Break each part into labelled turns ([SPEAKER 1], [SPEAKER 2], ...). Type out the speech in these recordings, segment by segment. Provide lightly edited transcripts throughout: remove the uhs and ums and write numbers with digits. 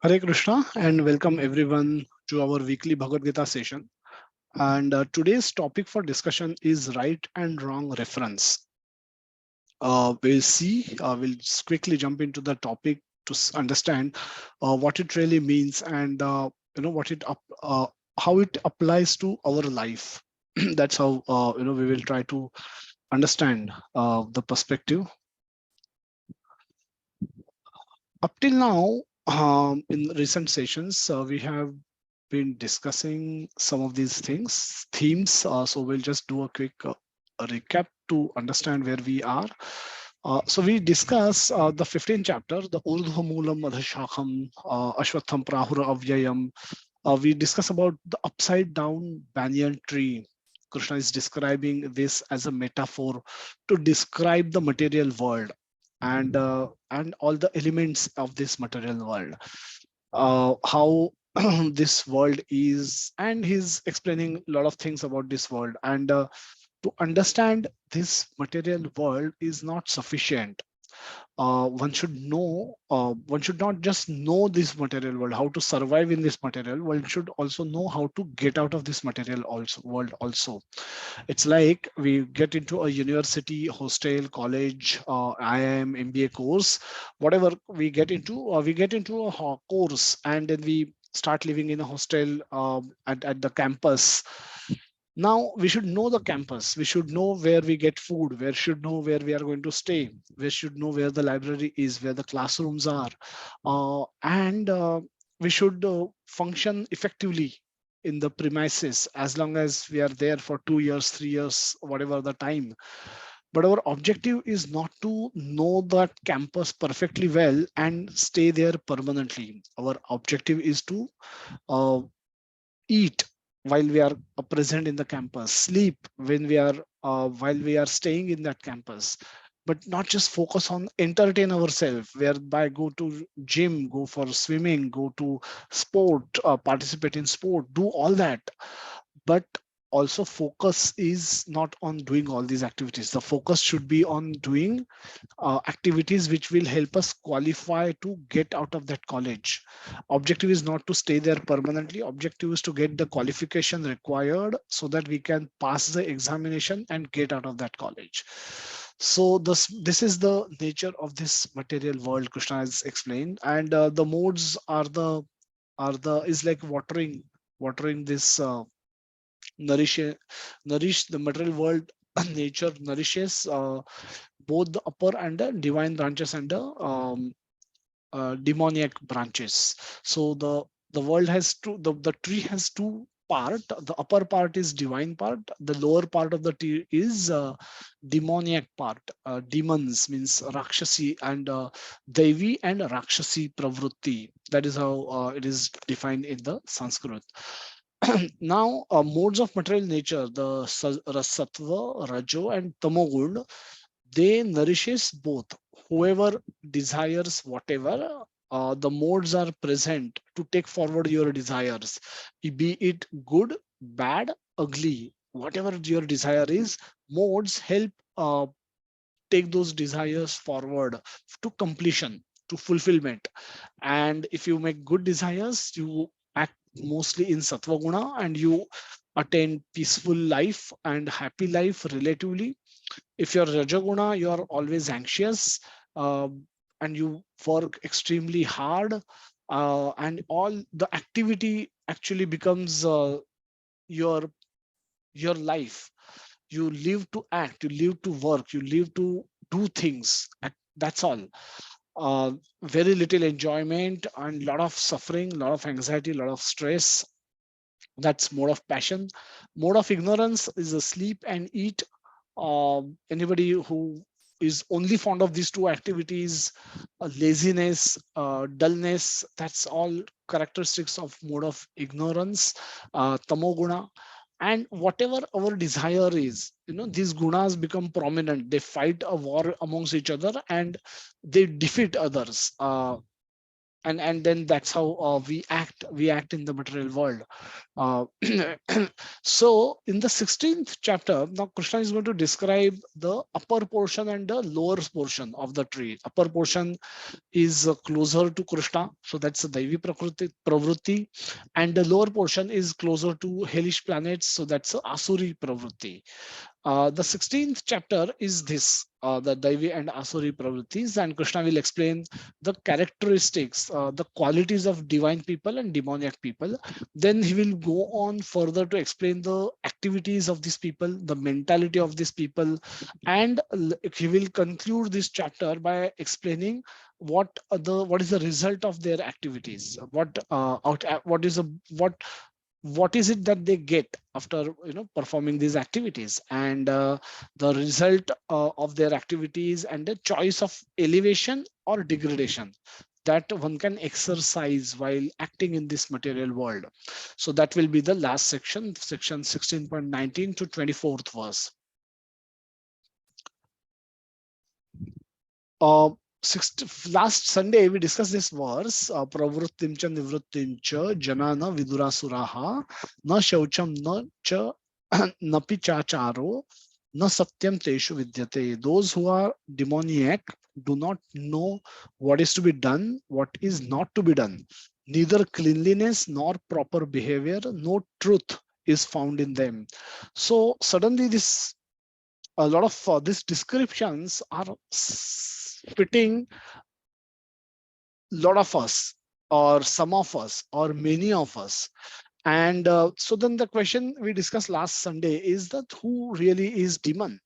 [SPEAKER 1] Hare Krishna and welcome everyone to our weekly Bhagavad Gita session. And today's topic for discussion is right and wrong reference. We'll just quickly jump into the topic to understand what it really means and what how it applies to our life. That's how we will try to understand the perspective. Up till now, in recent sessions, we have been discussing some of these themes. So we'll just do a quick recap to understand where we are. So we discuss the 15th chapter, the Urdhva Moolam Adhashakam, Ashwatham Prahura Avyayam. We discuss about the upside down banyan tree. Krishna is describing this as a metaphor to describe the material world and all the elements of this material world, how this world is, and he's explaining a lot of things about this world. And to understand this material world is not sufficient. One should not just know this material world, how to survive in this material world. One should also know how to get out of this material world also. It's like we get into a university, hostel, college, IIM, MBA course, whatever we get into a course, and then we start living in a hostel at the campus. Now we should know the campus. We should know where we get food. We should know where we are going to stay. We should know where the library is, where the classrooms are, and we should function effectively in the premises as long as we are there for 2 years, 3 years, whatever the time. But our objective is not to know that campus perfectly well and stay there permanently. Our objective is to uh, eat while we are present in the campus, sleep when we are while we are staying in that campus, but not just focus on entertain ourselves, whereby go to gym, go for swimming, go to sport, participate in sport, do all that. But also focus is not on doing all these activities. The focus should be on doing activities which will help us qualify to get out of that college. Objective is not to stay there permanently. Objective is to get the qualification required so that we can pass the examination and get out of that college. So this is the nature of this material world, Krishna has explained. And the modes are the is like watering this nourish nourish the material world. Nature nourishes both the upper and the divine branches and the demoniac branches. So the world has the tree has two part. The upper part is divine part, the lower part of the tree is demoniac part. Demons means rakshasi and devi and rakshasi pravrutti. That is how it is defined in the Sanskrit. Now, modes of material nature, the sattva, rajo, and tamogun, they nourishes both. Whoever desires whatever, the modes are present to take forward your desires, be it good, bad, ugly, whatever your desire is. Modes help take those desires forward to completion, to fulfillment. And if you make good desires, you act mostly in sattva guna, and you attain peaceful life and happy life relatively. If you're rajaguna, you are always anxious, and you work extremely hard, and all the activity actually becomes your your life. You live to act, you live to work, you live to do things. That's all. uh, Very little enjoyment and lot of suffering, lot of anxiety, lot of stress. That's mode of passion. Mode of ignorance is a sleep and eat. Anybody who is only fond of these two activities, laziness, dullness, that's all characteristics of mode of ignorance, tamoguna. And whatever our desire is, these gunas become prominent. They fight a war amongst each other and they defeat others. and then that's how we act in the material world. uh, so in the 16th chapter, now Krishna is going to describe the upper portion and the lower portion of the tree. Upper portion is closer to Krishna, so that's the Daivi Pravrutti, and the lower portion is closer to hellish planets, so that's Asuri Pravrutti. The 16th chapter is this, the Daivi and Asuri Pravrittis, and Krishna will explain the characteristics, the qualities of divine people and demoniac people. Then he will go on further to explain the activities of these people, the mentality of these people, and he will conclude this chapter by explaining what is the result of their activities, what is it that they get after performing these activities, and the result of their activities, and the choice of elevation or degradation that one can exercise while acting in this material world. So that will be the last section, section 16.19 to 24th verse. uh, Last Sunday we discussed this verse, pravrittim cha nivrittim cha janana vidurasuraha na shaucham na cha napi chacharo na satyam teshu vidyate. Those who are demoniac do not know what is to be done, what is not to be done. Neither cleanliness nor proper behavior, no truth is found in them. So suddenly this a lot of these descriptions are fitting lot of us, or some of us, or many of us. And so then the question we discussed last Sunday is that who really is demon?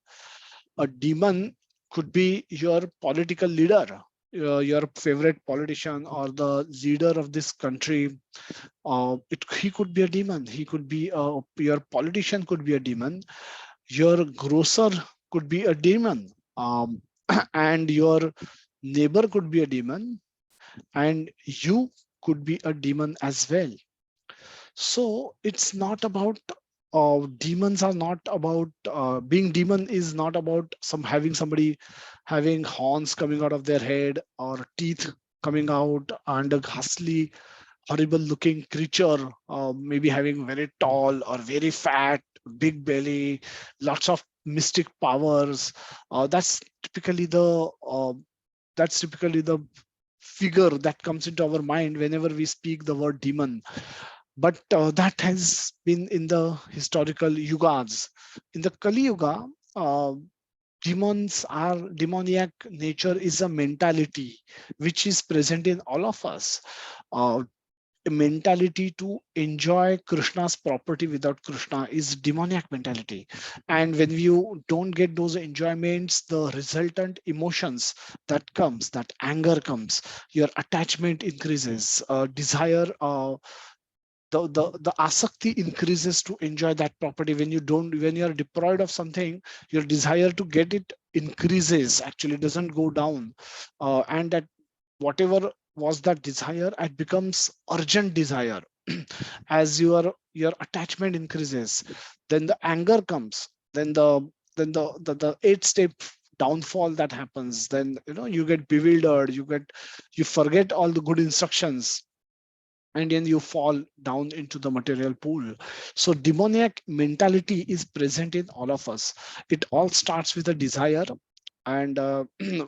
[SPEAKER 1] A demon could be your political leader, your favorite politician, or the leader of this country. He could be a demon. He could be your politician could be a demon. Your grocer could be a demon, and your neighbor could be a demon, and you could be a demon as well. So it's not about demons are not about being demon is not about somebody having horns coming out of their head or teeth coming out, and a ghastly horrible looking creature, maybe having very tall or very fat, big belly, lots of mystic powers. That's typically the figure that comes into our mind whenever we speak the word demon. But that has been in the historical yugas. In the Kali Yuga, uh, demoniac nature is a mentality which is present in all of us. Uh, a mentality to enjoy Krishna's property without Krishna is demoniac mentality. And when you don't get those enjoyments, the resultant emotions that anger comes, your attachment increases, desire, the asakti increases to enjoy that property. When you're deprived of something, your desire to get it increases, actually doesn't go down. And that whatever was that desire, it becomes urgent desire. As your attachment increases, then the anger comes, then the 8 step downfall that happens. Then you get bewildered, you forget all the good instructions, and then you fall down into the material pool. So demoniac mentality is present in all of us. It all starts with a desire, and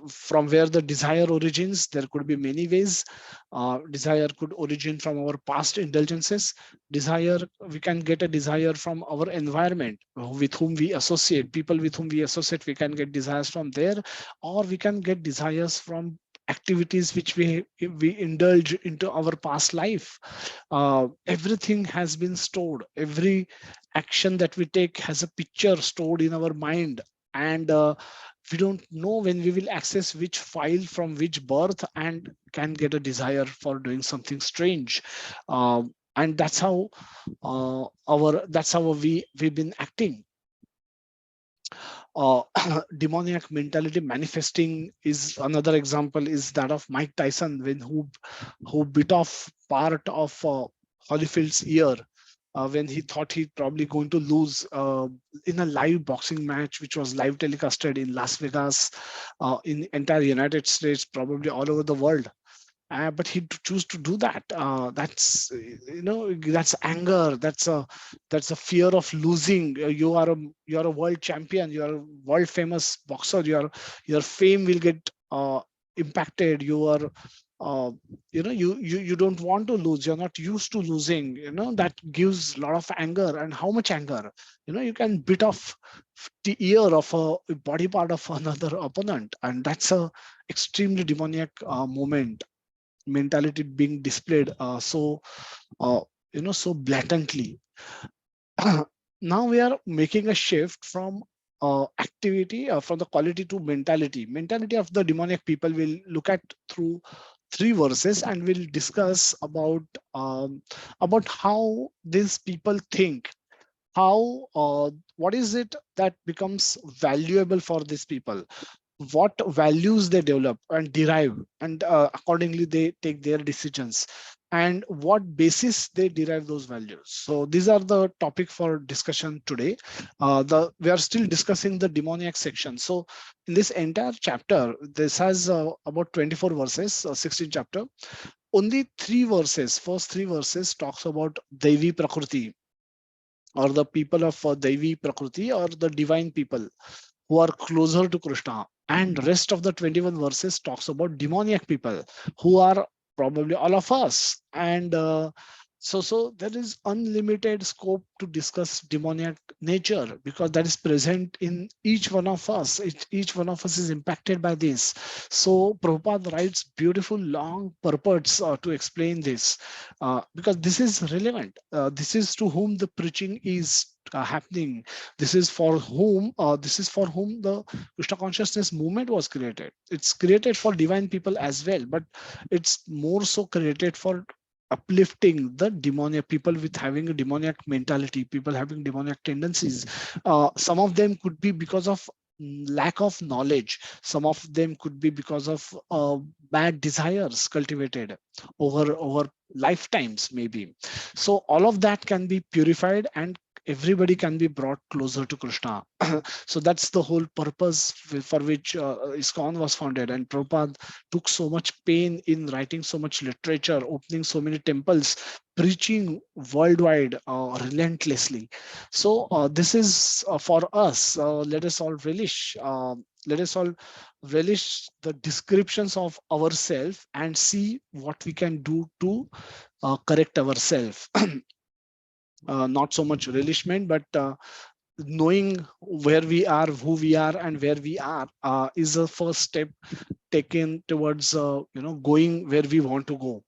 [SPEAKER 1] from where the desire origins, there could be many ways. Desire could origin from our past indulgences. Desire, we can get a desire from our environment, with whom we associate, people with whom we associate, we can get desires from there. Or we can get desires from activities which we indulge into our past life. Everything has been stored. Every action that we take has a picture stored in our mind, and we don't know when we will access which file from which birth, and can get a desire for doing something strange. And that's how we've been acting. uh, Demoniac mentality manifesting is another example, is that of Mike Tyson, when who bit off part of Holyfield's ear, when he thought he probably going to lose, in a live boxing match which was live telecasted in Las Vegas, in entire United States, probably all over the world. but he choose to do that. That's that's anger. That's a fear of losing. You are a world champion. You are a world famous boxer. Your fame will get impacted. You are you don't want to lose. You're not used to losing. That gives a lot of anger. And how much anger? You can bit off the ear of a body part of another opponent, and that's a extremely demoniac moment mentality being displayed uh, so blatantly. Now we are making a shift from activity, from the quality to mentality of the demoniac people. Will look at through three verses, and we'll discuss about how these people think, how what is it that becomes valuable for these people, what values they develop and derive, and accordingly they take their decisions, and what basis they derive those values. So these are the topic for discussion today. The We are still discussing the demoniac section. So in this entire chapter, this has about 24 verses, 16 chapter. Only first three verses talks about Devi Prakriti, or the people of Devi Prakriti, or the divine people who are closer to Krishna. And rest of the 21 verses talks about demoniac people who are probably all of us. And so there is unlimited scope to discuss demoniac nature, because that is present in each one of us. Each one of us is impacted by this. So Prabhupada writes beautiful long purports to explain this, because this is relevant. This is to whom the preaching is happening. This is for whom the Krishna consciousness movement was created. It's created for divine people as well, but it's more so created for uplifting the demoniac people, with having a demoniac mentality, people having demoniac tendencies. Some of them could be because of lack of knowledge. Some of them could be because of bad desires cultivated over lifetimes maybe. So all of that can be purified, and everybody can be brought closer to Krishna. So that's the whole purpose for which ISKCON was founded. And Prabhupada took so much pain in writing so much literature, opening so many temples, preaching worldwide relentlessly. So this is for us. Let us all relish. Let us all relish the descriptions of ourselves and see what we can do to correct ourselves. Not so much relishment, but knowing where we are, who we are, and where we are is a first step taken towards going where we want to go.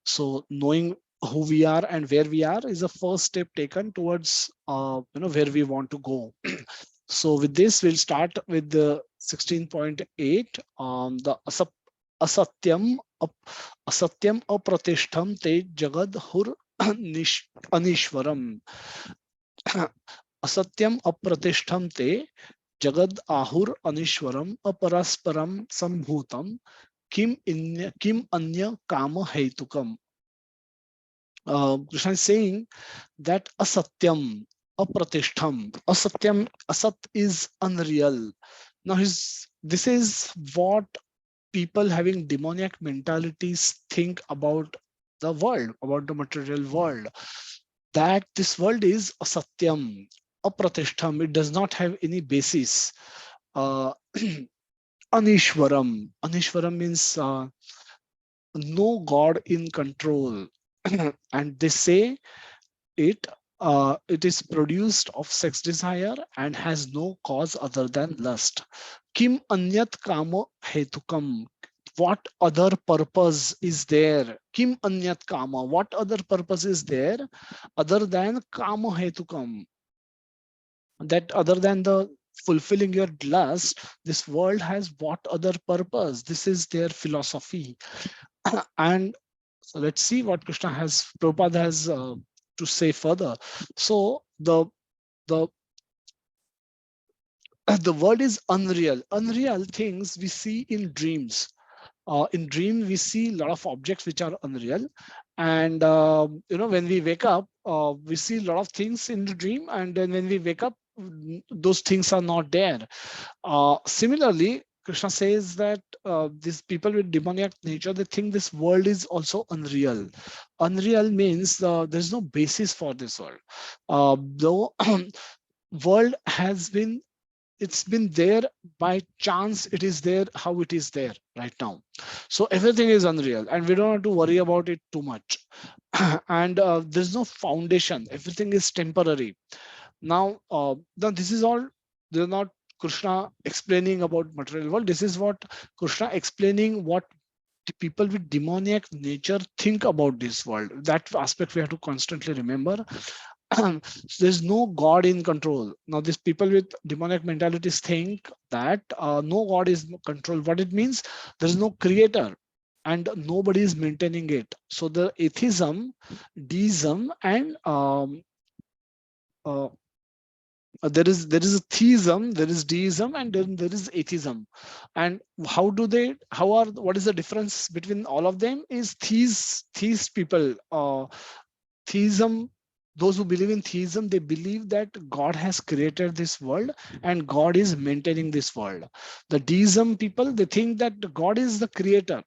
[SPEAKER 1] So knowing who we are and where we are is a first step taken towards where we want to go. So with this, we'll start with the 16.8. The asatyam asatyam apratishtham te jagad hur anishwaram. Asatyam apratishtham te jagad ahur anishwaram aparasparam sambhutam kim anya kama hetukam. Krishna is saying that asatyam, asat is unreal. Now this is what people having demoniac mentalities think about the world, about the material world, that this world is asatyam, apratishtham. It does not have any basis. Uh, Anishwaram means no God in control. And they say it is produced of sex desire and has no cause other than lust. Kim anyat kama hetukam. What other purpose is there? Kim anyat kama. What other purpose is there other than kama hetukam? That other than the fulfilling your lust, this world has what other purpose? This is their philosophy. And so let's see what Prabhupada has to say further. So the the world is unreal. Unreal things we see in dreams. In dream, we see a lot of objects which are unreal. And when we wake up, we see a lot of things in the dream. And then when we wake up, those things are not there. Similarly, Krishna says that these people with demoniac nature, they think this world is also unreal. Unreal means there's no basis for this world. The world has been, it's been there by chance. It is there how it is there right now. So everything is unreal, and we don't have to worry about it too much. And there's no foundation. Everything is temporary. Now this is all. They're not Krishna explaining about material world. This is what Krishna explaining what the people with demoniac nature think about this world. That aspect we have to constantly remember. There's no God in control. Now, these people with demonic mentalities think that no God is in control. What it means, there's no creator and nobody is maintaining it. So the atheism, deism, and uh, there is a theism, there is deism, and then there is atheism. And what is the difference between all of them is theist people, theism, those who believe in theism, they believe that God has created this world and God is maintaining this world. The deism people, they think that God is the creator,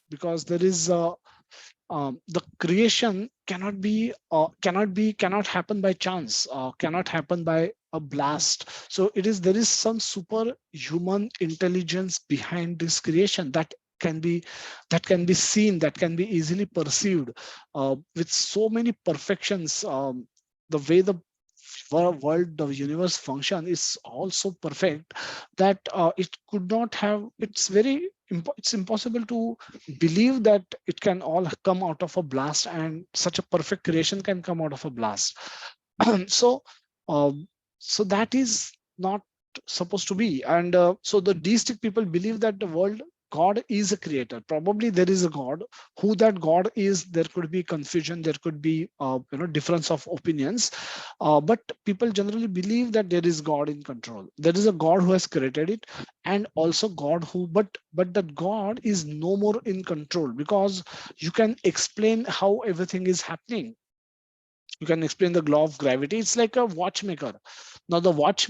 [SPEAKER 1] because there is the creation cannot happen by chance, cannot happen by a blast. So there is some superhuman intelligence behind this creation can be can be seen, that can be easily perceived, with so many perfections. The way the world, the universe function is also perfect, that it could not have, it's impossible to believe that it can all come out of a blast, and such a perfect creation can come out of a blast. so um, so that is not supposed to be. And so the deistic people believe that the world, God is a creator. Probably there is a God. Who that God is, there could be confusion, there could be difference of opinions, but people generally believe that there is God in control. There is a God who has created it, and also God who, but that God is no more in control, because you can explain how everything is happening. You can explain the law of gravity. It's like a watchmaker. Now the watch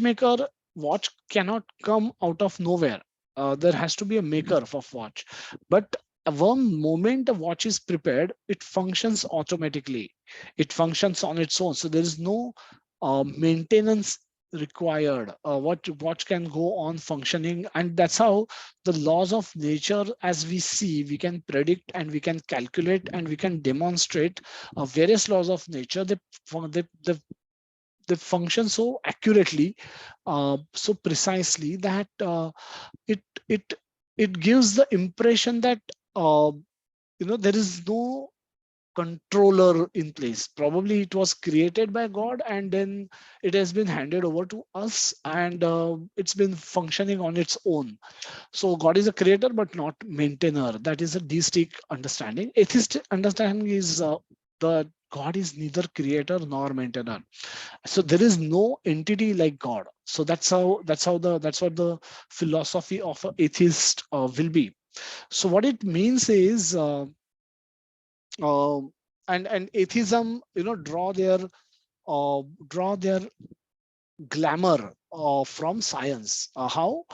[SPEAKER 1] cannot come out of nowhere. There has to be a maker of watch. But one moment a watch is prepared, it functions automatically. It functions on its own. So there is no maintenance required. Watch can go on functioning, and that's how the laws of nature, as we see, we can predict and we can calculate and we can demonstrate various laws of nature. They function so accurately, so precisely, that it it it gives the impression that there is no controller in place. Probably it was created by God, and then it has been handed over to us, and it's been functioning on its own. So God is a creator but not maintainer. That is a deistic understanding. Atheist understanding is the God is neither creator nor maintainer. So there is no entity like God. So that's what the philosophy of an atheist will be. So what it means is, um, and atheism, draw their glamour from science. How?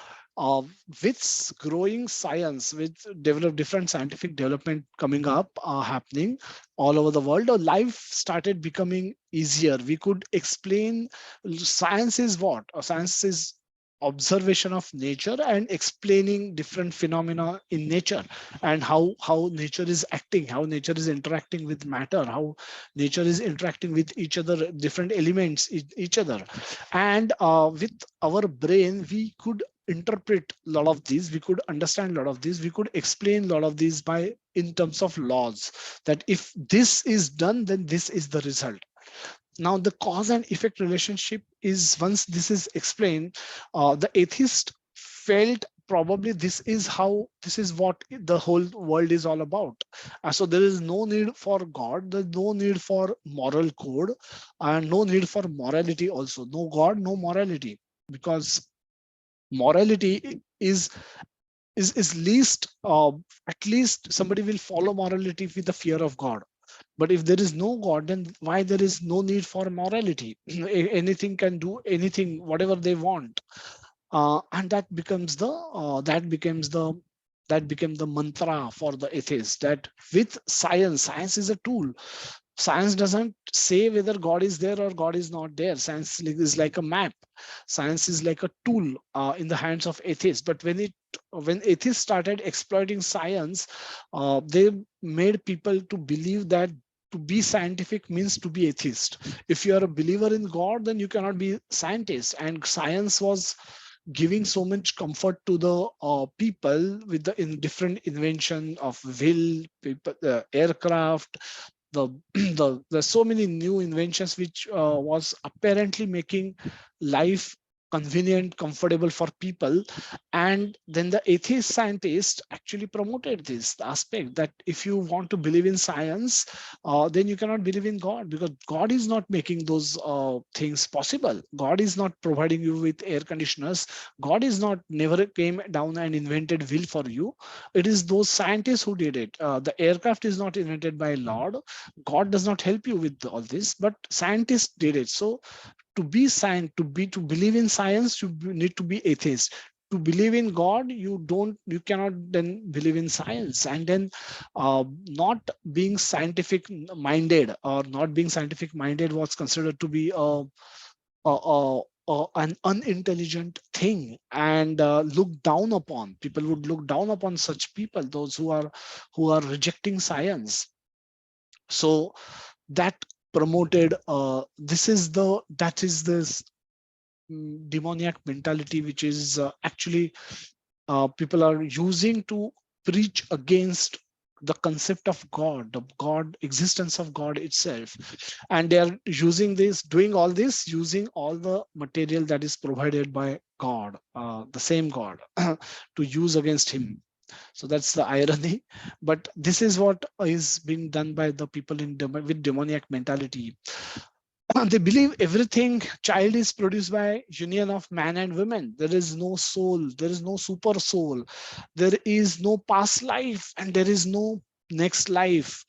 [SPEAKER 1] With growing science, with different scientific development coming up, happening all over the world, life started becoming easier. We could explain. Science is what? Science is observation of nature and explaining different phenomena in nature, and how nature is acting, how nature is interacting with matter, how nature is interacting with each other, different elements, each other. And with our brain, we could interpret a lot of these, we could understand a lot of these, we could explain a lot of these by in terms of laws, that if this is done, then this is the result. Now the cause and effect relationship is, once this is explained, the atheist felt probably this is what the whole world is all about. So there is no need for God, there's no need for moral code, and no need for morality also. No God, no morality, because morality is least, at least somebody will follow morality with the fear of God. But if there is no God, then why there is no need for morality? Anything can do anything, whatever they want. and that became the mantra for the atheist, that with science is a tool. Science doesn't say whether God is there or God is not there. Science is like a map. Science is like a tool in the hands of atheists. But when atheists started exploiting science, they made people to believe that to be scientific means to be atheist. If you are a believer in God, then you cannot be scientist. And science was giving so much comfort to the people with the in different invention of will, people, aircraft, the there's so many new inventions which was apparently making life convenient, comfortable for people. And then the atheist scientist actually promoted this aspect, that if you want to believe in science, then you cannot believe in God, because God is not making those things possible. God is not providing you with air conditioners. God is not never came down and invented will for you. It is those scientists who did it. The aircraft is not invented by Lord. God does not help you with all this, but scientists did it. So to be science, to believe in science, need to be atheist. To believe in God, you cannot then believe in science. And then not being scientific minded, or not being scientific minded was considered to be an unintelligent thing, and looked down upon. People would look down upon such people, those who are rejecting science. So that promoted that is this demoniac mentality, which is actually people are using to preach against the concept of God, the God existence of God itself. And they are using this, doing all this, using all the material that is provided by God, the same God, to use against him. So that's the irony. But this is what is being done by the people with demoniac mentality. They believe everything child is produced by union of man and woman. There is no soul, there is no super soul, there is no past life, and there is no next life.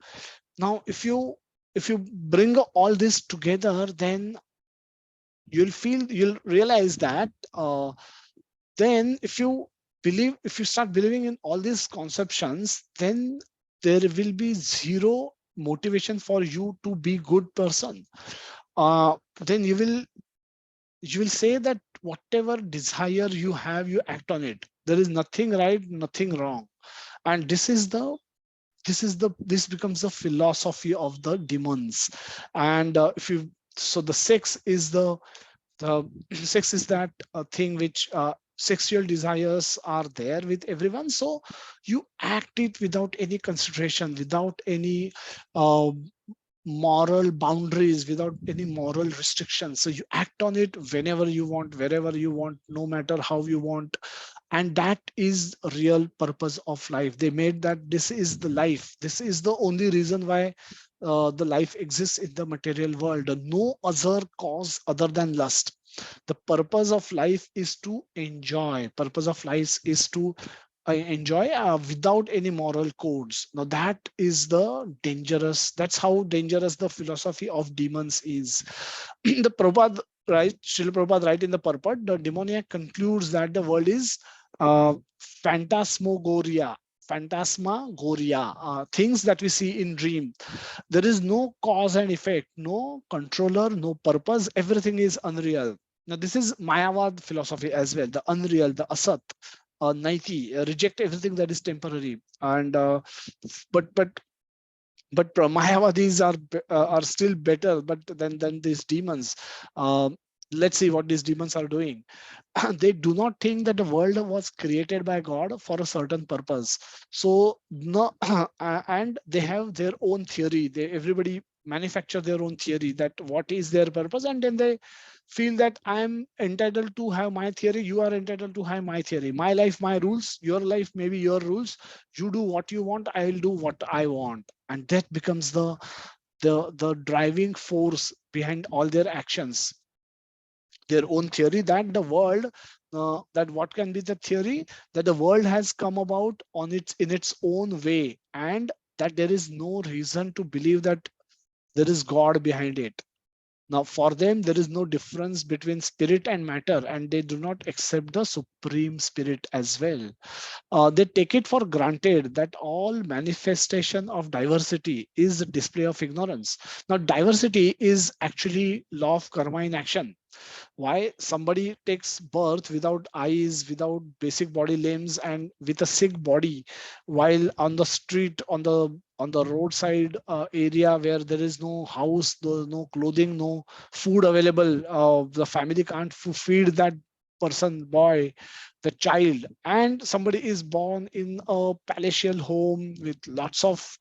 [SPEAKER 1] Now if you bring all this together, then you'll realize that then if you start believing in all these conceptions, then there will be zero motivation for you to be good person. Then you will say that whatever desire you have, you act on it. There is nothing right, nothing wrong. And this becomes the philosophy of the demons. And if you so the sex is that thing which sexual desires are there with everyone. So you act it without any consideration, without any uh, moral boundaries, without any moral restrictions. So you act on it whenever you want, wherever you want, no matter how you want. And that is a real purpose of life. They made that this is the life, this is the only reason why the life exists in the material world. No other cause other than lust. The purpose of life is to enjoy. Purpose of life is to enjoy without any moral codes. Now that is the dangerous. That's how dangerous the philosophy of demons is. The Prabhupada, right? Srila Prabhupada, right in the purport, the demoniac concludes that the world is uh, phantasmagoria. Phantasmagoria, things that we see in dream. There is no cause and effect, no controller, no purpose. Everything is unreal. Now, this is Mayavad philosophy as well. The unreal, the asat, Nike, reject everything that is temporary. And but but Mayavadis are still better, but than these demons. Um, let's see what these demons are doing. They do not think that the world was created by God for a certain purpose. So no, and they have their own theory. Everybody manufacture their own theory that what is their purpose, and then they feel that I'm entitled to have my theory. You are entitled to have my theory. My life, my rules. Your life, maybe your rules. You do what you want. I will do what I want, and that becomes the driving force behind all their actions. Their own theory that the world that what can be the theory that the world has come about on its in its own way, and that there is no reason to believe that there is God behind it. Now, for them, there is no difference between spirit and matter, and they do not accept the supreme spirit as well. They take it for granted that all manifestation of diversity is a display of ignorance. Now, diversity is actually law of karma in action. Why somebody takes birth without eyes, without basic body limbs, and with a sick body, while on the street, on the roadside area where there is no house, no clothing, no food available, the family can't feed that person, boy, the child, and somebody is born in a palatial home with lots of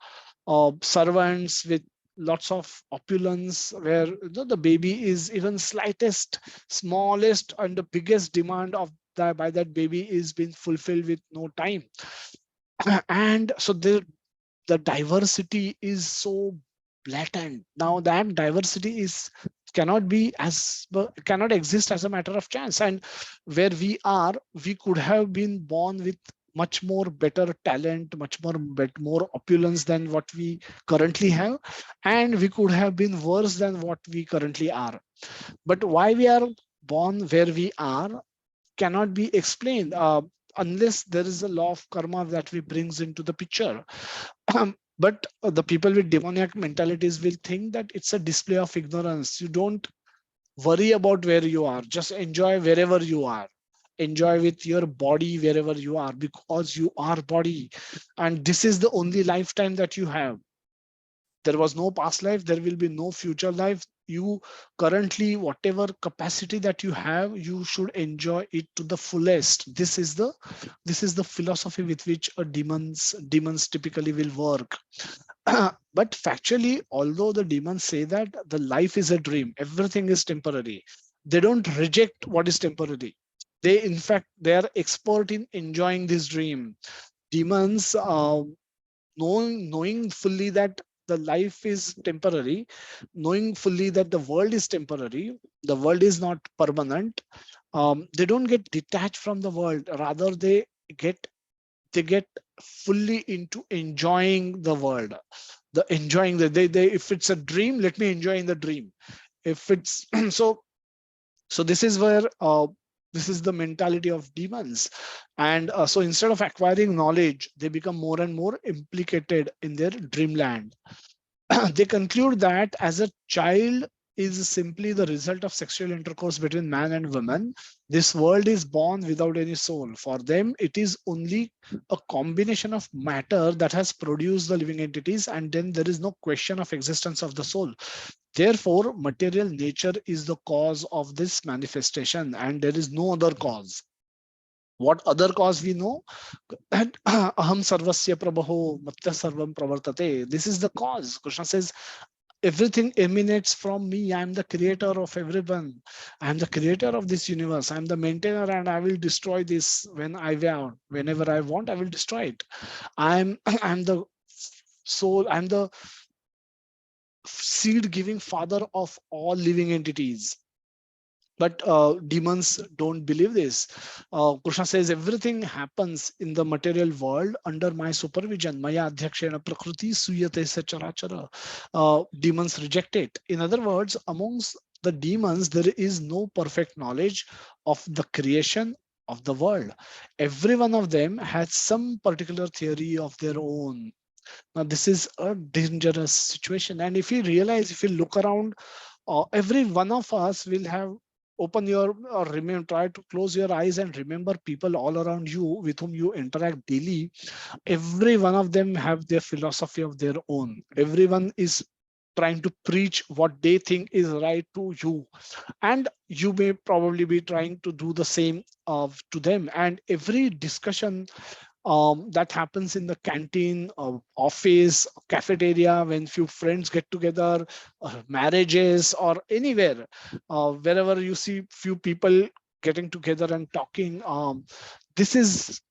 [SPEAKER 1] servants, with lots of opulence, where the baby is even slightest, smallest, and the biggest demand of that by that baby is being fulfilled with no time. And so the diversity is so blatant. Now that diversity is cannot be as cannot exist as a matter of chance. And where we are, we could have been born with much more better talent, much more opulence than what we currently have, and we could have been worse than what we currently are. But why we are born where we are cannot be explained, unless there is a law of karma that we brings into the picture. But the people with demoniac mentalities will think that it's a display of ignorance. You don't worry about where you are, just enjoy wherever you are, enjoy with your body wherever you are, because you are body, and this is the only lifetime that you have. There was no past life, there will be no future life. You currently, whatever capacity that you have, you should enjoy it to the fullest. This is the philosophy with which a demons typically will work. But factually, although the demons say that the life is a dream, everything is temporary, they don't reject what is temporary. They, in fact, they are expert in enjoying this dream. Demons, knowing fully that the life is temporary, knowing fully that the world is temporary, the world is not permanent, they don't get detached from the world. Rather, get they get fully into enjoying the world. The enjoying the they If it's a dream, let me enjoy in the dream. If it's so this is where this is the mentality of demons. And so instead of acquiring knowledge, they become more and more implicated in their dreamland. They conclude that as a child is simply the result of sexual intercourse between man and woman. This world is born without any soul. For them, it is only a combination of matter that has produced the living entities, and then there is no question of existence of the soul. Therefore, material nature is the cause of this manifestation, and there is no other cause. What other cause we know? And aham sarvasya prabho matya sarvam pravartate. This is the cause. Krishna says, everything emanates from me. I am the creator of everyone. I am the creator of this universe. I am the maintainer, and I will destroy this when I want. Whenever I want, I will destroy it. I'm I'm the soul. I'm the seed giving father of all living entities. But demons don't believe this. Krishna says everything happens in the material world under my supervision. Maya adhyakshena prakriti suyate se charachara. Demons reject it. In other words, amongst the demons, there is no perfect knowledge of the creation of the world. Every one of them has some particular theory of their own. Now, this is a dangerous situation. And if you realize, if you look around, every one of us will have open your or remember, try to close your eyes and remember people all around you with whom you interact daily. Every one of them have their philosophy of their own. Everyone is trying to preach what they think is right to you, and you may probably be trying to do the same to them. And every discussion that happens in the canteen, office, cafeteria, when few friends get together, marriages, or anywhere, wherever you see few people getting together and talking, this is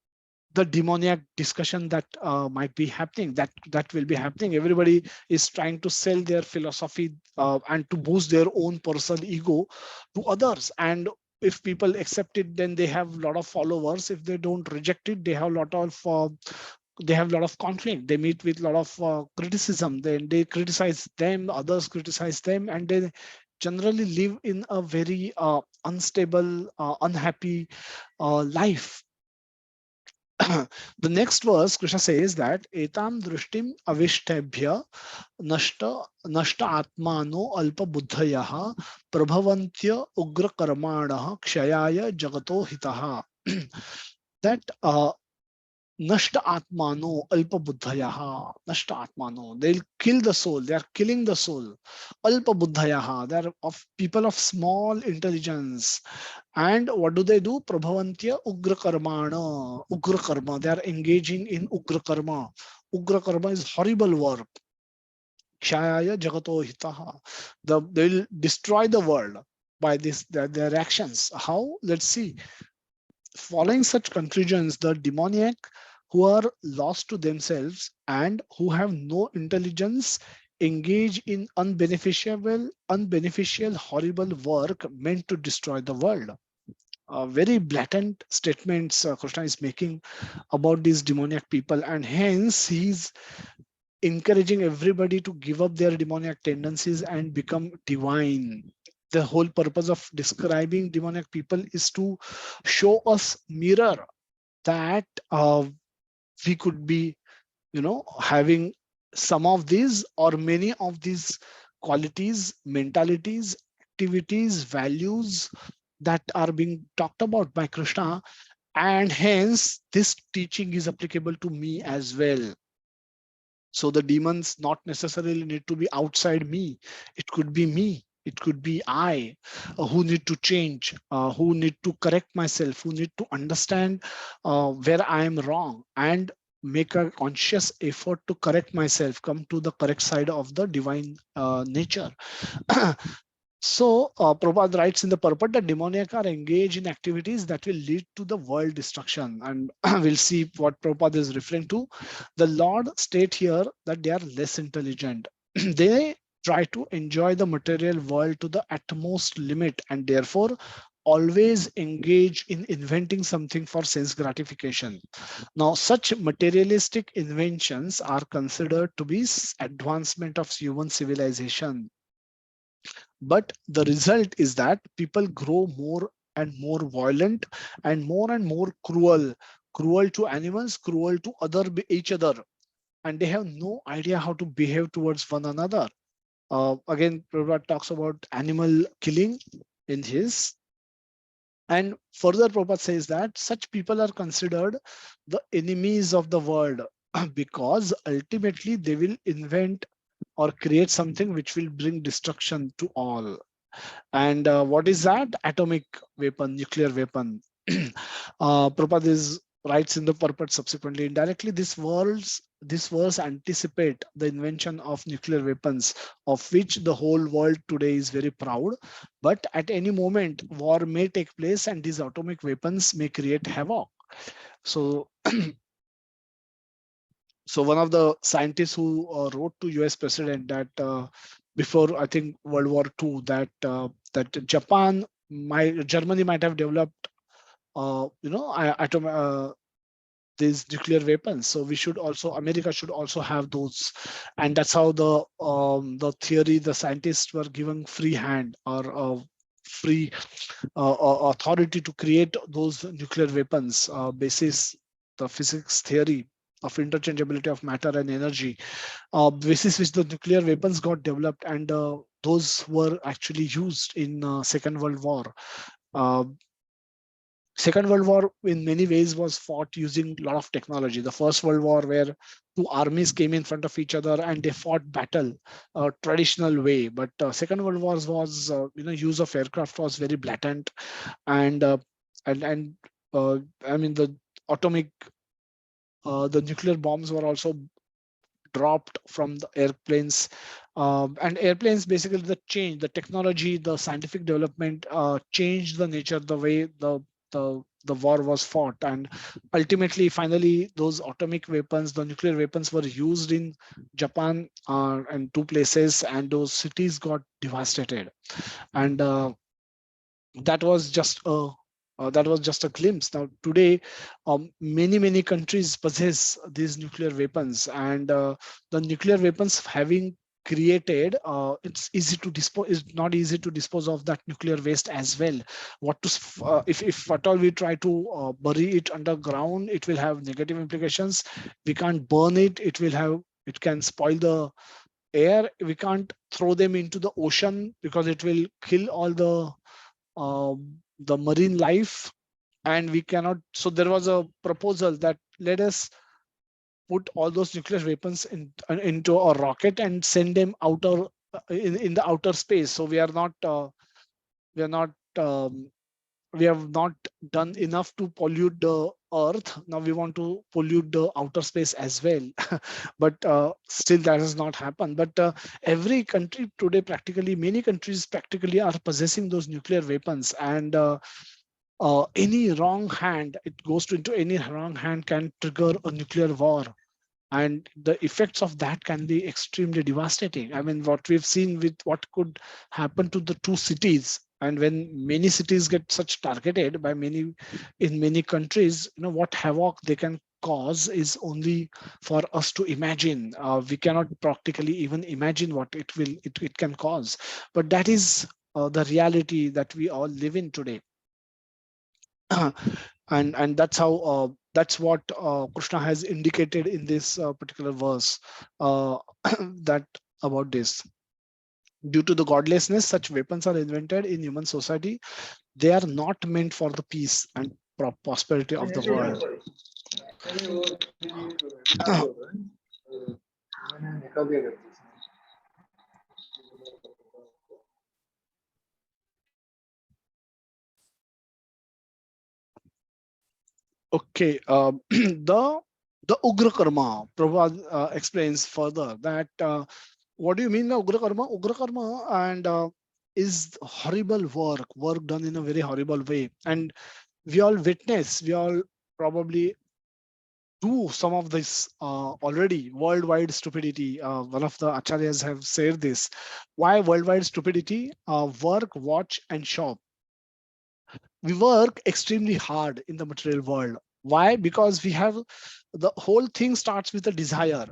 [SPEAKER 1] the demoniac discussion that might be happening, that will be happening. Everybody is trying to sell their philosophy and to boost their own personal ego to others. And if people accept it, then they have a lot of followers. If they don't reject it, they have a lot of conflict. They meet with a lot of criticism. Then they criticize them, others criticize them, and then generally live in a very unstable, unhappy life. The next verse, Krishna says that etam drushtim avishtebhya nashta atmano alpa buddhayah prabhavantya ugra karmanah kshayaya jagato hitaha. That Nashta Atmano, Alpa Buddhayaha, Nashta Atmano. They'll kill the soul. They are killing the soul. Alpa Buddhayaha. They are of people of small intelligence. And what do? Prabhavantya Ugra Karmana. Ugra Karma. They are engaging in Ugra Karma. Ugra Karma is horrible work. Kshayaya Jagato Hitaha. They'll destroy the world by their actions. How? Let's see. Following such conclusions, the demoniac who are lost to themselves and who have no intelligence engage in unbeneficial, horrible work meant to destroy the world. Very blatant statements Krishna is making about these demoniac people, and hence he's encouraging everybody to give up their demoniac tendencies and become divine. The whole purpose of describing demoniac people is to show us mirror that we could be, having some of these or many of these qualities, mentalities, activities, values that are being talked about by Krishna, and hence this teaching is applicable to me as well. So the demons not necessarily need to be outside me. It could be me. It could be I who need to change, who need to correct myself, who need to understand where I am wrong and make a conscious effort to correct myself, come to the correct side of the divine nature. So, Prabhupada writes in the purport that demoniac are engaged in activities that will lead to the world destruction. And we'll see what Prabhupada is referring to. The Lord state here that they are less intelligent. They try to enjoy the material world to the utmost limit and therefore always engage in inventing something for sense gratification. Now, such materialistic inventions are considered to be advancement of human civilization, but the result is that people grow more and more violent and more cruel to animals, cruel to each other, and they have no idea how to behave towards one another. Again, Prabhupada talks about animal killing in his, and further Prabhupada says that such people are considered the enemies of the world because ultimately they will invent or create something which will bring destruction to all. And what is that? Atomic weapon, nuclear weapon. Prabhupada writes in the purport subsequently, indirectly, this verse anticipate the invention of nuclear weapons, of which the whole world today is very proud. But at any moment, war may take place, and these atomic weapons may create havoc. So, so one of the scientists who wrote to U.S. president that before I think World War II that Germany might have developed these nuclear weapons, so we should also America should also have those, and that's how the theory, the scientists were given free hand or free authority to create those nuclear weapons basis the physics theory of interchangeability of matter and energy, basis which the nuclear weapons got developed, and those were actually used in Second World War. Uh, Second World War, in many ways, was fought using a lot of technology. The First World War, where two armies came in front of each other and they fought battle, traditional way. But Second World War was, use of aircraft was very blatant, and and I mean atomic, the nuclear bombs were also dropped from the airplanes, and airplanes basically the technology, the scientific development changed the nature, the way the war was fought, and ultimately finally those atomic weapons, the nuclear weapons were used in Japan and two places, and those cities got devastated, and that was just a glimpse. Now today, many countries possess these nuclear weapons, and the nuclear weapons having created, it's easy to dispose. It's not easy to dispose of that nuclear waste as well. What to if at all we try to bury it underground, it will have negative implications. We can't burn it. It can spoil the air. We can't throw them into the ocean because it will kill all the marine life. And we cannot. So there was a proposal that let us put all those nuclear weapons into a rocket and send them outer in the outer space. So we are not we have not done enough to pollute the earth. Now we want to pollute the outer space as well. But still that has not happened. But every country today, practically many countries practically are possessing those nuclear weapons. And any wrong hand, it goes to into any wrong hand can trigger a nuclear war. And the effects of that can be extremely devastating. I mean, what we've seen with what could happen to the two cities, and when many cities get such targeted by many in many countries, what havoc they can cause is only for us to imagine. We cannot practically even imagine what it can cause. But that is the reality that we all live in today. And that's what Krishna has indicated in this particular verse, uh, that about this. Due to the godlessness, such weapons are invented in human society. They are not meant for the peace and prosperity of the world. Okay, the Ugra Karma, Prabhupada explains further that what do you mean by Ugra Karma? Ugra Karma and is horrible work done in a very horrible way. And we all probably do some of this already. Worldwide stupidity. One of the acharyas have said this. Why worldwide stupidity? Work, watch, and shop. We work extremely hard in the material world. Why? Because we have the whole thing starts with a desire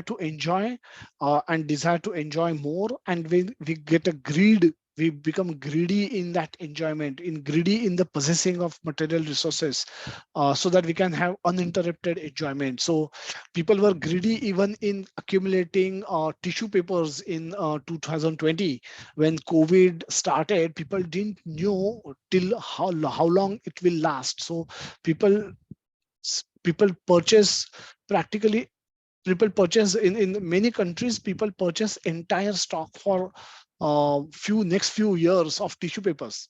[SPEAKER 1] to enjoy, and desire to enjoy more. And we get a greed. We become greedy in that enjoyment, greedy in the possessing of material resources, so that we can have uninterrupted enjoyment. So people were greedy even in accumulating tissue papers in 2020. When COVID started, people didn't know till how long it will last. So people people purchase practically people purchase in many countries, people purchase entire stock for next few years of tissue papers.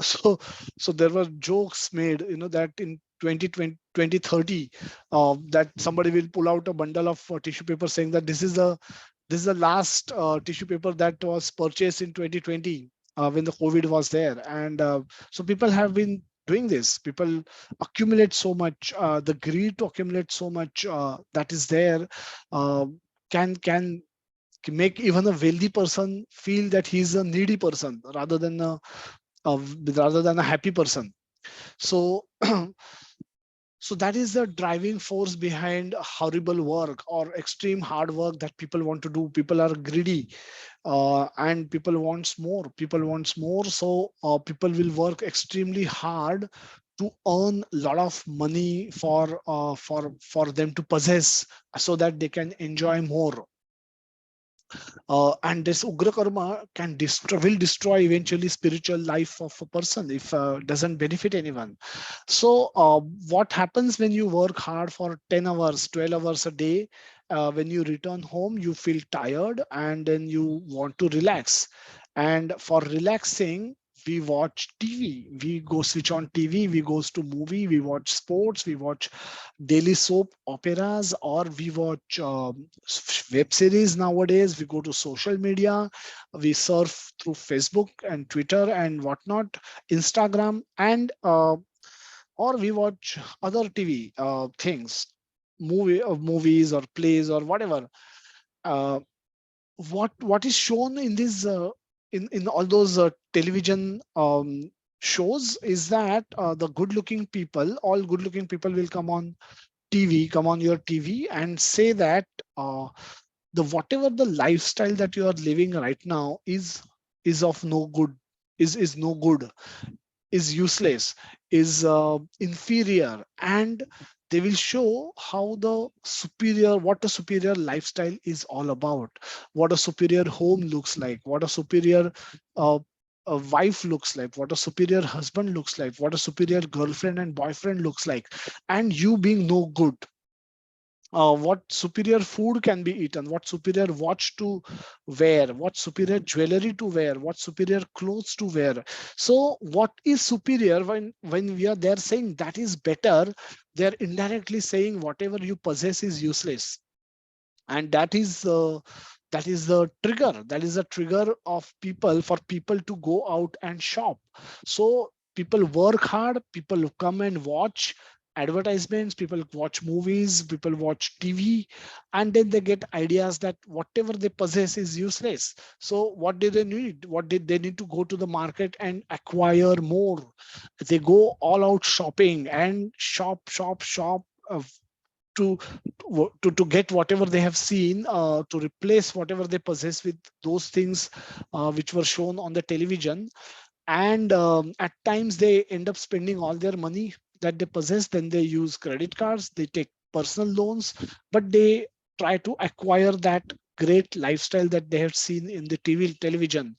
[SPEAKER 1] So there were jokes made, that in 2030, that somebody will pull out a bundle of tissue paper saying that this is the last tissue paper that was purchased in 2020, when the COVID was there. And so people have been doing this. People accumulate so much. The greed to accumulate so much that is there uh, can make even a wealthy person feel that he's a needy person rather than a happy person. So so that is the driving force behind horrible work or extreme hard work that people want to do. People are greedy, and people wants more. So people will work extremely hard to earn a lot of money for them to possess, so that they can enjoy more. And this ugra karma will destroy eventually spiritual life of a person if doesn't benefit anyone. So what happens when you work hard for 10 hours 12 hours a day? When you return home, you feel tired, and then you want to relax. And for relaxing, we watch TV. We go switch on TV. We goes to movie. We watch sports. We watch daily soap operas, or we watch web series. Nowadays we go to social media, we surf through Facebook and Twitter and whatnot, Instagram, and or we watch other TV things, movies or plays or whatever. uh, what is shown in this in all those television shows is that the good looking people all good looking people will come on your TV and say that the whatever the lifestyle that you are living right now is of no good, is no good, is useless, is inferior, and they will show how the superior, what a superior lifestyle is all about, what a superior home looks like, what a superior uh, a wife looks like, what a superior husband looks like, what a superior girlfriend and boyfriend looks like, and you being no good. What superior food can be eaten, what superior watch to wear, what superior jewelry to wear, what superior clothes to wear. So what is superior, when we are there saying that is better, they're indirectly saying whatever you possess is useless. And that is the trigger, that is the trigger of people, for people to go out and shop. So people work hard, people come and watch advertisements, people watch movies, people watch TV, and then they get ideas that whatever they possess is useless. So what do they need, what did they need to go to the market and acquire more. They go all out shopping and shop to to get whatever they have seen, to replace whatever they possess with those things which were shown on the television. And at times they end up spending all their money that they possess, then they use credit cards, they take personal loans, but they try to acquire that great lifestyle that they have seen in the television.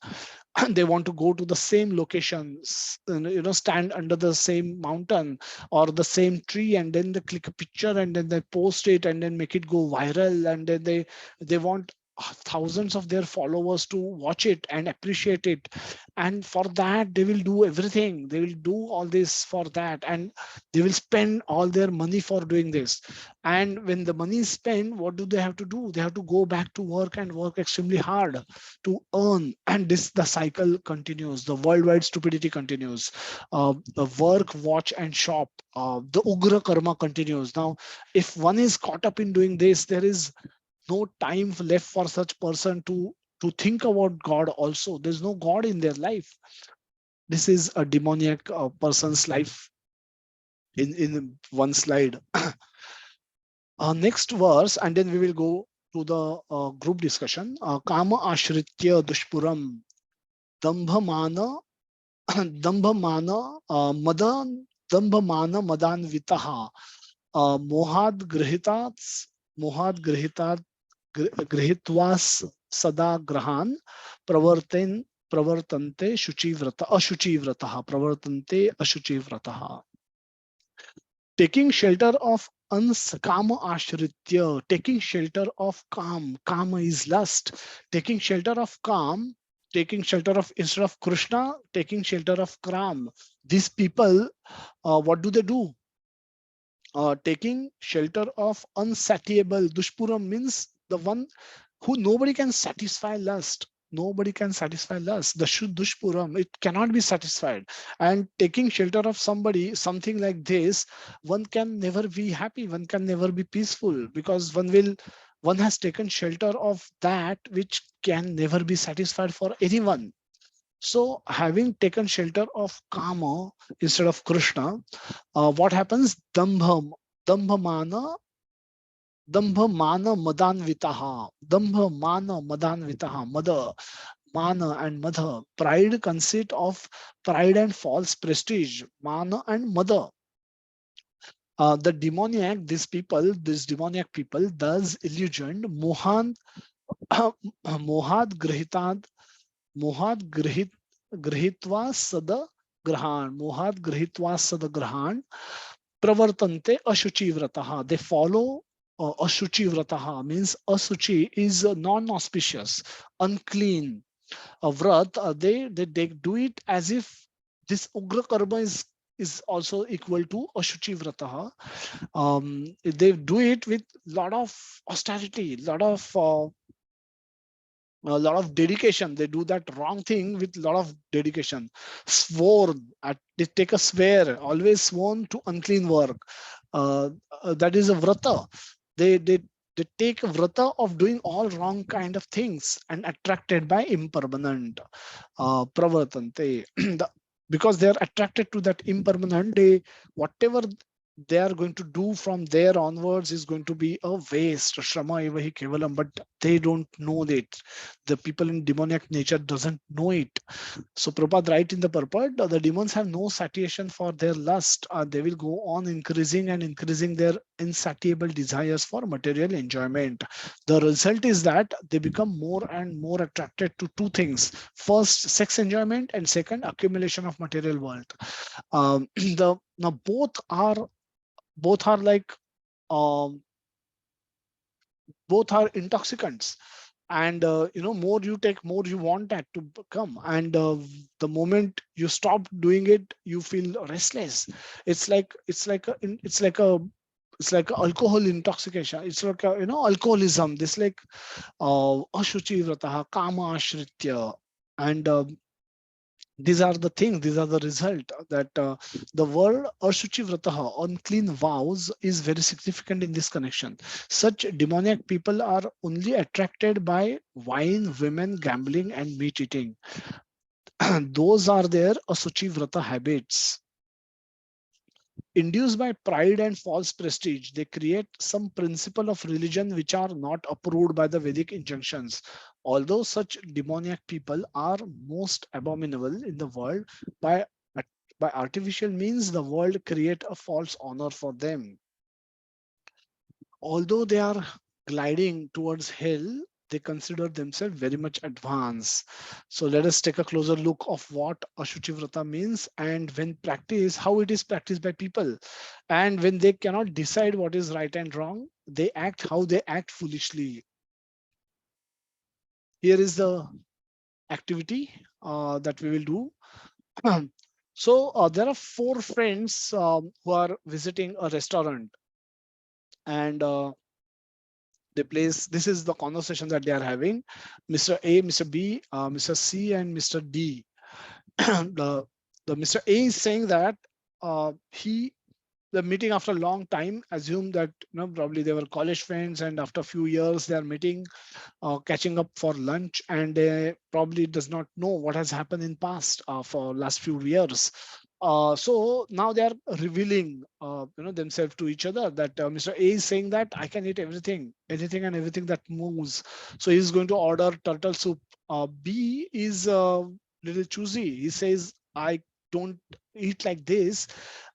[SPEAKER 1] And they want to go to the same locations, stand under the same mountain or the same tree, and then they click a picture and then they post it and then make it go viral, and then they want thousands of their followers to watch it and appreciate it. And for that they will do everything, they will do all this for that, and they will spend all their money for doing this. And when the money is spent, what do they have to do? They have to go back to work and work extremely hard to earn. And this, the cycle continues, the worldwide stupidity continues. The work, watch and shop, the ugra karma continues. Now if one is caught up in doing this, there is no time left for such person to think about God also. There's no God in their life. This is a demoniac person's life in one slide. Next verse, and then we will go to the group discussion. Kama ashritya dushpuram dambhamana dambhamana madan dambhamana madanvitaha mohad grihitat mohad grihitat गृहीत्वा सदा ग्रहान प्रवर्तन प्रवर्तन्ते शुचिव्रत अशुचिव्रतः प्रवर्तन्ते अशुचिव्रतः. Taking shelter of kama ashritya, taking shelter of kama is lust. Taking shelter of taking shelter of, instead of Krishna, taking shelter of Kram. These people, what do they do? Taking shelter of unsatiable. Dushpuram means the one who nobody can satisfy lust. Nobody can satisfy lust. The dushpuram, it cannot be satisfied. And taking shelter of somebody, something like this, one can never be happy. One can never be peaceful, because one has taken shelter of that which can never be satisfied for anyone. So having taken shelter of Kama instead of Krishna, what happens? Dambhamana, dambhamana madanvitaha, dambhamana madanvitaha, mada, mana and mother, pride, conceit of pride and false prestige, mana and mother. The demoniac, these demoniac people, thus illusioned, mohan, mohad grihitad, mohad grihitva sada grahan, mohad grihitva sada grahan, pravartante ashuchi vrataha. They follow ashuchi vrataha, means asuchi is non-auspicious, unclean. Vrat, they do it as if this ugra karma is also equal to ashuchi vrataha. They do it with lot of austerity, a lot of dedication. They do that wrong thing with a lot of dedication. Sworn, they take a swear, always sworn to unclean work. That is a vrata. They take a vrata of doing all wrong kind of things and attracted by impermanent. Pravartante. Because they are attracted to that impermanent, they whatever they are going to do from there onwards is going to be a waste. Shrama eva hi kevalam, but they don't know it. The people in demoniac nature doesn't know it. So Prabhupada write in the purport, the demons have no satiation for their lust. They will go on increasing and increasing their insatiable desires for material enjoyment. The result is that they become more and more attracted to two things. First, sex enjoyment, and second, accumulation of material wealth. The now both are like um, both are intoxicants, and more you take, more you want that to come, and the moment you stop doing it, you feel restless. It's like alcohol intoxication. It's like alcoholism. This like ashuchi vrataha kama ashritya, and these are the result that the word ashuchi vrataha, unclean vows, is very significant in this connection. Such demoniac people are only attracted by wine, women, gambling, and meat eating. Those are their ashuchi vrata habits. Induced by pride and false prestige, they create some principle of religion which are not approved by the Vedic injunctions. Although such demoniac people are most abominable in the world, by by artificial means, the world create a false honor for them. Although they are gliding towards hell, they consider themselves very much advanced. So let us take a closer look of what Ashuchivrata means, and when practiced, how it is practiced by people. And when they cannot decide what is right and wrong, they act how they act foolishly. Here is the activity that we will do. So there are four friends who are visiting a restaurant, and they place, this is the conversation that they are having. Mr. A, Mr. B, Mr. C, and Mr. D. the Mr. A is saying that he the meeting after a long time, assume that probably they were college friends, and after a few years they are meeting, catching up for lunch, and they probably does not know what has happened in past for last few years. So now they are revealing themselves to each other, that Mr. A is saying that I can eat everything, anything and everything that moves. So he's going to order turtle soup. B is little choosy. He says, I don't eat like this,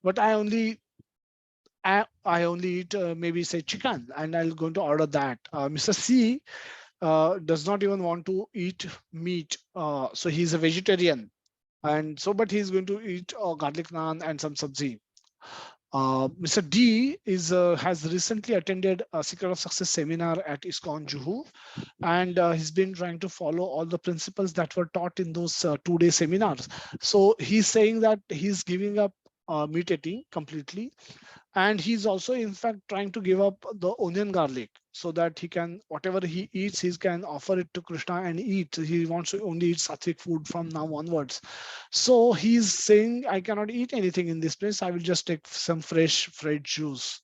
[SPEAKER 1] but I only eat maybe say chicken, and I'll going to order that. Mr. C does not even want to eat meat, so he's a vegetarian, and so but he's going to eat garlic naan and some sabzi. Mr. D is has recently attended a Secret of Success seminar at ISKCON Juhu, and he's been trying to follow all the principles that were taught in those 2-day seminars. So he's saying that he's giving up meat eating completely, and he's also in fact trying to give up the onion garlic, so that he can, whatever he eats, he can offer it to Krishna and eat. He wants to only eat sattvic food from now onwards. So he's saying, I cannot eat anything in this place, I will just take some fresh juice.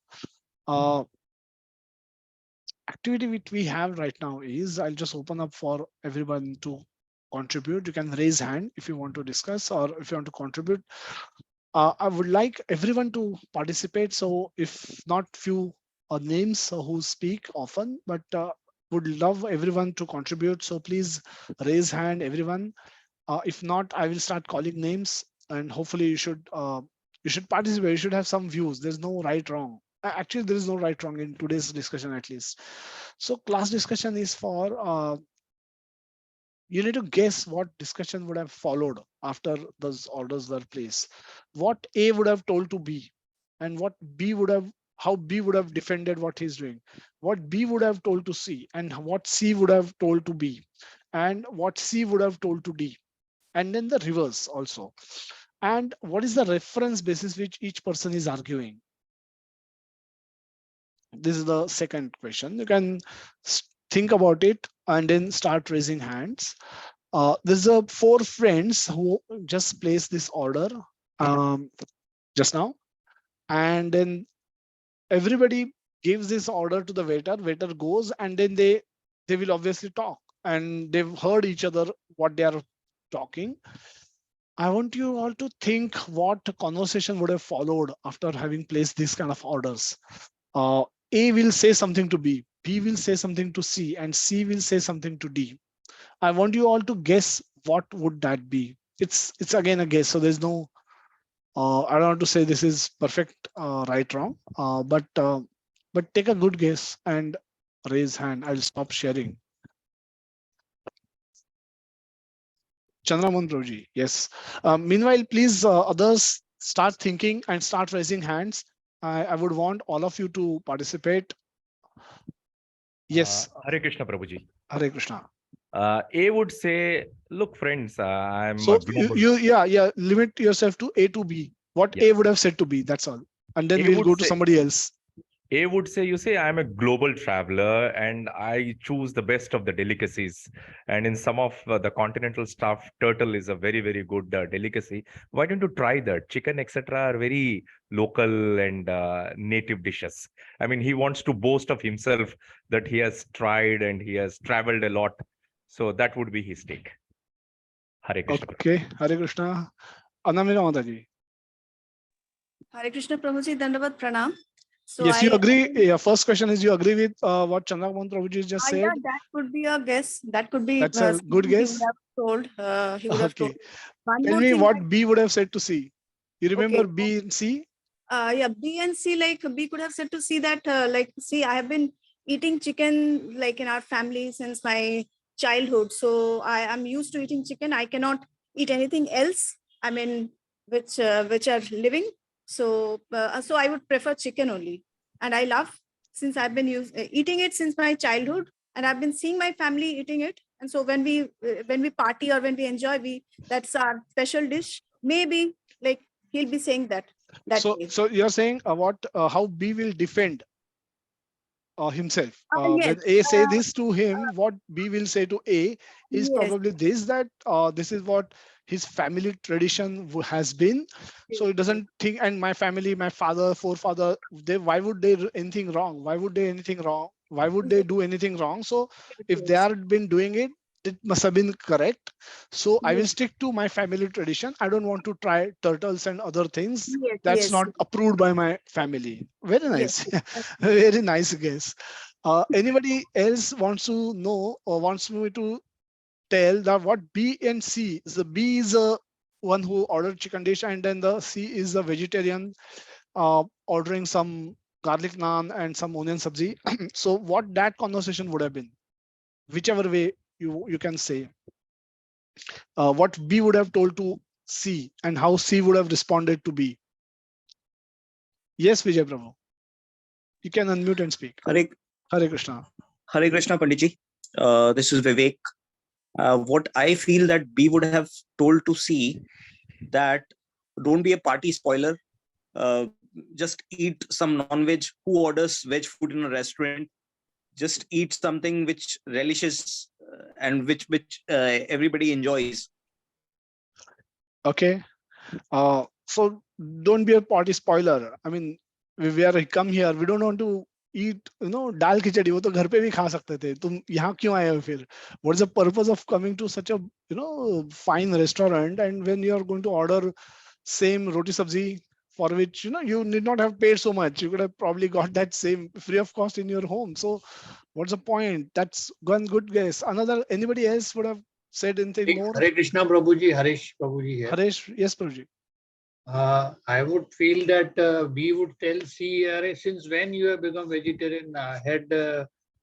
[SPEAKER 1] uh, Activity which we have right now is, I'll just open up for everyone to contribute. You can raise hand if you want to discuss, or if you want to contribute. I would like everyone to participate. So if not few names who speak often, but would love everyone to contribute. So please raise hand, everyone. If not, I will start calling names, and hopefully you should participate. You should have some views. There's no right wrong. Actually, there is no right wrong in today's discussion, at least. So class discussion is for you need to guess what discussion would have followed after those orders were placed. What A would have told to B, and what B would have, how B would have defended what he's doing, what B would have told to C, and what C would have told to B, and what C would have told to D, and then the reverse also. And what is the reference basis which each person is arguing? This is the second question. You can think about it and then start raising hands. There's a four friends who just placed this order um, just now, and then everybody gives this order to the waiter. Waiter goes, and then they will obviously talk, and they've heard each other what they are talking. I want you all to think what conversation would have followed after having placed these kind of orders. Uh, A will say something to B will say something to C, and C will say something to D. I want you all to guess what would that be. It's again a guess, so there's no. I don't want to say this is perfect, right, wrong, but take a good guess and raise hand. I'll stop sharing. Chandramohan Prabhuji, yes. Meanwhile, please, others start thinking and start raising hands. I would want all of you to participate. Yes.
[SPEAKER 2] Hare Krishna, Prabhuji.
[SPEAKER 1] Hare Krishna.
[SPEAKER 2] A would say, look, friends, I'm
[SPEAKER 1] So
[SPEAKER 2] a global.
[SPEAKER 1] yeah, limit yourself to A to B. What
[SPEAKER 2] Yes.
[SPEAKER 1] A would have said to B, that's all. And then
[SPEAKER 2] A
[SPEAKER 1] we'll
[SPEAKER 2] would
[SPEAKER 1] go to
[SPEAKER 2] say-
[SPEAKER 1] somebody else.
[SPEAKER 2] A would say, you say, I'm a global traveler and I choose the best of the delicacies. And in some of the continental stuff, turtle is a very, very good delicacy. Why don't you try that? Chicken, etc., are very local and native dishes. I mean, he wants to boast of himself that he has tried and he has traveled a lot. So that would be his take. Hare Krishna.
[SPEAKER 1] Okay, Hare Krishna. Anamira Mataji.
[SPEAKER 3] Hare Krishna Prabhuji, Dandavat Pranam. So
[SPEAKER 1] Yes, you agree. Yeah, first question is, you agree with what Chandramohan Prabhuji just said?
[SPEAKER 3] Yeah, that could be a guess. That could be.
[SPEAKER 1] That's a good guess.
[SPEAKER 3] He would have told. He would have told.
[SPEAKER 1] Okay.
[SPEAKER 3] One
[SPEAKER 1] Tell
[SPEAKER 3] more
[SPEAKER 1] me
[SPEAKER 3] thing
[SPEAKER 1] what B would have said to C. You remember
[SPEAKER 3] Okay.
[SPEAKER 1] B and C?
[SPEAKER 3] Yeah, B and C, like B could have said to C that, like, see, I have been eating chicken like in our family since my childhood. So I am used to eating chicken. I cannot eat anything else. I mean, which are living. So so I would prefer chicken only. And I love, since I've been eating it since my childhood, and I've been seeing my family eating it. And so when we party or when we enjoy, that's our special dish. Maybe like he'll be saying that.
[SPEAKER 1] So you're saying how B will defend himself.
[SPEAKER 3] Yes.
[SPEAKER 1] When A say this to him, what B will say to A is probably this, that this is what his family tradition has been. So it doesn't think, and my family, my father, forefather, why would they do anything wrong? Why would they anything wrong? Why would they do anything wrong? So if they are been doing it, it must have been correct. So I will stick to my family tradition. I don't want to try turtles and other things. That's not approved by my family. Very nice. Very nice guess. Anybody else wants to know or wants me to tell that what B and C is? The B is a one who ordered chicken dish, and then the C is a vegetarian ordering some garlic naan and some onion sabzi. So what that conversation would have been, whichever way you can say, what B would have told to C and how C would have responded to B. Yes, Vijay Prabhu. You can unmute and speak. Hare Krishna.
[SPEAKER 4] Hare Krishna, Panditji. This is Vivek. What I feel that B would have told to C, that don't be a party spoiler. Just eat some non-veg. Who orders veg food in a restaurant? Just eat something which relishes and which everybody enjoys.
[SPEAKER 1] Okay. So don't be a party spoiler. I mean, we are come here. We don't want to eat, dal khichdi. वो तो घर पे भी खा सकते थे. तुम यहाँ क्यों आए हो फिर? What's the purpose of coming to such a fine restaurant, and when you are going to order same roti sabzi for which you need not have paid so much, you could have probably got that same free of cost in your home. So what's the point? That's one good guess. Anybody else would have said anything more?
[SPEAKER 5] Hare Krishna Prabhuji, Harish Prabhuji here.
[SPEAKER 1] Harish, yes Prabhuji.
[SPEAKER 5] I would feel that we would tell, see, since when you have become vegetarian?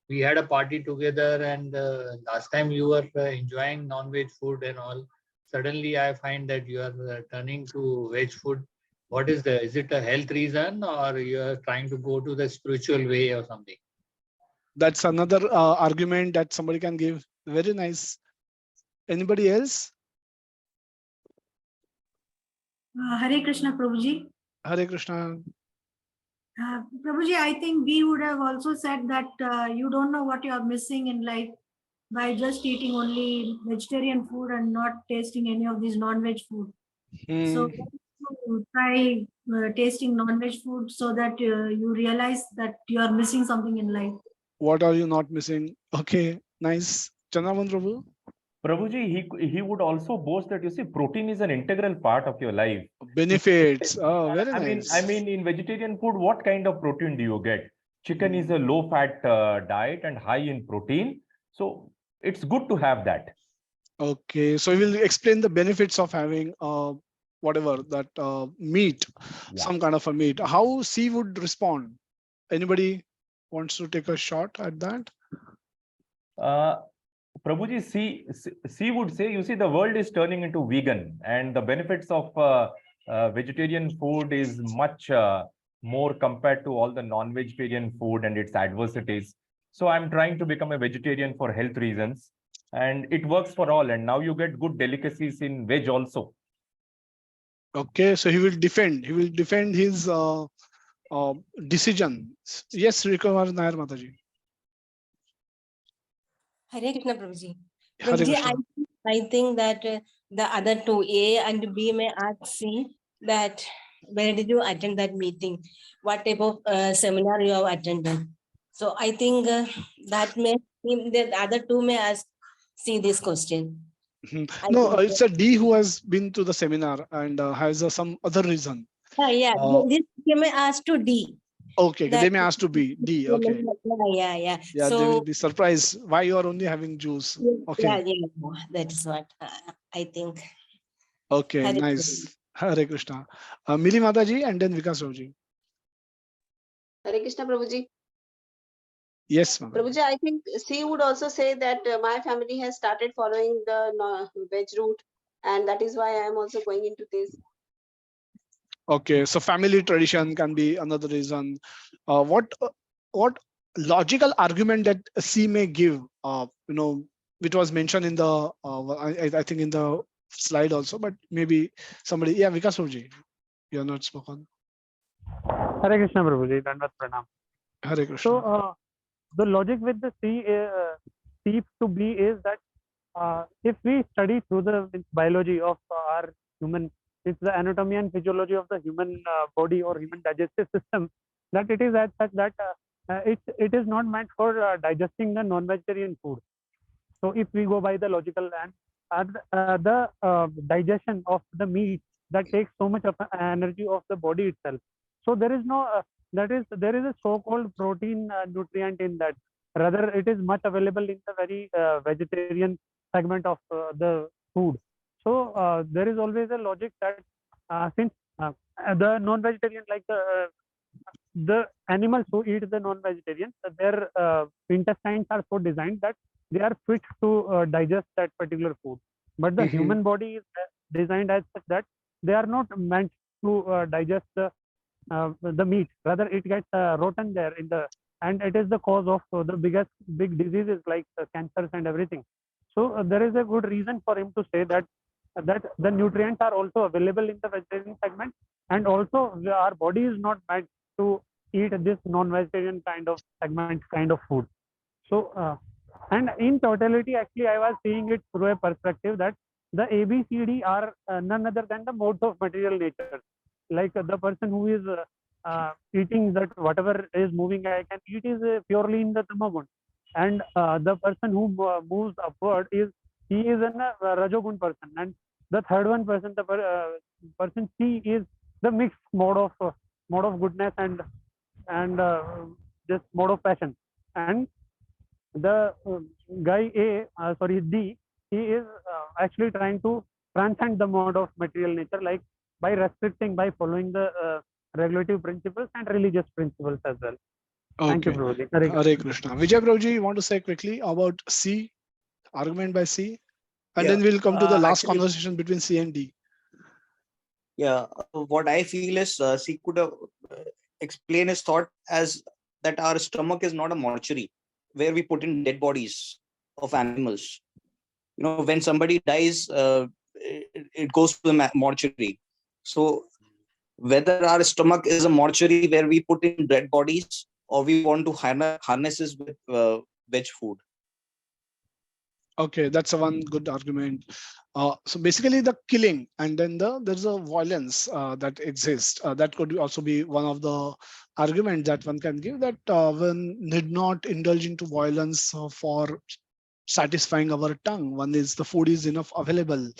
[SPEAKER 5] We had a party together, and last time you were enjoying non-veg food and all. Suddenly I find that you are turning to veg food. What is is it a health reason, or you are trying to go to the spiritual way or something?
[SPEAKER 1] That's another argument that somebody can give. Very nice. Anybody else?
[SPEAKER 6] Hare Krishna, Prabhuji.
[SPEAKER 1] Hare Krishna.
[SPEAKER 6] Prabhuji, I think we would have also said that you don't know what you are missing in life by just eating only vegetarian food and not tasting any of these non-veg food. So try tasting non-veg food so that you realize that you are missing something in life.
[SPEAKER 1] What are you not missing? Okay, nice. Chandramohan Prabhu.
[SPEAKER 2] Prabhuji, he would also boast that, you see, protein is an integral part of your life.
[SPEAKER 1] Benefits. Oh, very nice.
[SPEAKER 2] I mean, in vegetarian food, what kind of protein do you get? Chicken is a low-fat diet and high in protein, so it's good to have that.
[SPEAKER 1] Okay, so we will explain the benefits of having whatever that meat,
[SPEAKER 2] Yeah.
[SPEAKER 1] some kind of a meat. How C would respond? Anybody wants to take a shot at that?
[SPEAKER 2] Prabhuji, C would say, you see, the world is turning into vegan, and the benefits of vegetarian food is much more compared to all the non-vegetarian food and its adversities. So I'm trying to become a vegetarian for health reasons, and it works for all. And now you get good delicacies in veg also.
[SPEAKER 1] Okay, so he will defend. He will defend his decision. Yes, Rikumar Nair Mataji.
[SPEAKER 7] Hare Krishna Prabhuji.
[SPEAKER 1] Hare
[SPEAKER 7] Prabhuji,
[SPEAKER 1] Krishna.
[SPEAKER 7] I think that the other two, A and B, may ask C that where did you attend that meeting? What type of seminar you have attended? So I think that may, the other two may ask C this question.
[SPEAKER 1] No, it's a D who has been to the seminar and has some other reason.
[SPEAKER 7] Yeah, this may ask to D.
[SPEAKER 1] Okay, they may ask to be D. Okay.
[SPEAKER 7] Yeah.
[SPEAKER 1] Yeah,
[SPEAKER 7] So,
[SPEAKER 1] they will be surprised why you are only having juice. Okay.
[SPEAKER 7] Yeah, that is what I think.
[SPEAKER 1] Okay,
[SPEAKER 7] Hare
[SPEAKER 1] nice. Hare Krishna. Mili Mataji and then Vikas Rauji.
[SPEAKER 8] Hare Krishna Prabhuji.
[SPEAKER 1] Yes, Mataji.
[SPEAKER 8] Prabhuji, I think C would also say that my family has started following the veg route, and that is why I am also going into this.
[SPEAKER 1] Okay, so family tradition can be another reason. What logical argument that C may give? Which was mentioned in the I think in the slide also, but maybe somebody. Yeah, Vikas Rauji, you are not spoken.
[SPEAKER 9] Hare Krishna Prabhuji, Dandavat Pranam.
[SPEAKER 1] Hare Krishna.
[SPEAKER 9] So the logic with the C to B is that if we study through the biology of our human, it's the anatomy and physiology of the human body or human digestive system, that it is as such that it is not meant for digesting the non-vegetarian food. So if we go by the logical and the digestion of the meat, that takes so much of energy of the body itself. So there is no there is a so-called protein nutrient in that. Rather, it is much available in the very vegetarian segment of the food. So there is always a logic that since the non-vegetarian, like the animals who eat the non-vegetarian, their intestines are so designed that they are fit to digest that particular food. But the human body is designed as such that they are not meant to digest the meat. Rather, it gets rotten there and it is the cause of the big diseases like cancers and everything. So there is a good reason for him to say that the nutrients are also available in the vegetarian segment, and also our body is not meant to eat this non-vegetarian kind of segment kind of food. So and in totality, actually, I was seeing it through a perspective that the ABCD are none other than the modes of material nature. Like the person who is eating that whatever is moving, I can eat, is purely in the tamagun, and the person who moves upward he is an rajogun person, and the third one person, the person C, is the mixed mode of goodness and this mode of passion. And the guy D, he is actually trying to transcend the mode of material nature, like by restricting, by following the regulative principles and religious principles as well.
[SPEAKER 1] Okay.
[SPEAKER 9] Thank you, Prabhuji.
[SPEAKER 1] Hare Krishna. Vijay Prabhuji, you want to say quickly about C, argument by C? And then we'll come to the last conversation between C and D.
[SPEAKER 4] Yeah, what I feel is C could explain his thought as that our stomach is not a mortuary where we put in dead bodies of animals. When somebody dies, it goes to the mortuary. So whether our stomach is a mortuary where we put in dead bodies, or we want to harness it with veg food.
[SPEAKER 1] Okay, that's a one good argument. So basically the killing, and then there's a violence that exists. That could also be one of the arguments that one can give, that one need not indulge into violence for satisfying our tongue. One is the food is enough available.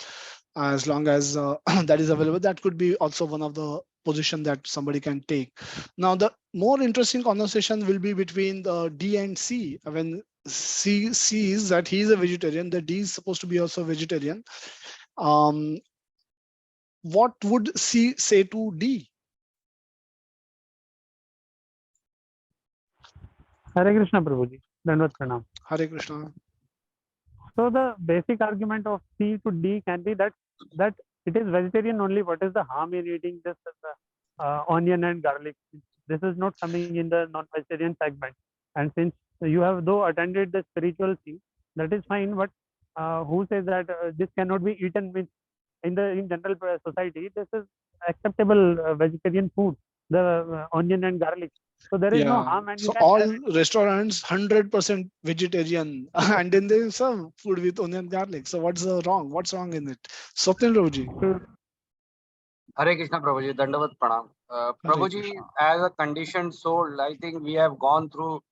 [SPEAKER 1] As long as that is available, that could be also one of the position that somebody can take. Now, the more interesting conversation will be between the D and C. When C sees that he is a vegetarian, the D is supposed to be also vegetarian. What would C say to D?
[SPEAKER 9] Hare Krishna, Prabhuji. Dandavat Pranam.
[SPEAKER 1] Hare Krishna.
[SPEAKER 9] So the basic argument of C to D can be that it is vegetarian only. What is the harm in eating this onion and garlic? This is not coming in the non-vegetarian segment. And since you have though attended the spiritual C, that is fine. But who says that this cannot be eaten with in general society? This is acceptable vegetarian food, the onion and garlic. So there is no harm. And
[SPEAKER 1] so all restaurants 100% vegetarian, and then they serve food with onion garlic. So what's wrong? What's wrong in it? Swapnil Prabhuji.
[SPEAKER 10] Hare Krishna Prabhuji, Dandavat Pranam. Prabhuji, as a conditioned soul, I think I have gone through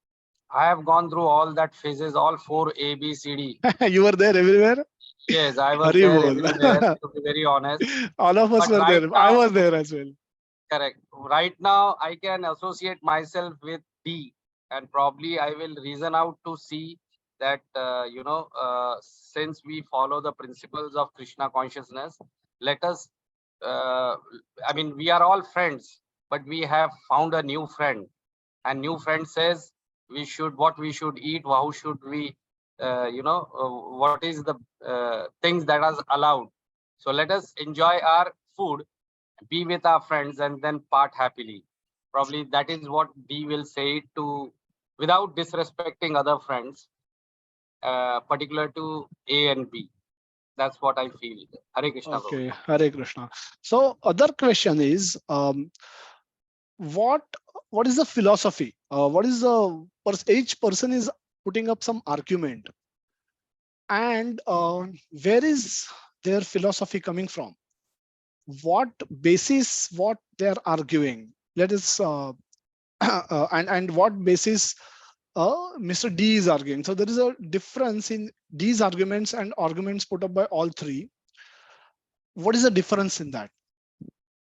[SPEAKER 10] all that phases, all 4 A, B, C, D.
[SPEAKER 1] You were there everywhere?
[SPEAKER 10] Yes, I was there everywhere, to be very honest.
[SPEAKER 1] All of us were there. I was there as well.
[SPEAKER 10] Correct. Right now, I can associate myself with D, and probably I will reason out to C that, since we follow the principles of Krishna consciousness, let us, we are all friends, but we have found a new friend, and new friend says what we should eat, how should we, what is the things that are allowed. So let us enjoy our food, be with our friends, and then part happily. Probably that is what D will say to, without disrespecting other friends, particular to A and B. That's what I feel. Hare Krishna.
[SPEAKER 1] Okay, Hare Krishna. So other question is, what is the philosophy? What is each person is putting up some argument, and where is their philosophy coming from? What basis what they're arguing? Let us and what basis Mr. D is arguing. So there is a difference in D's arguments and arguments put up by all three. What is the difference in that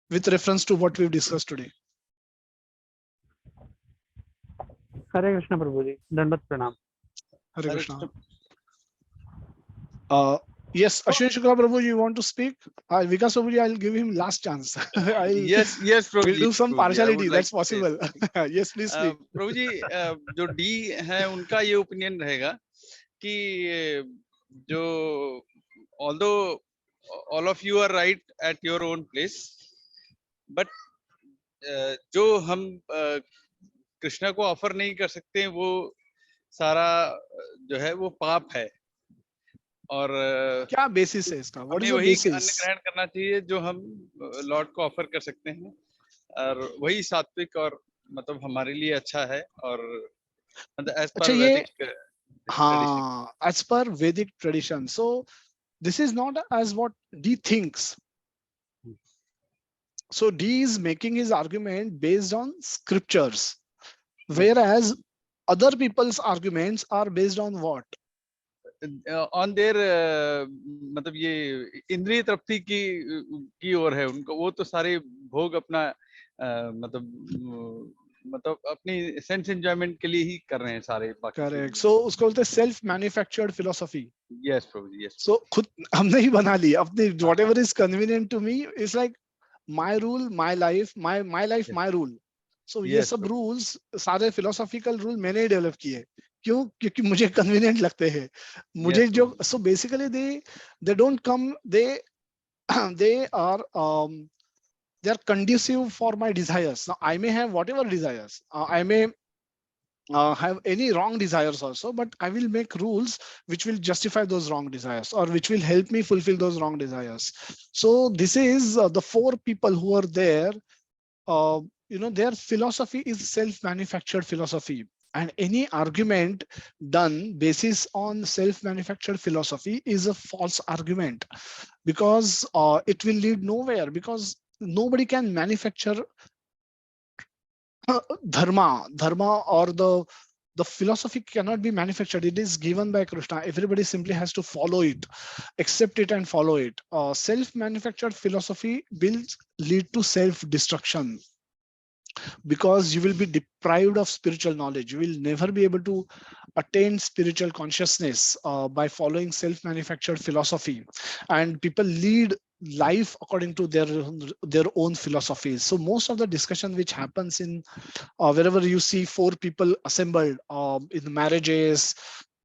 [SPEAKER 1] with reference to what we've discussed today?
[SPEAKER 9] Hare Krishna Prabhuji, Dandavat Pranam.
[SPEAKER 1] Hare Krishna. Yes, Ashwin Shukla Prabhu, you want to speak? Vikas Prabhuji, I'll give him last chance.
[SPEAKER 11] Yes, Prabhuji.
[SPEAKER 1] We'll do some partiality. That's
[SPEAKER 11] like
[SPEAKER 1] possible. Yes, please speak.
[SPEAKER 11] Prabhuji, जो D है उनका ये opinion रहेगा कि जो although all of you are right at your own place, but जो हम कृष्णा को ऑफर नहीं कर सकते हैं वो सारा जो है वो पाप है. और
[SPEAKER 1] क्या बेसिस है इसका?
[SPEAKER 11] हमें वही अन्न ग्रहण करना चाहिए जो हम लॉर्ड को ऑफर कर सकते हैं, और वही सात्विक और मतलब हमारे लिए अच्छा है. और एज पर वैदिक
[SPEAKER 1] as per Vedic tradition. So this is not as what D thinks. So D is making his argument based on scriptures, whereas other people's arguments are based on what?
[SPEAKER 11] On their मतलब ये इंद्रिय तृप्ति की ओर है उनको. वो तो सारे भोग अपना मतलब अपनी सेंस एंजॉयमेंट के लिए ही कर रहे हैं सारे.
[SPEAKER 1] करेक्ट. सो उसको बोलते हैं self manufactured philosophy.
[SPEAKER 11] Yes Prabhu, yes.
[SPEAKER 1] So खुद हमने ही बना ली अपनी. Whatever is convenient to me is like my rule, my life, my life, my rule. So ये सब रूल्स सारे फिलोसॉफिकल रूल मैंने ही डेवलप किए. क्यों? क्योंकि मुझे कन्वीनियंट लगते हैं. मुझे जो so basically they don't come, they are conducive for my desires. Now I may have whatever desires. I may have any wrong desires also, but I will make rules which will justify those wrong desires or which will help me fulfill those wrong desires. So this is the four people who are there. Their philosophy is self-manufactured philosophy, and any argument done basis on self-manufactured philosophy is a false argument, because it will lead nowhere, because nobody can manufacture dharma or the The philosophy cannot be manufactured. It is given by Krishna. Everybody simply has to follow it, accept it and follow it. Self-manufactured philosophy will lead to self-destruction, because you will be deprived of spiritual knowledge. You will never be able to attain spiritual consciousness by following self-manufactured philosophy. And people lead life according to their own philosophies. So most of the discussion which happens in wherever you see four people assembled in marriages,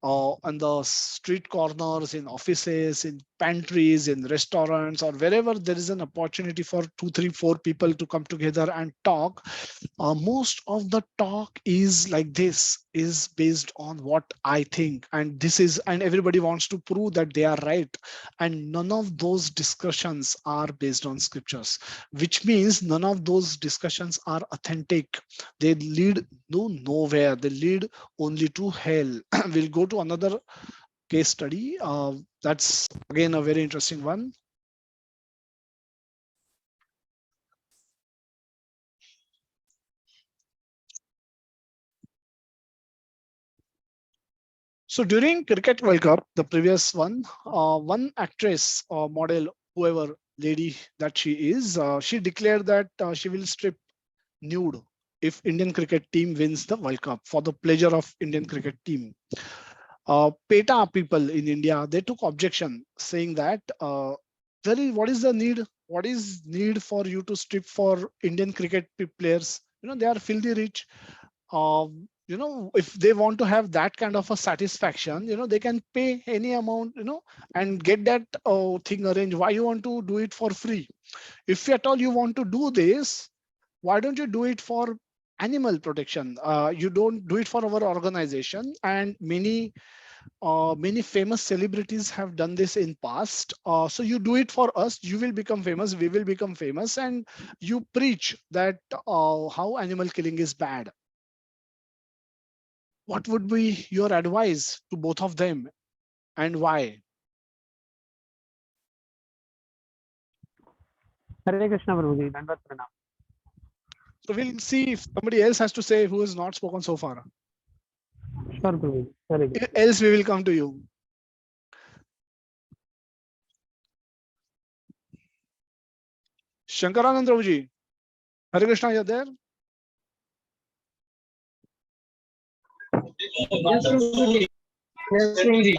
[SPEAKER 1] on the street corners, in offices, in pantries, in restaurants, or wherever there is an opportunity for 2, 3, 4 people to come together and talk, most of the talk is like this, is based on what I think, and this is, and everybody wants to prove that they are right. And none of those discussions are based on scriptures, which means none of those discussions are authentic. They lead nowhere. They lead only to hell. We'll go to another case study. That's again a very interesting one. So during Cricket World Cup, the previous one, one actress or model, whoever lady that she is, she declared that she will strip nude if Indian cricket team wins the World Cup, for the pleasure of Indian cricket team. PETA people in India, they took objection, saying that what is the need? What is need for you to strip for Indian cricket players? You know, they are filthy rich. You know, if they want to have that kind of a satisfaction, you know, they can pay any amount, you know, and get that thing arranged. Why you want to do it for free? If at all you want to do this, why don't you do it for animal protection? You don't do it for our organization. And many famous celebrities have done this in past. So you do it for us, you will become famous, we will become famous, and you preach that how animal killing is bad. What would be your advice to both of them, and why?
[SPEAKER 9] Hare Krishna Prabhuji, Dandavat Pranam.
[SPEAKER 1] So we'll see if somebody else has to say who has not spoken so far.
[SPEAKER 9] Sure, Prabhuji. Very good.
[SPEAKER 1] Else we will come to you. Shankaranand Prabhuji, Hare Krishna, you're there?
[SPEAKER 12] Yes, Prabhuji. Yes, Prabhuji.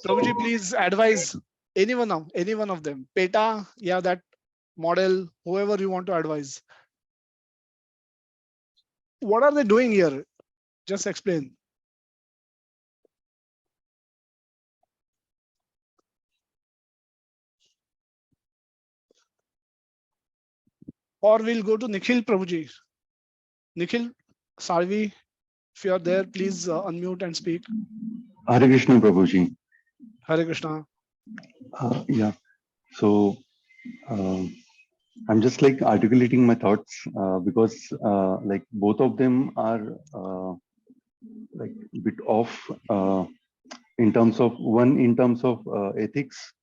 [SPEAKER 1] Prabhuji, please advise any one of them. PETA, yeah, that model, whoever you want to advise. What are they doing here? Just explain. Or we'll go to Nikhil Prabhuji. Nikhil Sarvi, if you are there, please unmute and speak.
[SPEAKER 13] Hare Krishna Prabhuji.
[SPEAKER 1] Hare Krishna.
[SPEAKER 13] Yeah. So I'm just like articulating my thoughts because like both of them are like a bit off in terms of one in terms of ethics.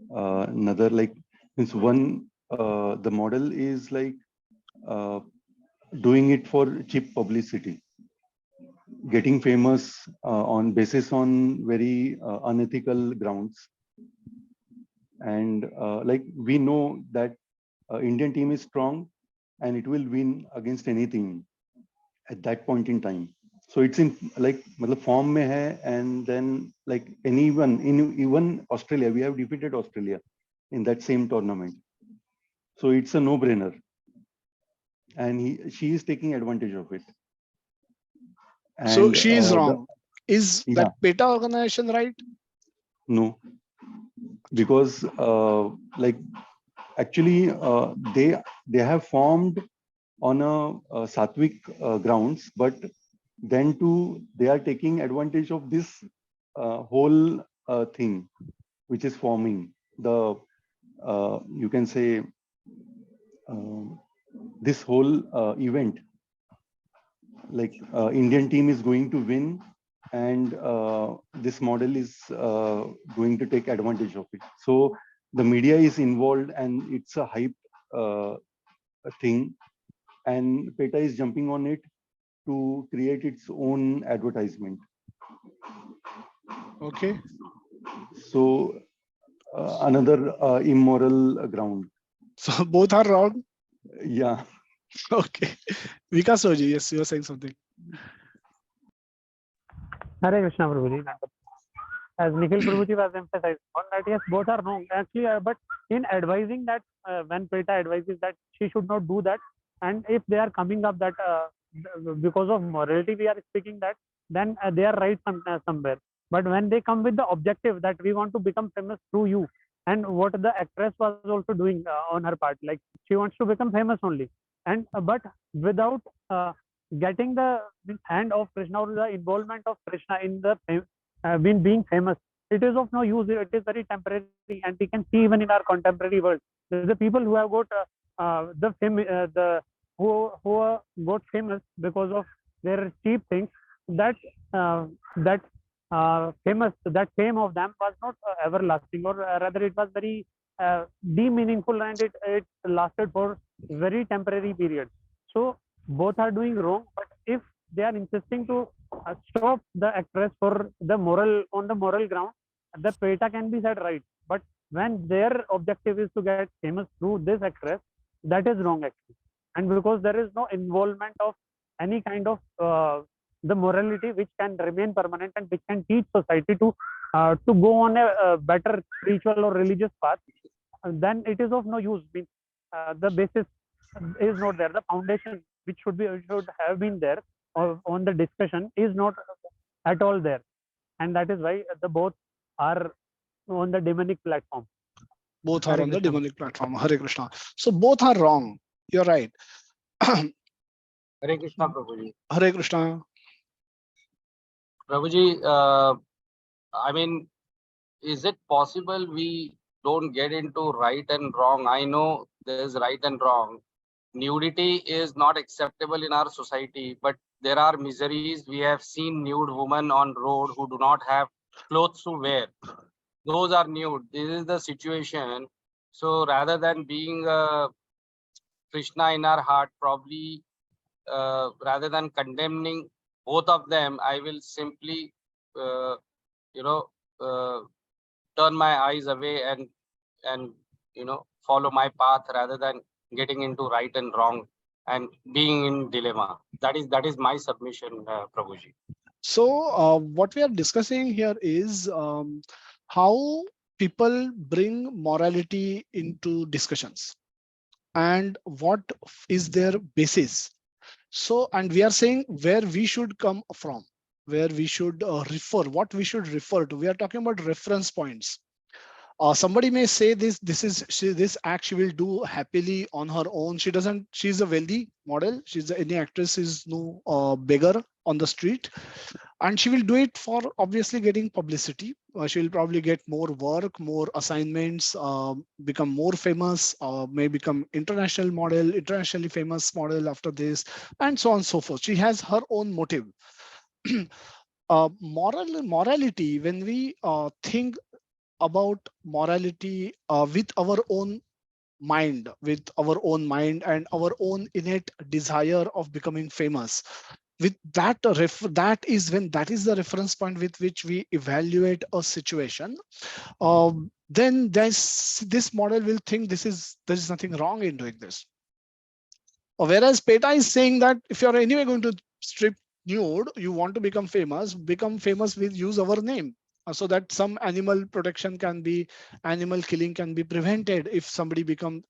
[SPEAKER 13] Another like means one the model is like doing it for cheap publicity, getting famous on basis on very unethical grounds. And like we know that Indian team is strong and it will win against anything at that point in time. So it's in like form mein hai, and then like anyone in even Australia, we have defeated Australia in that same tournament. So it's a no-brainer, and she is taking advantage of it. And,
[SPEAKER 1] so she is wrong. Is that PETA organization right?
[SPEAKER 13] No, because like actually they have formed on a sattvic grounds, but then too they are taking advantage of this whole thing which is forming the you can say this whole event, like Indian team is going to win, and this model is going to take advantage of it. So the media is involved and it's a hype thing, and PETA is jumping on it to create its own advertisement.
[SPEAKER 1] Okay.
[SPEAKER 13] So another immoral ground.
[SPEAKER 1] So both are wrong.
[SPEAKER 13] Yeah.
[SPEAKER 1] Okay. Vikas Soji, yes, you are saying something.
[SPEAKER 9] Hare Krishna, Prabhuji. As Nikhil Prabhuji was emphasized on that, yes, both are wrong. Actually, but in advising that, when Peta advises that she should not do that, and if they are coming up that because of morality we are speaking that, then they are right somewhere. But when they come with the objective that we want to become famous through you, and what the actress was also doing on her part, like she wants to become famous only, and but without getting the hand of Krishna or the involvement of Krishna in the being famous, it is of no use. It is very temporary, and we can see even in our contemporary world, the people who have got who got famous because of their cheap things. That that fame of them was not everlasting, or rather, it was very de-meaningful, and it lasted for very temporary period. So both are doing wrong, but if they are insisting to stop the actress for the moral ground, the Peta can be said right. But when their objective is to get famous through this actress, that is wrong actually. And because there is no involvement of any kind of the morality which can remain permanent and which can teach society to go on a better spiritual or religious path, then it is of no use. Means the basis is not there. The foundation which should have been there on the discussion is not at all there, and that is why the both are on the demonic platform.
[SPEAKER 1] Both
[SPEAKER 9] Hare
[SPEAKER 1] are on the
[SPEAKER 9] Krishna.
[SPEAKER 1] demonic platform. Hare Krishna. So both are wrong. You're right.
[SPEAKER 10] Hare Krishna, Prabhuji.
[SPEAKER 1] Hare Krishna.
[SPEAKER 10] Prabhuji, I mean, is it possible we don't get into right and wrong? I know there's right and wrong. Nudity is not acceptable in our society, but there are miseries. We have seen nude women on road who do not have clothes to wear. Those are nude. This is the situation. So rather than being Krishna in our heart, probably rather than condemning both of them, I will simply, turn my eyes away and follow my path rather than getting into right and wrong and being in dilemma. That is my submission, Prabhuji.
[SPEAKER 1] So what we are discussing here is how people bring morality into discussions and what is their basis. So, and we are saying where we should come from, where we should refer, what we should refer to. We are talking about reference points. Somebody may say this act she will do happily on her own. She's a wealthy model. Any actress is no beggar on the street, and she will do it for obviously getting publicity. She will probably get more work, more assignments, become more famous, may become internationally famous model after this, and so on and so forth. She has her own motive. Morality, when we think about morality with our own mind, and our own innate desire of becoming famous, with that that is the reference point with which we evaluate a situation. Then this model will think there is nothing wrong in doing this. Whereas Peta is saying that if you're anyway going to strip nude, you want to become famous with use our name, so that some animal killing can be prevented. If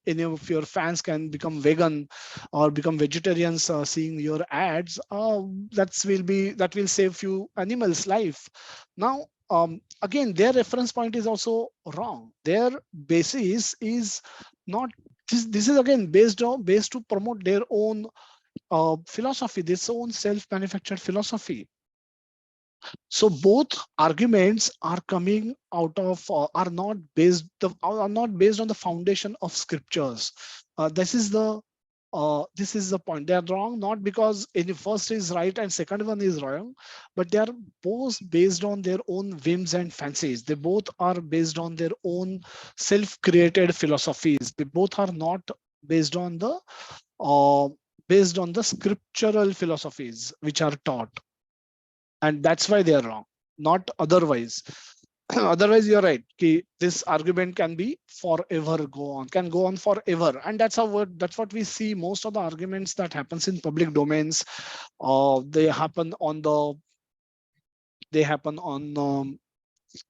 [SPEAKER 1] any of your fans can become vegan or become vegetarians seeing your ads, that will save few animals' life. Now, again, their reference point is also wrong. Their basis is not this is again based to promote their own philosophy, this own self-manufactured philosophy. So both arguments are coming out of are not based on the foundation of scriptures. This is the point. They are wrong not because any first is right and second one is wrong, but they are both based on their own whims and fancies. They both are based on their own self-created philosophies. They both are not based on the based on the scriptural philosophies which are taught, and that's why they are wrong, not otherwise. Otherwise, you're right. This argument can be forever can go on forever, and that's what we see. Most of the arguments that happens in public domains, they happen on they happen on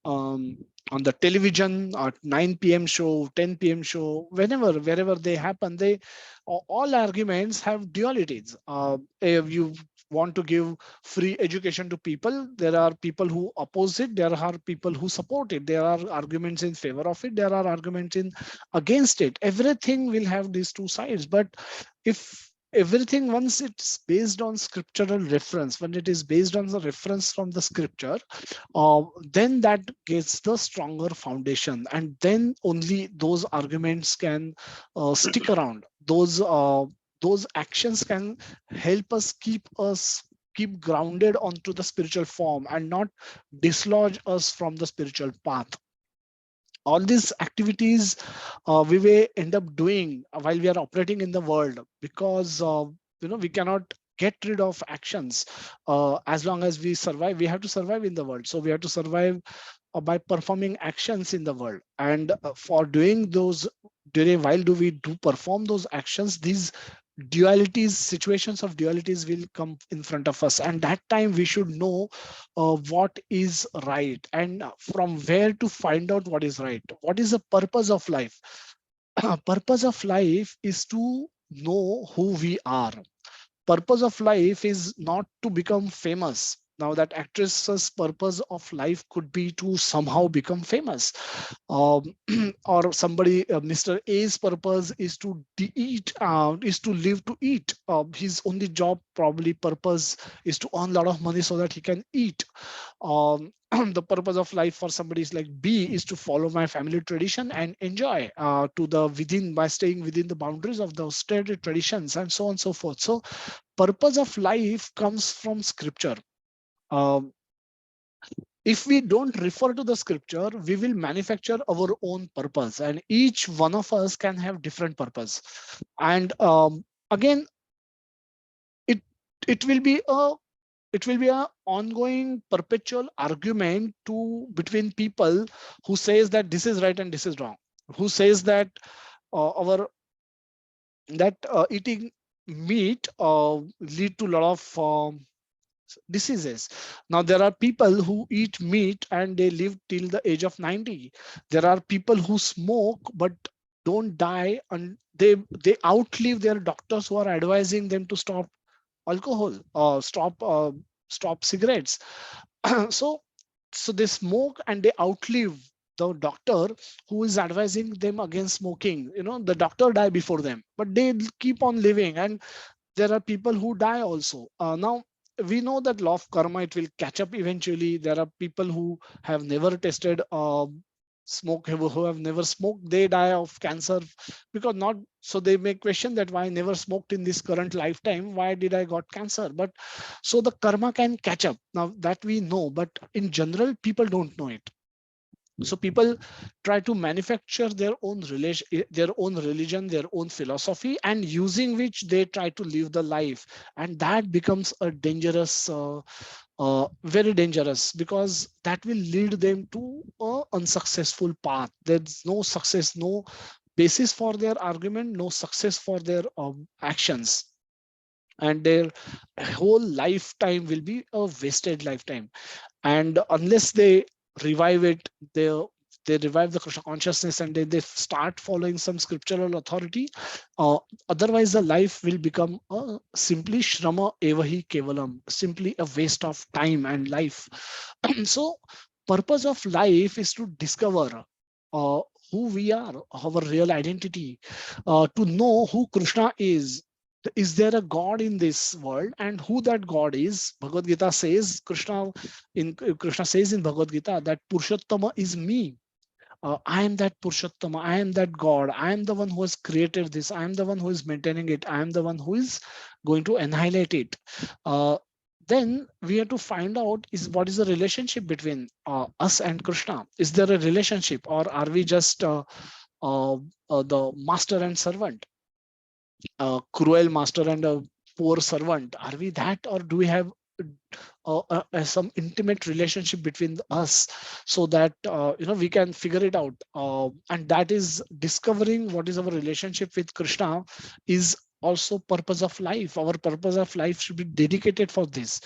[SPEAKER 1] the television at 9 p.m. show, 10 p.m. show, wherever they happen. All arguments have dualities. If you want to give free education to people, there are people who oppose it, there are people who support it, there are arguments in favor of it, there are arguments in against it. Everything will have these two sides. But if everything, once it's based on scriptural reference, when it is based on the reference from the scripture, then that gets the stronger foundation, and then only those arguments can stick around. Those actions can help us keep grounded onto the spiritual form and not dislodge us from the spiritual path. All these activities we may end up doing while we are operating in the world, because we cannot get rid of actions. As long as we survive, we have to survive in the world. So we have to survive by performing actions in the world, and for doing those, while do we do perform those actions, these dualities, situations of dualities will come in front of us, and that time we should know what is right, and from where to find out what is right. What is the purpose of life? Purpose of life is to know who we are. Purpose of life is not to become famous. Now, that actress's purpose of life could be to somehow become famous. Or somebody, Mr. A's purpose is to eat, is to live to eat. His only job, probably purpose, is to earn a lot of money so that he can eat. The purpose of life for somebody is like B is to follow my family tradition and enjoy by staying within the boundaries of those stated traditions, and so on and so forth. So purpose of life comes from scripture. Um, if we don't refer to the scripture, we will manufacture our own purpose, and each one of us can have different purpose. And again, it will be a ongoing perpetual argument between people who says that this is right and this is wrong, who says that eating meat lead to a lot of diseases. Now, there are people who eat meat and they live till the age of 90. There are people who smoke but don't die, and they outlive their doctors who are advising them to stop alcohol or stop cigarettes. so they smoke and they outlive the doctor who is advising them against smoking. The doctor die before them, but they keep on living, and there are people who die also. Now, we know that law of karma, it will catch up eventually. There are people who have never tested smoke, who have never smoked, they die of cancer because not. So they may question that why I never smoked in this current lifetime, why did I got cancer? But so the karma can catch up. Now that we know, but in general, people don't know it. So people try to manufacture their own religion, their own philosophy, and using which they try to live the life, and that becomes a dangerous, very dangerous, because that will lead them to a unsuccessful path. There's no success, no basis for their argument, no success for their actions, and their whole lifetime will be a wasted lifetime. And unless they revive it, they revive the Krishna consciousness, and they start following some scriptural authority. Otherwise, the life will become simply shrama evahi kevalam, simply a waste of time and life. So, purpose of life is to discover who we are, our real identity, to know who Krishna is. Is there a God in this world, and who that God is? Bhagavad Gita says, Krishna says in Bhagavad Gita that Purushottama is me. I am that Purushottama. I am that God. I am the one who has created this. I am the one who is maintaining it. I am the one who is going to annihilate it. Then we have to find out what is the relationship between us and Krishna. Is there a relationship, or are we just the master and servant? a cruel master and a poor servant? Are we that, or do we have some intimate relationship between us, so that we can figure it out? And that is discovering what is our relationship with Krishna is also purpose of life. Our purpose of life should be dedicated for this.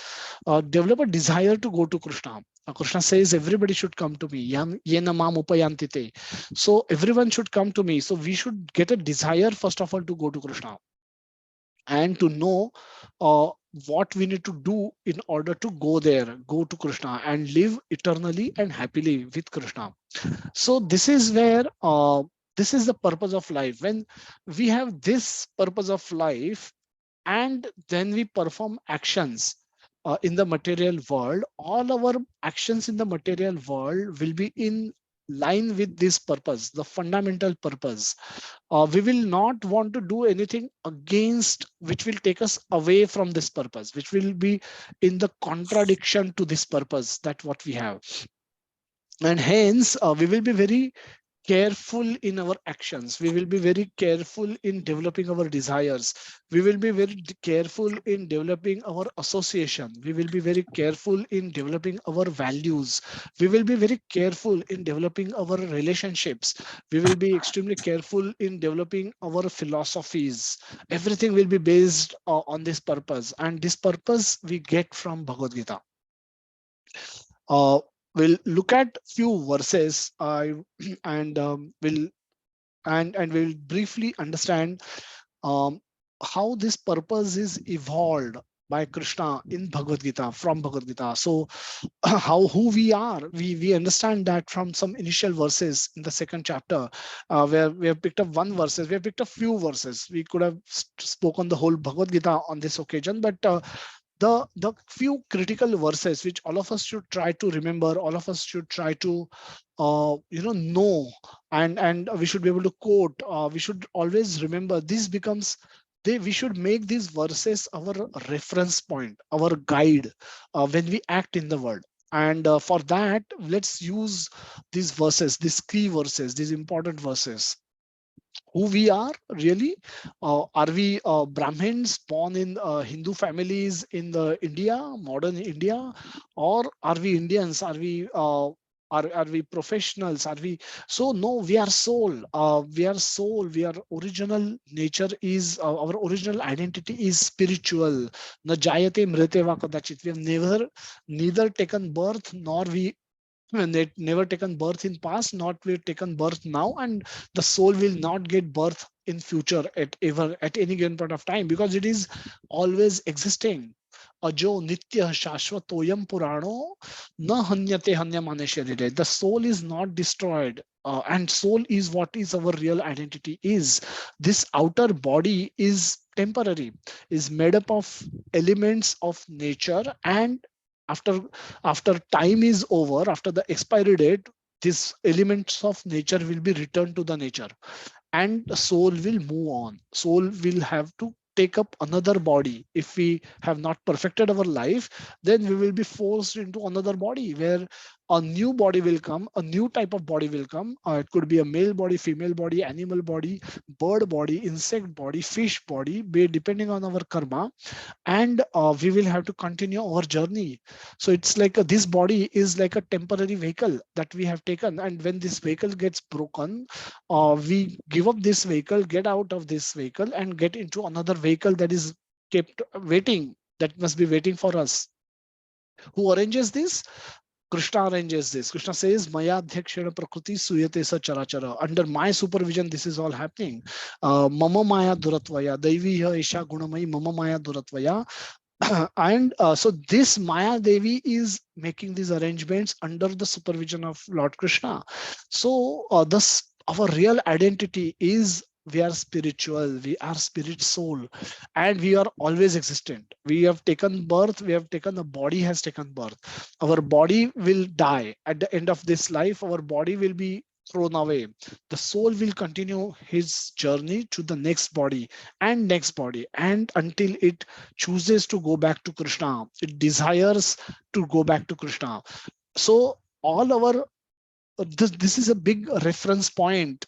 [SPEAKER 1] Develop a desire to go to Krishna. Krishna says everybody should come to me. Yena mam upayanti te. So everyone should come to me. So we should get a desire first of all to go to Krishna, and to know uh, what we need to do in order to go there, go to Krishna and live eternally and happily with Krishna. So this is where this is the purpose of life. When we have this purpose of life, and then we perform actions in the material world, all our actions in the material world will be in line with this purpose, the fundamental purpose. We will not want to do anything against, which will take us away from this purpose, which will be in the contradiction to this purpose that what we have. And hence we will be very careful in our actions. We will be very careful in developing our desires. We will be very careful in developing our association. We will be very careful in developing our values. We will be very careful in developing our relationships. We will be extremely careful in developing our philosophies. Everything will be based on this purpose, and this purpose we get from Bhagavad Gita. We'll look at few verses and we'll briefly understand how this purpose is evolved by Krishna in Bhagavad Gita, from Bhagavad Gita. So how who we are, we understand that from some initial verses in the second chapter, where we have picked up one verses. We have picked up few verses. We could have spoken the whole Bhagavad Gita on this occasion, but the few critical verses which all of us should try to remember, all of us should try to know, and we should be able to quote. We should always remember. This becomes we should make these verses our reference point, our guide when we act in the world. And for that, let's use these verses, these key verses, these important verses. Who we are really? Are we Brahmins born in Hindu families in the India, modern India, or are we Indians? Are we are we professionals? Are we? So no, we are soul. We are soul. We are original nature is our original identity is spiritual. Na jayate mrite va kadachit. We have neither taken birth nor we when they never taken birth in past, not we taken birth now, and the soul will not get birth in future at ever at any given point of time, because it is always existing. Ajo nitya shashvatoyam purano na hanyate hanyamane sharire. The soul is not destroyed, and soul is what is our real identity is. This outer body is temporary, is made up of elements of nature, and after after time is over, after the expiry date, these elements of nature will be returned to the nature, and the soul will move on. Soul will have to take up another body. If we have not perfected our life, then we will be forced into another body, where a new body will come, a new type of body will come. It could be a male body, female body, animal body, bird body, insect body, fish body, depending on our karma. And we will have to continue our journey. So it's like this body is like a temporary vehicle that we have taken, and when this vehicle gets broken, we give up this vehicle, get out of this vehicle, and get into another vehicle that is kept waiting, that must be waiting for us. Who arranges this? Krishna arranges this. Krishna says, Maya Dhekshena Prakriti Suyate Sa Charachara. Under my supervision, this is all happening. Mama Maya Duratvaya, Daiviya Isha Gunamai Mama Maya Duratvaya. And so this Maya Devi is making these arrangements under the supervision of Lord Krishna. So this our real identity is we are spiritual, we are spirit soul, and we are always existent. We have taken birth, we have taken, the body has taken birth. Our body will die at the end of this life. Our body will be thrown away. The soul will continue his journey to the next body and next body, and until it chooses to go back to Krishna, it desires to go back to Krishna. So all our this is a big reference point.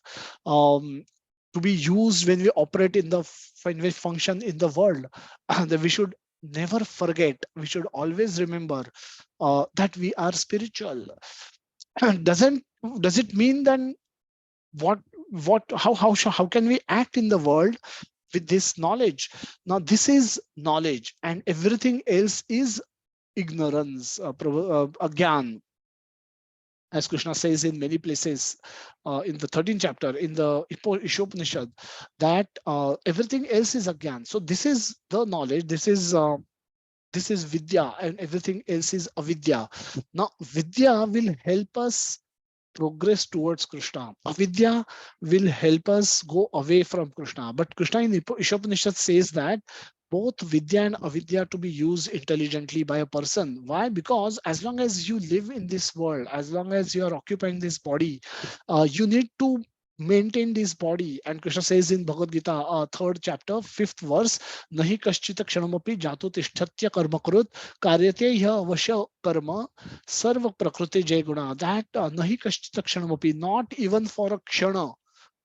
[SPEAKER 1] to be used when we operate in the, when we function in the world, that we should never forget, we should always remember that we are spiritual. doesn't does it mean then what how can we act in the world with this knowledge? Now this is knowledge, and everything else is ignorance, agyan, as Krishna says in many places, in the 13th chapter in the Ishopanishad, that everything else is agyan. So this is the knowledge, this is vidya, and everything else is avidya. Now vidya will help us progress towards Krishna. Avidya will help us go away from Krishna. But Krishna in Ishopanishad says that both Vidya and Avidya to be used intelligently by a person. Why? Because as long as you live in this world, as long as you are occupying this body, you need to maintain this body. And Krishna says in Bhagavad Gita, 3rd chapter, 5th verse, nahi kaschita kshanamapi jato tishthatya karmakrut karyate ya avasya karma sarva prakriti jay guna. That nahi kaschita kshanamapi, not even for a kshana,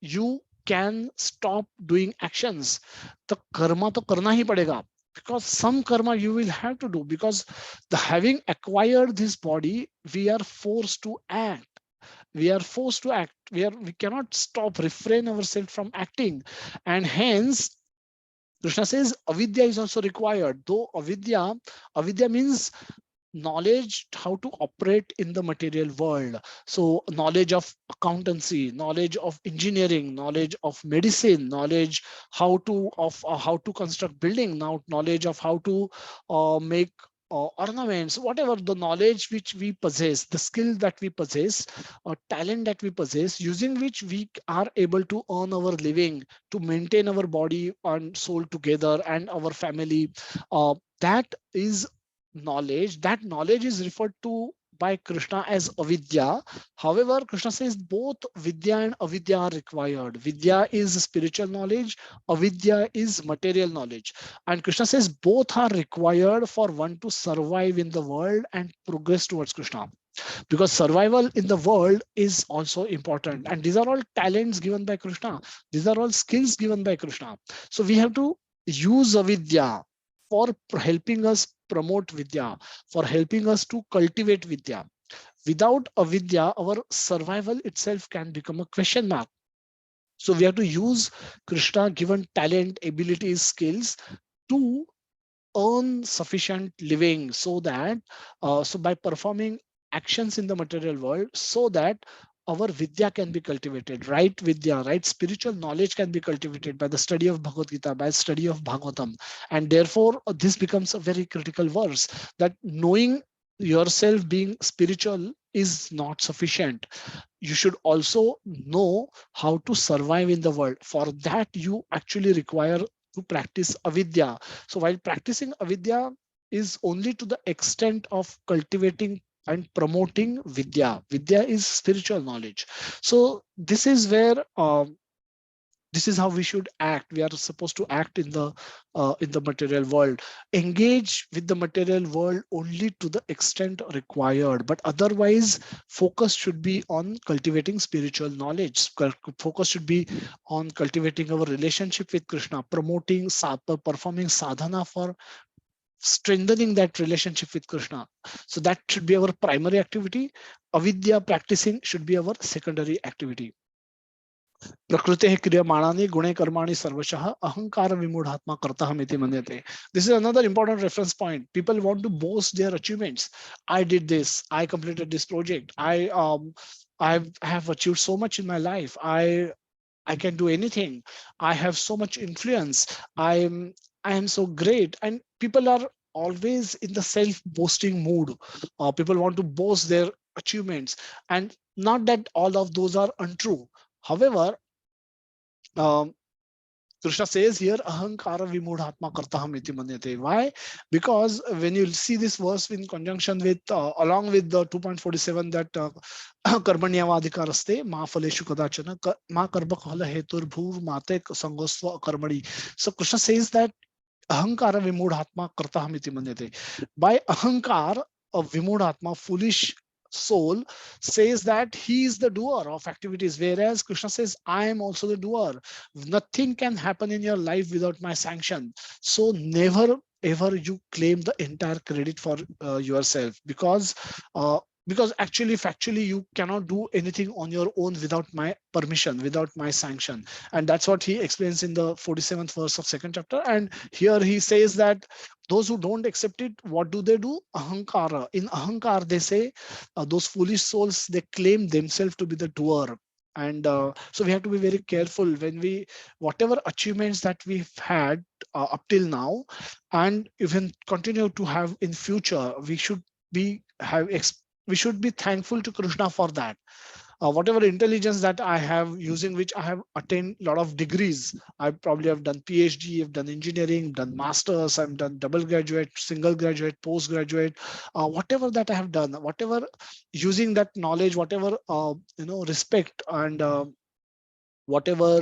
[SPEAKER 1] you can stop doing actions. The karma to karna hi padega, because some karma you will have to do, because the having acquired this body, we are forced to act. We are forced to act. We cannot stop, refrain ourselves from acting, and hence Krishna says avidya is also required. Though avidya means knowledge how to operate in the material world. So knowledge of accountancy, knowledge of engineering, knowledge of medicine, knowledge how to construct building, now knowledge of how to make ornaments, whatever the knowledge which we possess, the skill that we possess, or talent that we possess, using which we are able to earn our living, to maintain our body and soul together and our family. That is knowledge. That knowledge is referred to by Krishna as avidya. However, Krishna says both vidya and avidya are required. Vidya is spiritual knowledge, avidya is material knowledge. And Krishna says both are required for one to survive in the world and progress towards Krishna. Because survival in the world is also important. And these are all talents given by Krishna. These are all skills given by Krishna. So we have to use avidya for helping us promote vidya, for helping us to cultivate vidya. Without avidya, our survival itself can become a question mark. So we have to use Krishna given talent, abilities, skills to earn sufficient living, so that so by performing actions in the material world, so that our vidya can be cultivated, right vidya, right spiritual knowledge can be cultivated by the study of Bhagavad Gita, by study of Bhagavatam. And therefore this becomes a very critical verse, that knowing yourself being spiritual is not sufficient. You should also know how to survive in the world. For that you actually require to practice avidya. So while practicing avidya is only to the extent of cultivating and promoting vidya. Vidya is spiritual knowledge. So this is where this is how we should act. We are supposed to act in the material world, engage with the material world only to the extent required, but otherwise focus should be on cultivating spiritual knowledge. Focus should be on cultivating our relationship with Krishna, promoting performing sadhana for strengthening that relationship with Krishna. So that should be our primary activity. Avidya practicing should be our secondary activity. प्रकृते क्रियमाणानि गुणे कर्माणि सर्वशः अहंकार विमूढ़ात्मा कर्ताहमिति मन्यते. This is another important reference point. People want to boast their achievements. I did this. I completed this project. I have achieved so much in my life. I can do anything. I have so much influence. I am so great. And people are always in the self-boasting mood. People want to boast their achievements, and not that all of those are untrue. However, um, Krishna says here, ahankara vimudhatma kartaham iti manyate. Why? Because when you see this verse in conjunction with, along with the 2.47, that karmanyavadhikaraste ma phaleshu kadachana ma karma phala hetur bhur mate sangosva karmani. So Krishna says that ahankara vimudhatma kartaham iti manyate. By ahankar, a vimudhatma, foolish soul says that he is the doer of activities, whereas Krishna says, I am also the doer. Nothing can happen in your life without my sanction. So never ever you claim the entire credit for yourself, uh, because actually factually you cannot do anything on your own without my permission, without my sanction. And that's what he explains in the 47th verse of second chapter. And here he says that those who don't accept it, what do? Ahankara. In ahankar, they say those foolish souls, they claim themselves to be the doer. And so we have to be very careful when we, whatever achievements that we've had up till now, and even continue to have in future, we should be we should be thankful to Krishna for that. Whatever intelligence that I have, using which I have attained a lot of degrees. I probably have done PhD, I've done engineering, done masters, I've done double graduate, single graduate, postgraduate, whatever that I have done, whatever using that knowledge, whatever respect and whatever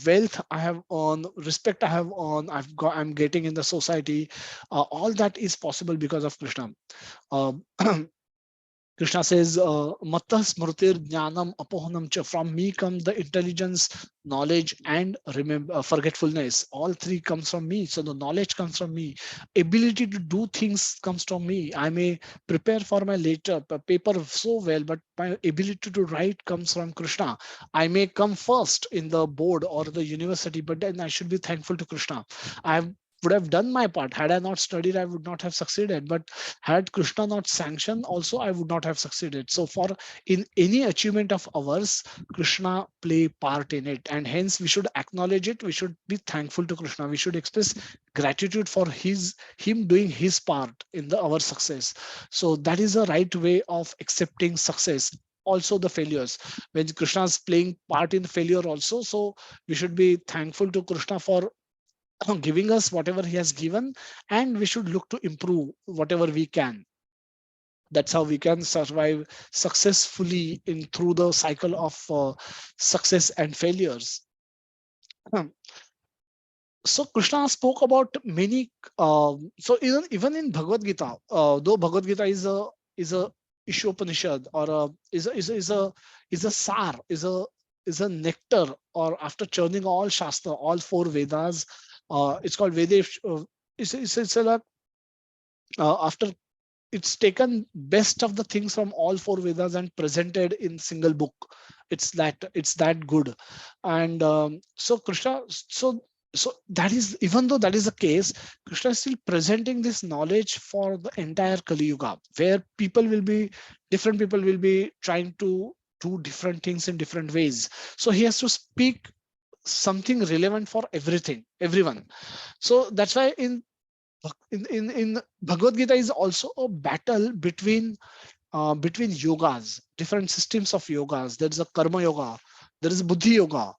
[SPEAKER 1] wealth I have on, respect I have on, I'm getting in the society, all that is possible because of Krishna. Um, Krishna says, Matta smrutir jnanam apohanam cha. From me comes the intelligence, knowledge, and remember forgetfulness. All three comes from me. So the knowledge comes from me. Ability to do things comes from me. I may prepare for my later paper so well, but my ability to write comes from Krishna. I may come first in the board or the university, but then I should be thankful to Krishna. I would have done my part. Had I not studied, I would not have succeeded. But had Krishna not sanctioned, also I would not have succeeded. So for in any achievement of ours, Krishna play part in it, and hence we should acknowledge it. We should be thankful to Krishna. We should express gratitude for him doing his part in our success. So that is a right way of accepting success. Also the failures, when Krishna is playing part in failure also, so we should be thankful to Krishna for giving us whatever he has given, and we should look to improve whatever we can. That's how we can survive successfully in through the cycle of success and failures. So Krishna spoke about many so even in Bhagavad Gita, though Bhagavad Gita is a Ishopanishad, or is a sar, is a nectar, or after churning all Shastra, all four Vedas, it's called Vedesh. It's a after it's taken best of the things from all four Vedas and presented in single book. It's that good. And so Krishna, so that is, even though that is the case, Krishna is still presenting this knowledge for the entire Kali Yuga, where different people will be trying to do different things in different ways. So he has to speak something relevant for everyone. So that's why in Bhagavad Gita is also a battle between yogas, different systems of yogas. There is a karma yoga, there is buddhi yoga,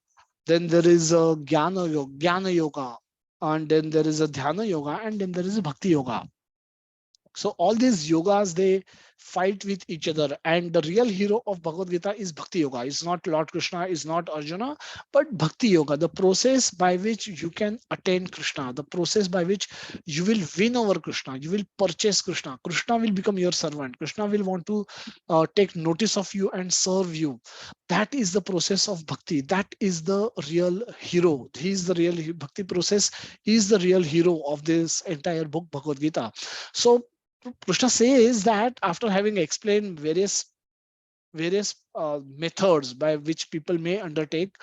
[SPEAKER 1] then there is a jnana yoga, and then there is a dhyana yoga, and then there is a bhakti yoga. So all these yogas, they fight with each other, and the real hero of Bhagavad Gita is Bhakti Yoga. It's not Lord Krishna, is not Arjuna, but Bhakti Yoga, the process by which you can attain Krishna, the process by which you will win over Krishna, you will purchase Krishna. Krishna will become your servant. Krishna will want to take notice of you and serve you. That is the process of Bhakti. That is the real hero. He is the real Bhakti process. He is the real hero of this entire book, Bhagavad Gita. So Krishna says that after having explained various methods by which people may undertake,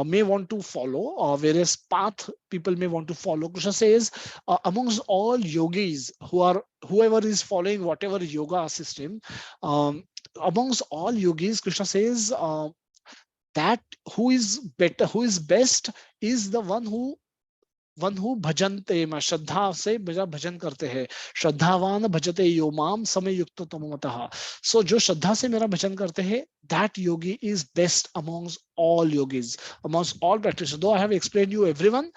[SPEAKER 1] may want to follow, or various path people may want to follow, Krishna says, amongst all yogis, whoever is following whatever yoga system, amongst all yogis, Krishna says that who is better, who is best, is the one who भजनते मैं श्रद्धा से मेरा भजन करते हैं. श्रद्धावान भजते यो माम समय युक्त तमोमतः. So जो श्रद्धा से मेरा भजन करते हैं, that yogi is best amongst all yogis, amongst all practitioners. Though I have explained you everyone,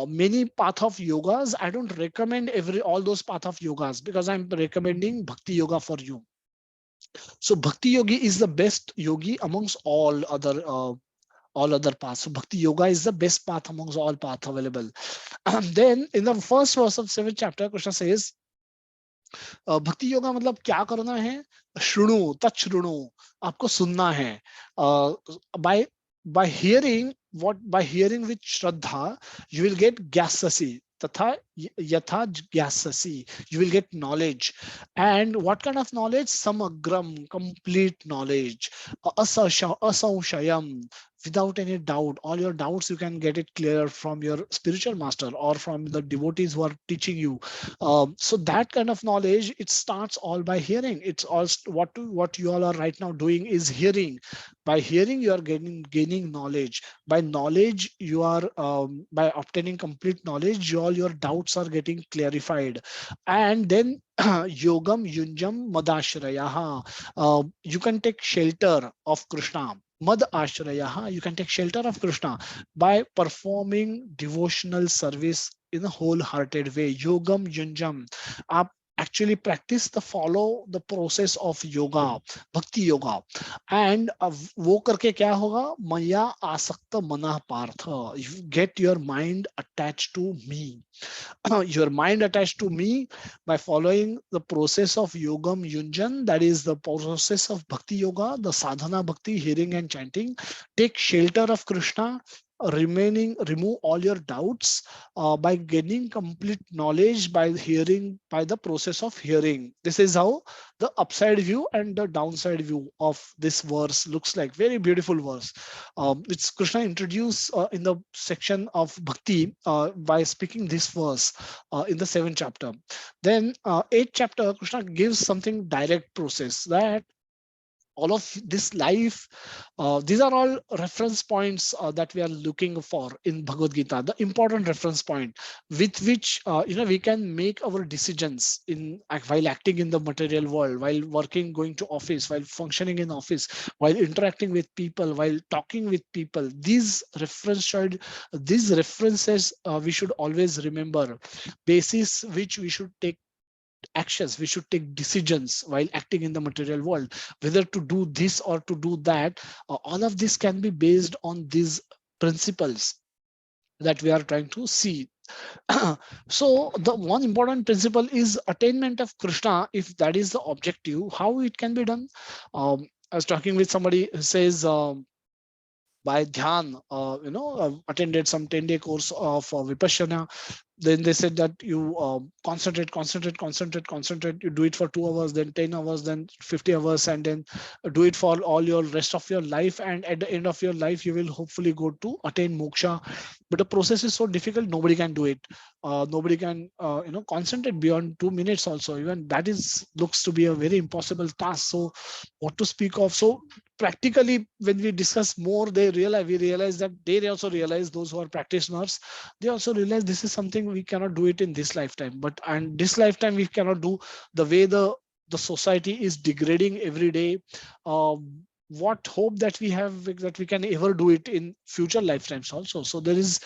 [SPEAKER 1] many path of yogas, I don't recommend all those path of yogas, because I'm recommending bhakti yoga for you. So bhakti yogi is the best yogi amongst all other paths. So bhakti yoga is the best path amongst all paths available. Then in the first verse of 7th chapter, Krishna says, भक्ति योगा मतलब क्या करना है? श्रृणु तच्छृणु, आपको सुनना है। By by hearing, what by hearing with shraddha you will get gyasasi, tatha yatha gyasasi, you will get knowledge. And what kind of knowledge? Samagram, complete knowledge. Asamshayam, without any doubt. All your doubts you can get it clear from your spiritual master or from the devotees who are teaching you. So that kind of knowledge, it starts all by hearing. It's all what you all are right now doing is hearing. By hearing you are gaining knowledge. By knowledge you are by obtaining complete knowledge, all your doubts are getting clarified. And then yogam yunjam madashrayaha, you can take shelter of Krishna. Mad ashrayaha, you can take shelter of Krishna by performing devotional service in a wholehearted way. Yogam yunjam, आप actually practice the follow the process of yoga, bhakti yoga. And वो करके क्या होगा? मया आसक्त मनः Partha, you get your mind attached to me. Your mind attached to me by following the process of yogam yunjan, that is the process of bhakti yoga, the sadhana bhakti, hearing and chanting. Take shelter of Krishna, remove all your doubts by gaining complete knowledge by hearing, by the process of hearing. This is how the upside view and the downside view of this verse looks like. Very beautiful verse, which Krishna introduced in the section of bhakti by speaking this verse in the 7th chapter. Then 8th chapter, Krishna gives something direct process, that all of this life, these are all reference points that we are looking for in Bhagavad Gita, the important reference point with which we can make our decisions in while acting in the material world, while working, going to office, while functioning in office, while interacting with people, while talking with people. These references we should always remember, basis which we should take actions, we should take decisions while acting in the material world, whether to do this or to do that. All of this can be based on these principles that we are trying to see. So the one important principle is attainment of Krishna. If that is the objective, how it can be done? I was talking with somebody who says by dhyan, attended some 10-day course of vipassana. Then they said that you concentrate. You do it for 2 hours, then 10 hours, then 50 hours, and then do it for all your rest of your life. And at the end of your life, you will hopefully go to attain moksha. But the process is so difficult, nobody can do it. Nobody can, concentrate beyond 2 minutes also. Even that is looks to be a very impossible task. So what to speak of? So practically, when we discuss more, we realize that they also realize, those who are practitioners, they also realize this is something we cannot do it in this lifetime. But and this lifetime we cannot do, the way the society is degrading every day. What hope that we have that we can ever do it in future lifetimes also? So these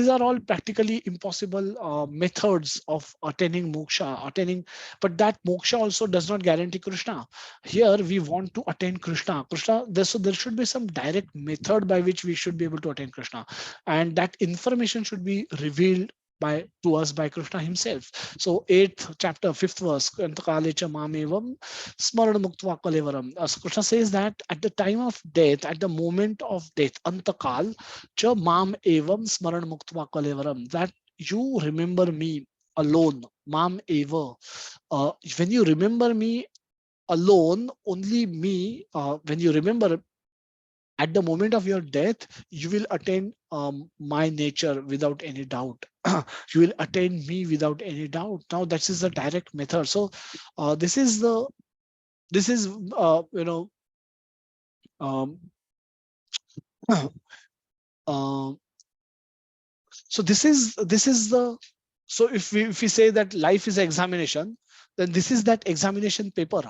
[SPEAKER 1] are all practically impossible methods of attaining moksha. But that moksha also does not guarantee Krishna. Here we want to attain Krishna. So there should be some direct method by which we should be able to attain Krishna, and that information should be revealed to us by Krishna himself. So 8th chapter, 5th verse, Antakalecha mamevam smaran muktva kalevaram. So Krishna says that at the time of death, at the moment of death, antakal cha mam evam smaran muktva kalevaram, that you remember me alone, mam eva. When you remember me alone, only me, when you remember at the moment of your death, you will attain my nature without any doubt. You will attain me without any doubt. Now that is the direct method. So this is um, uh, so this is the, so if we say that life is examination, then this is that examination paper.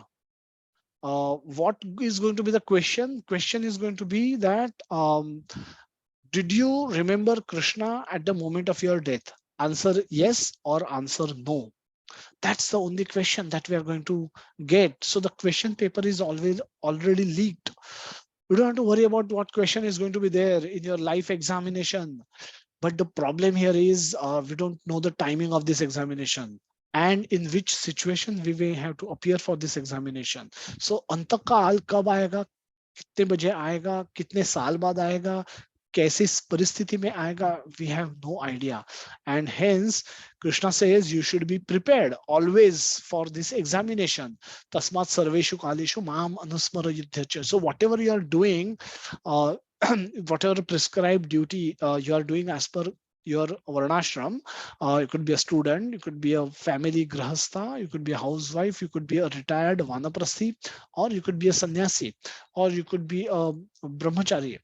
[SPEAKER 1] What is going to be the question? Question is going to be that did you remember Krishna at the moment of your death? Answer yes or answer no. That's the only question that we are going to get. So the question paper is always already leaked. You don't have to worry about what question is going to be there in your life examination. But the problem here is we don't know the timing of this examination. and in which situation we may have to appear for this examination. So अंतकाल कब आएगा, कितने बजे आएगा, कितने साल बाद आएगा, कैसी परिस्थिति में आएगा, we have no idea. And hence Krishna says you should be prepared always for this examination. Tasmat sarveshu kaleshu mam anusmara yuddhacha. So whatever you are doing, uh, whatever prescribed duty you are doing as per your varnashram, you could be a student, you could be a family grahastha, you could be a housewife, you could be a retired vanaprasthi, or you could be a sannyasi, or you could be a brahmachari.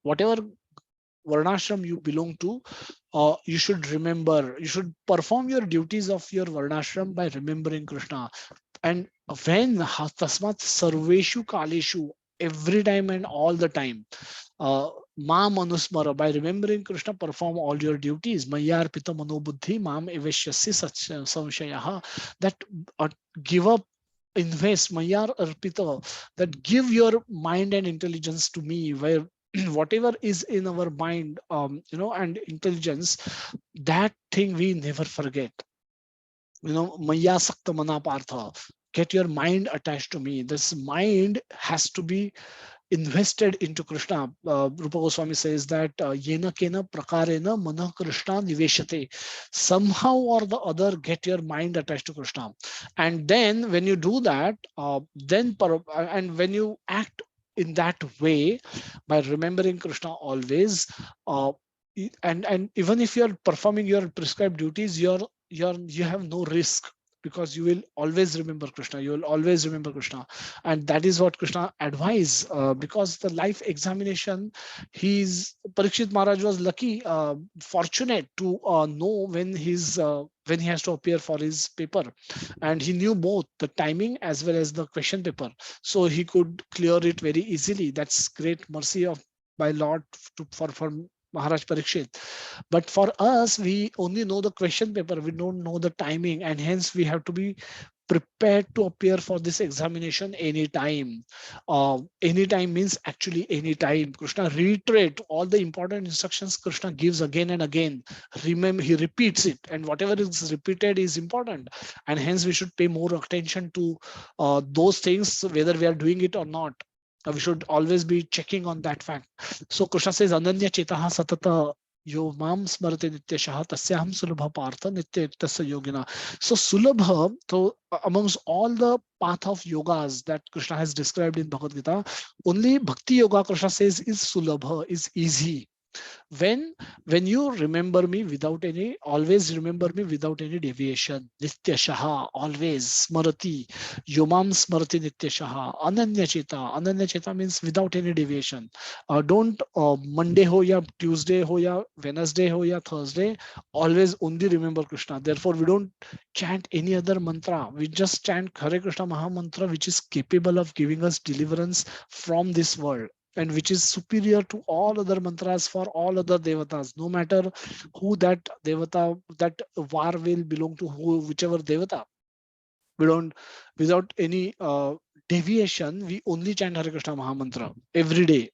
[SPEAKER 1] Whatever varnashram you belong to, you should remember, you should perform your duties of your varnashram by remembering Krishna. And when tasmat sarveshu kaleshu, every time and all the time, mam anusmara, by remembering Krishna, perform all your duties. Mayar pita manobuddhi mam eveshyasya samshayaha, that give up, invest, mayar arpita, that give your mind and intelligence to me, where whatever is in our mind, and intelligence, that thing we never forget. Maya sakta mana partha, get your mind attached to me. This mind has to be invested into Krishna. Rupa Goswami says that yena kena prakarena mana Krishna niveshate. Somehow or the other, get your mind attached to Krishna. And then when you do that, and when you act in that way, by remembering Krishna always, and even if you're performing your prescribed duties, you have no risk, because you will always remember Krishna. You will always remember Krishna. And that is what Krishna advised, because the life examination, Parikshit Maharaj was lucky, fortunate to know when he has to appear for his paper, and he knew both the timing as well as the question paper, so he could clear it very easily. That's great mercy of by Lord for Maharaj Parikshit. But for us, we only know the question paper, we don't know the timing, and hence we have to be prepared to appear for this examination anytime. Anytime means actually anytime. Krishna reiterate all the important instructions Krishna gives again and again. Remember, he repeats it, and whatever is repeated is important, and hence we should pay more attention to those things, whether we are doing it or not. We should always be checking on that fact. So Krishna says, Ananya Chetaha Satata Yo Mam Smrati Nityashaha Tasyaham Sulabha Partha Nitya Tasya Yogina. So Sulabha, so amongst all the path of yogas that Krishna has described in Bhagavad Gita, only Bhakti Yoga, Krishna says, is Sulabha, is easy. When you remember me without any, always remember me without any deviation. Nityashaha, always. Smrati, Yomam Smrati Nityashaha. Ananya Cheta means without any deviation. Don't Monday ho ya Tuesday ho ya Wednesday ho ya Thursday, always only remember Krishna. Therefore, we don't chant any other mantra. We just chant Hare Krishna Maha Mantra, which is capable of giving us deliverance from this world, and which is superior to all other mantras for all other devatas, no matter who that devata, that var will belong to, whichever devata. We don't, without any deviation, we only chant Hare Krishna Maha Mantra every day.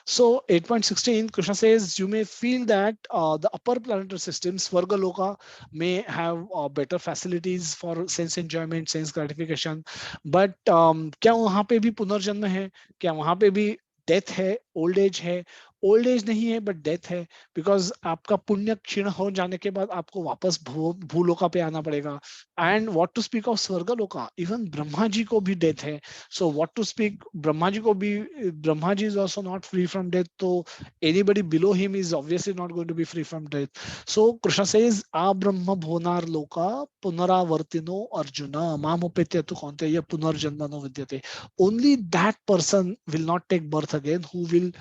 [SPEAKER 1] So 8.16, Krishna says, you may feel that the upper planetary systems, Svarga Loka, may have better facilities for sense enjoyment, sense gratification. But क्या वहाँ पे भी पुनर्जन्म है? क्या वहाँ पे भी डेथ है, ओल्ड एज है? ओल्ड एज नहीं है, बट डेथ है, बिकॉज आपका पुण्य क्षीण हो जाने के बाद आपको वापस भूलोका पे आना पड़ेगा. And what to speak of Svargaloka, even Brahma ji को भी डेथ है. So what to speak, Brahma ji को भी, Brahma ji is also not free from death, तो anybody below him is obviously not going to be free from death. So Krishna says, आ ब्रह्म भुवनार लोका पुनरावर्तिनो अर्जुन मामुपेत्य तु कौन्तेय पुनर्जन्म न विद्यते. Only that person will not take birth again who will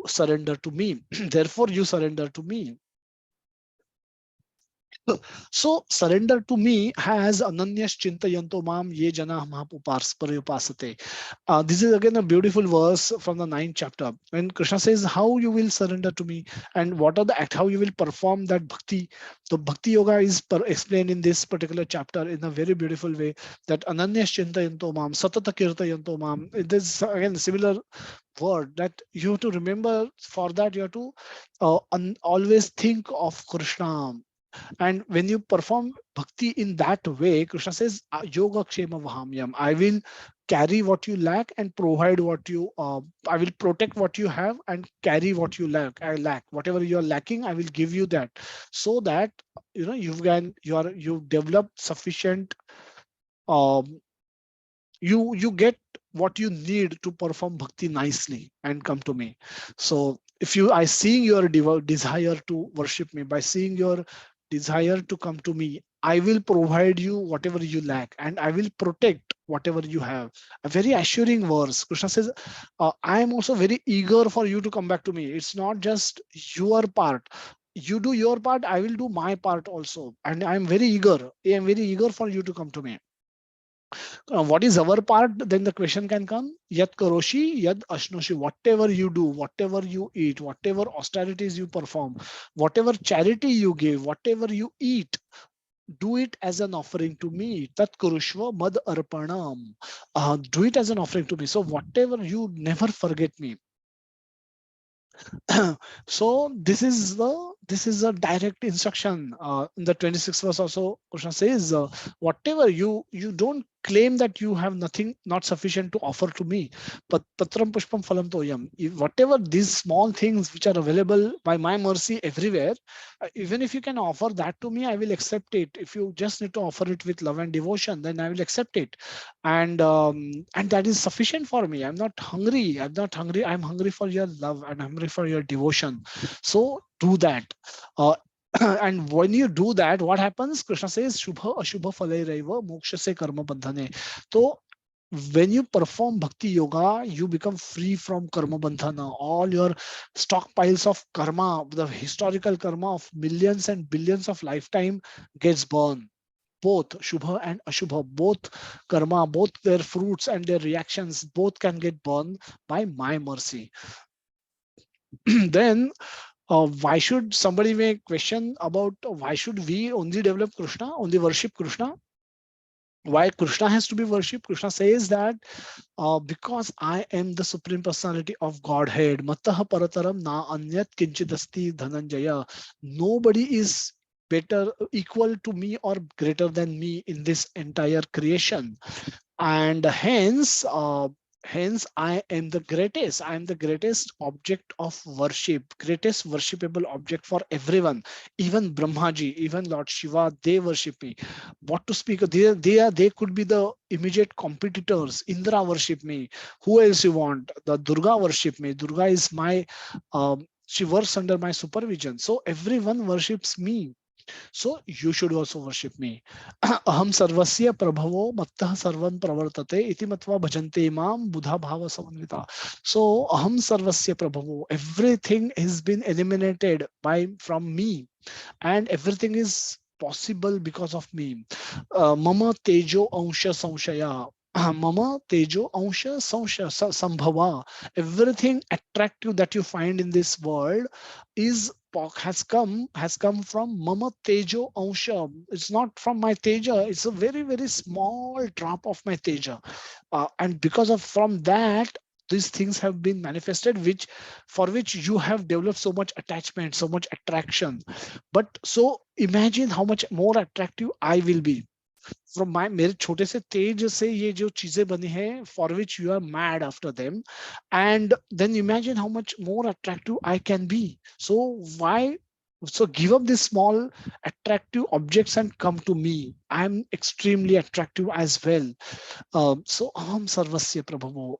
[SPEAKER 1] surrender to me. Therefore, you surrender to me. So surrender to me has ananyas chintayanto mam ye jana parayupasate. This is again a beautiful verse from the 9th chapter, when Krishna says how you will surrender to me and what are the act, how you will perform that bhakti. The bhakti yoga is explained in this particular chapter in a very beautiful way, that ananyas chintayanto mam satata kirtayanto mam. It is again similar word that you have to remember. For that you have to always think of Krishna. And when you perform bhakti in that way, Krishna says, Yoga Kshema Vahamyam. I will carry what you lack and provide what you, I will protect what you have and carry what you lack. I lack. Whatever you are lacking, I will give you that. So that, you develop sufficient, um, you get what you need to perform bhakti nicely and come to me. So if you, I seeing your desire to worship me, by seeing your desire to come to me, I will provide you whatever you lack and I will protect whatever you have. A very assuring verse. Krishna says, I am also very eager for you to come back to me. It's not just your part. You do your part, I will do my part also, and I am very eager. I am very eager for you to come to me. What is our part? Then the question can come, yad karoshi yad ashnoshi. Whatever you do, whatever you eat, whatever austerities you perform, whatever charity you give, whatever you eat, do it as an offering to me. Tat kurushva mad arpanam. Do it as an offering to me. So whatever, you never forget me. So this is a direct instruction. In the 26th verse also, Krishna says, whatever you don't claim that you have nothing, not sufficient to offer to me. But patram pushpam phalam toyam. Whatever these small things which are available by my mercy everywhere, even if you can offer that to me, I will accept it. If you just need to offer it with love and devotion, then I will accept it. And that is sufficient for me. I'm not hungry. I'm hungry for your love and hungry for your devotion. So do that. uh, and when you do that, what happens? Krishna says, shubha ashubha phaleraiva moksha se karma bandhane. So when you perform bhakti yoga, you become free from karma bandhana. All your stockpiles of karma, the historical karma of millions and billions of lifetime, gets burned. Both shubha and ashubha, both karma, both their fruits and their reactions, both can get burned by my mercy. Then why should somebody may question about why should we only develop Krishna, only worship Krishna? Why Krishna has to be worshipped? Krishna says that because I am the Supreme Personality of Godhead. Mattah parataram na anyat kinchidasti dhananjaya. Nobody is better, equal to me or greater than me in this entire creation. And hence I am the greatest. I am the greatest object of worship, greatest worshipable object for everyone. Even Brahmaji, even Lord Shiva, they worship me. What to speak of, they could be the immediate competitors. Indra worship me. Who else you want? The Durga worship me. Durga is my she works under my supervision. So everyone worships me. So you should also worship me. Aham sarvasya prabhavo mattah sarvam pravartate iti matva bhajante mam buddha bhava samanvita. So aham sarvasya prabhavo. Everything has been eliminated from me, and everything is possible because of me. Mama tejo ansha samshaya. Mama tejo ansha sambhava. Everything attractive that you find in this world is has come from mama tejo ansha. It's not from my teja. It's a very very small drop of my teja, and because of from that, these things have been manifested, which for which you have developed so much attachment, so much attraction. But so imagine how much more attractive I will be from my मेरे छोटे से तेज से ये जो चीजें बनी है, for which you are mad after them, and then imagine how much more attractive I can be. So why? So give up these small attractive objects and come to me. I'm extremely attractive as well. So aham sarvasya prabhavo.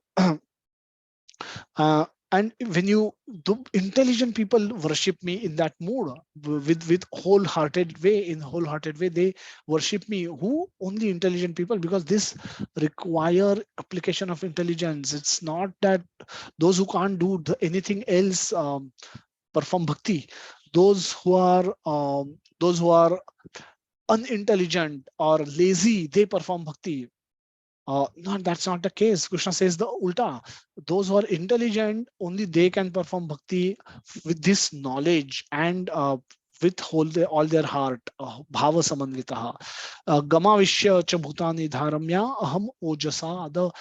[SPEAKER 1] uh, and when you the intelligent people worship me in that mood, with wholehearted way, in wholehearted way they worship me. Who? Only intelligent people, because this require application of intelligence. It's not that those who can't do anything else perform bhakti. Those who are unintelligent or lazy, they perform bhakti. No, that's not the case. Krishna says the ulta. Those who are intelligent, only they can perform bhakti with this knowledge and with all their heart. Bhava samanvitaha. Gamavishya cha bhutani dharamya aham ojasa. The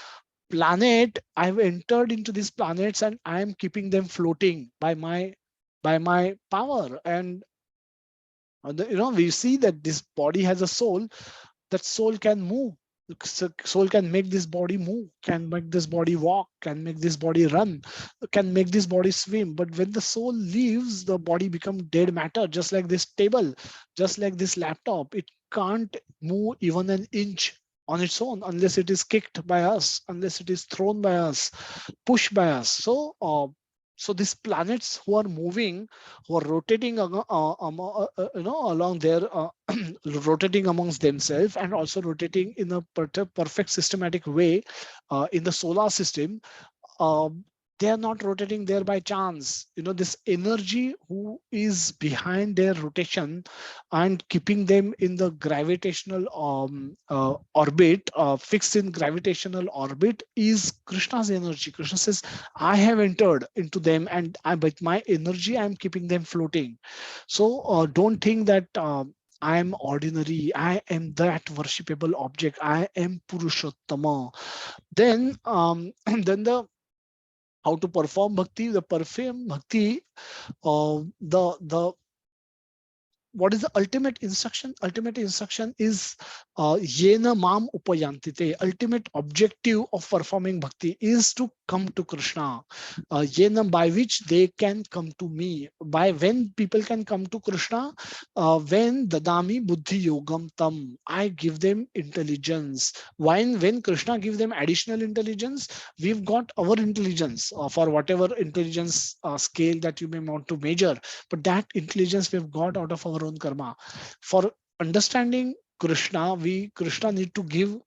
[SPEAKER 1] planet, I've entered into these planets and I am keeping them floating by my power. And We see that this body has a soul. That soul can move. Soul can make this body move, can make this body walk, can make this body run, can make this body swim. But when the soul leaves, the body becomes dead matter, just like this table, just like this laptop. It can't move even an inch on its own unless it is kicked by us, unless it is thrown by us, pushed by us. So these planets who are moving, who are rotating along their rotating amongst themselves, and also rotating in a perfect systematic way in the solar system, um, they are not rotating there by chance. This energy who is behind their rotation and keeping them in the gravitational orbit, fixed in gravitational orbit, is Krishna's energy. Krishna says, I have entered into them, and with my energy I'm keeping them floating. So don't think that I am ordinary, I am that worshipable object, I am Purushottama. Then then the how to perform bhakti. The perform bhakti, the what is the ultimate instruction? Ultimate instruction is yena mam upayantite. Ultimate objective of performing bhakti is to come to Krishna. Yena, by which they can come to me. By when people can come to Krishna? When dadami buddhi yogam tam, I give them intelligence. When Krishna gives them additional intelligence, we've got our intelligence for whatever intelligence scale that you may want to measure. But that intelligence we've got out of our own karma. For understanding Krishna need to give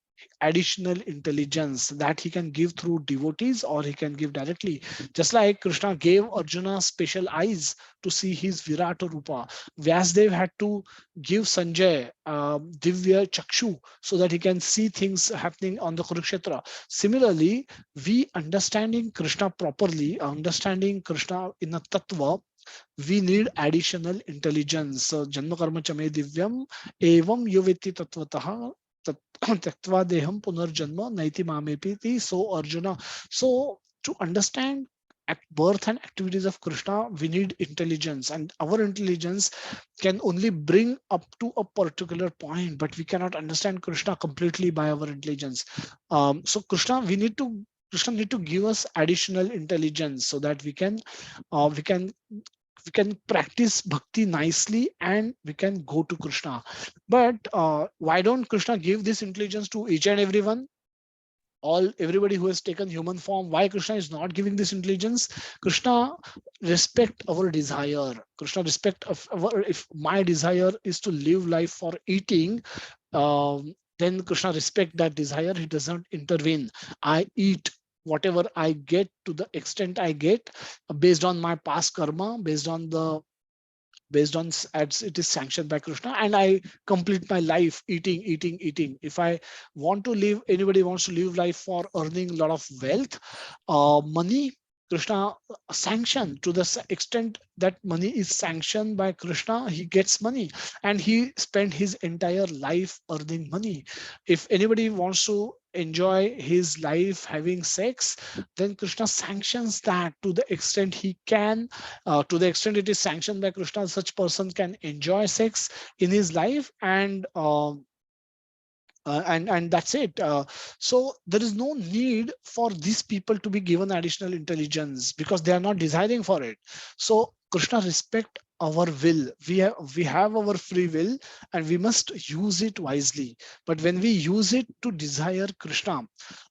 [SPEAKER 1] additional intelligence that he can give through devotees, or he can give directly. Just like Krishna gave Arjuna special eyes to see his Virata Rupa, Vyasdev had to give Sanjay Divya Chakshu so that he can see things happening on the Kurukshetra. Similarly, we understanding Krishna properly, understanding Krishna in a tattva, we need additional intelligence. So, Janma Karma Chame Divyam Evam Yuviti Tatvatah Taktva Deham Punarjanma Naiti Mamepiti. So, Arjuna. So, to understand birth and activities of Krishna, we need intelligence, and our intelligence can only bring up to a particular point, but we cannot understand Krishna completely by our intelligence. So, Krishna need to give us additional intelligence so that uh, we can we can practice bhakti nicely and we can go to Krishna. But why don't Krishna give this intelligence to each and everyone? Everybody who has taken human form, why Krishna is not giving this intelligence? Krishna respect our desire. Krishna respect of our, if my desire is to live life for eating, then Krishna respect that desire. He doesn't intervene. I eat whatever I get to the extent I get, based on my past karma, based on as it is sanctioned by Krishna, and I complete my life eating. If I want to live, anybody wants to live life for earning a lot of wealth, money, Krishna sanction. To the extent that money is sanctioned by Krishna, he gets money, and he spent his entire life earning money. If anybody wants to enjoy his life having sex, then Krishna sanctions that to the extent he can. To the extent it is sanctioned by Krishna, such person can enjoy sex in his life, and that's it. So there is no need for these people to be given additional intelligence because they are not desiring for it. So Krishna respect our will. We have our free will, and we must use it wisely. But when we use it to desire Krishna,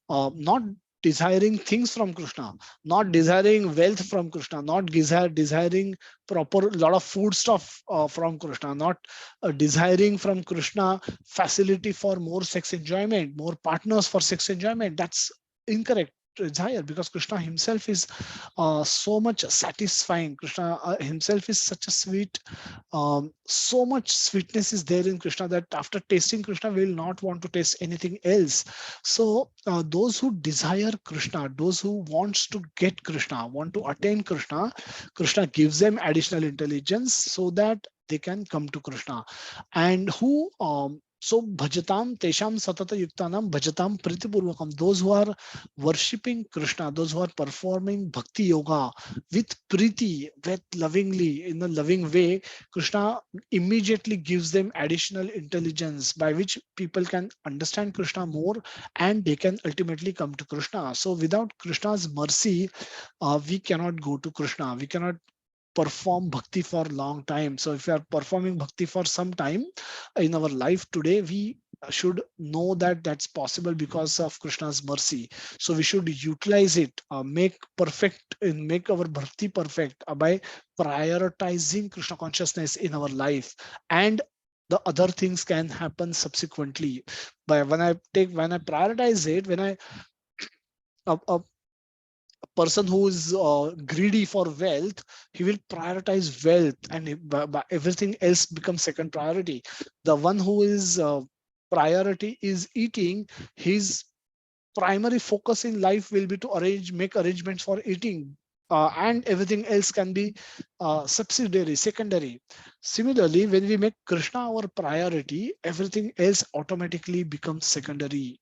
[SPEAKER 1] not desiring things from Krishna, not desiring wealth from Krishna, not desiring proper lot of food stuff from Krishna, not desiring from Krishna facility for more sex enjoyment, more partners for sex enjoyment. That's incorrect desire, because Krishna himself is so much satisfying. Krishna himself is such a sweet, so much sweetness is there in Krishna that after tasting Krishna, we will not want to taste anything else. So those who desire Krishna, those who wants to get Krishna, want to attain Krishna, Krishna gives them additional intelligence so that they can come to Krishna. And who So bhajatam tesham satata yuktanam bhajatam pritipurvakam. Those who are worshipping Krishna, those who are performing bhakti yoga with priti, with lovingly, in a loving way, Krishna immediately gives them additional intelligence by which people can understand Krishna more and they can ultimately come to Krishna. So without Krishna's mercy, we cannot go to Krishna. We cannot perform bhakti for long time. So if we are performing bhakti for some time in our life today, we should know that that's possible because of Krishna's mercy. So we should utilize it, make perfect and make our bhakti perfect by prioritizing Krishna consciousness in our life, and the other things can happen subsequently. But when I prioritize it, when I a person who is greedy for wealth, he will prioritize wealth, and everything else becomes second priority. The one who is priority is eating, his primary focus in life will be to make arrangements for eating, and everything else can be subsidiary, secondary. Similarly, when we make Krishna our priority, everything else automatically becomes secondary.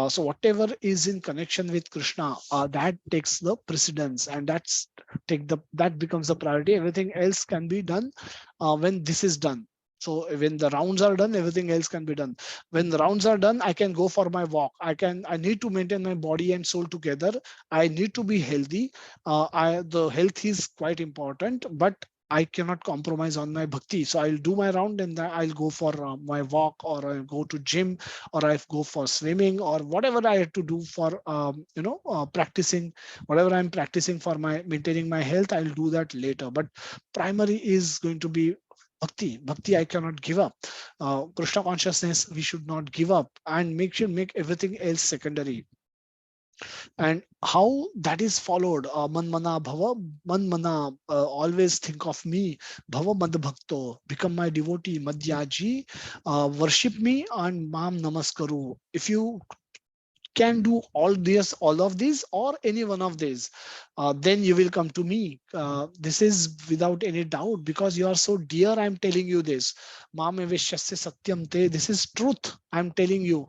[SPEAKER 1] So whatever is in connection with Krishna, that takes the precedence, and that becomes the priority. Everything else can be done when this is done. So when the rounds are done, everything else can be done. When the rounds are done, I can go for my walk. I need to maintain my body and soul together. I need to be healthy. The health is quite important, but I cannot compromise on my bhakti. So I'll do my round, and then I'll go for my walk, or I'll go to gym, or I go for swimming, or whatever I have to do for practicing. Whatever I'm practicing for my maintaining my health, I'll do that later. But primary is going to be bhakti. I cannot give up. Krishna consciousness we should not give up, and make everything else secondary. And how that is followed, man mana bhava, man mana, always think of me, bhava mad bhakto, become my devotee, madhyaji, worship me and mam namaskaru. If you can do all of these, or any one of these, then you will come to me. This is without any doubt, because you are so dear. I'm telling you this. Mam eveshyasya satyam te. This is truth. I'm telling you,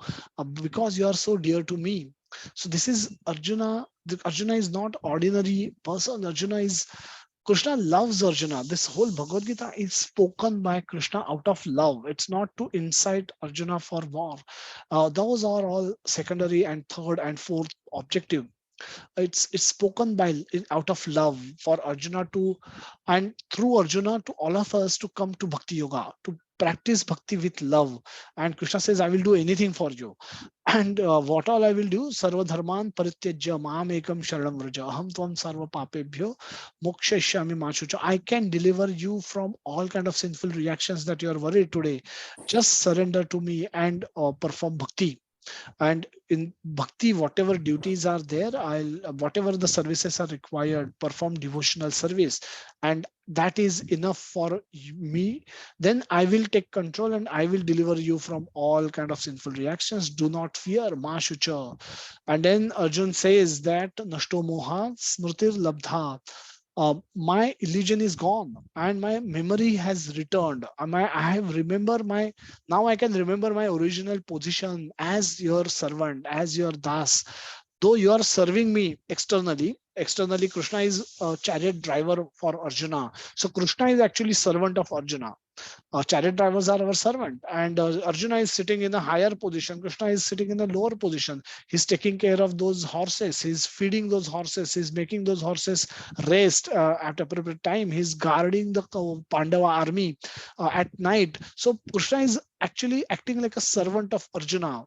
[SPEAKER 1] because you are so dear to me. So this is Arjuna. Arjuna is not ordinary person. Arjuna is Krishna loves Arjuna. This whole Bhagavad Gita is spoken by Krishna out of love. It's not to incite Arjuna for war. Those are all secondary and third and fourth objective. It's spoken out of love for Arjuna to, and through Arjuna to all of us to come to Bhakti Yoga, to practice bhakti with love. And Krishna says, I will do anything for you. And what all I will do, sarva dharman parityajya mam ekam sharanam vraja aham tvam sarva papebhyo mokshayashyami ma shucha. I can deliver you from all kind of sinful reactions that you are worried today. Just surrender to me and perform bhakti. And in bhakti, whatever duties are there, I'll whatever the services are required, perform devotional service, and that is enough for me. Then I will take control, and I will deliver you from all kind of sinful reactions. Do not fear, ma shucha. And then Arjun says that nashto moha smritir labdha. My illusion is gone and my memory has returned. I have remember my, now I can remember my original position as your servant, as your das. Though you are serving me externally Krishna is a chariot driver for Arjuna. So Krishna is actually servant of Arjuna. Chariot drivers are our servant, and Arjuna is sitting in a higher position. Krishna is sitting in a lower position. He's taking care of those horses. He's feeding those horses. He's making those horses rest at appropriate time. He's guarding the Pandava army at night. So Krishna is actually acting like a servant of Arjuna.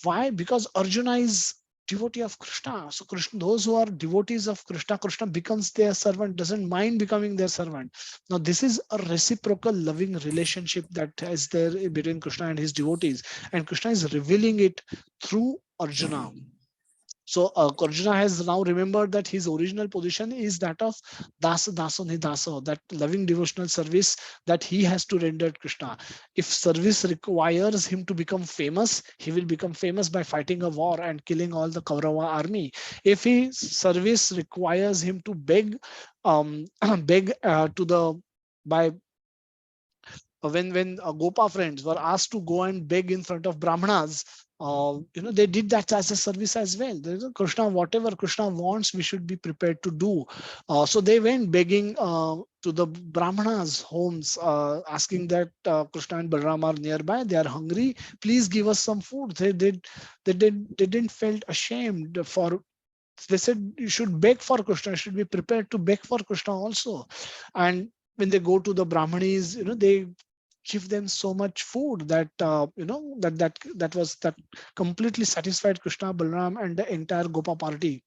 [SPEAKER 1] Why? Because Arjuna is devotee of Krishna. So Krishna, those who are devotees of Krishna, Krishna becomes their servant, doesn't mind becoming their servant. Now this is a reciprocal loving relationship that is there between Krishna and his devotees, and Krishna is revealing it through Arjuna. So Arjuna has now remembered that his original position is that of Dasa Daso Nidasa, that loving devotional service that he has to render Krishna. If service requires him to become famous, he will become famous by fighting a war and killing all the Kaurava army. If his service requires him to beg, beg to the by when Gopa friends were asked to go and beg in front of Brahmanas, they did that as a service as well. Krishna, whatever Krishna wants, we should be prepared to do. So they went begging to the Brahmanas' homes, asking that Krishna and Balaram are nearby. They are hungry. Please give us some food. They didn't felt ashamed for. They said you should beg for Krishna. You should be prepared to beg for Krishna also. And when they go to the Brahmanis, they give them so much food that that completely satisfied Krishna, Balaram, and the entire Gopa party.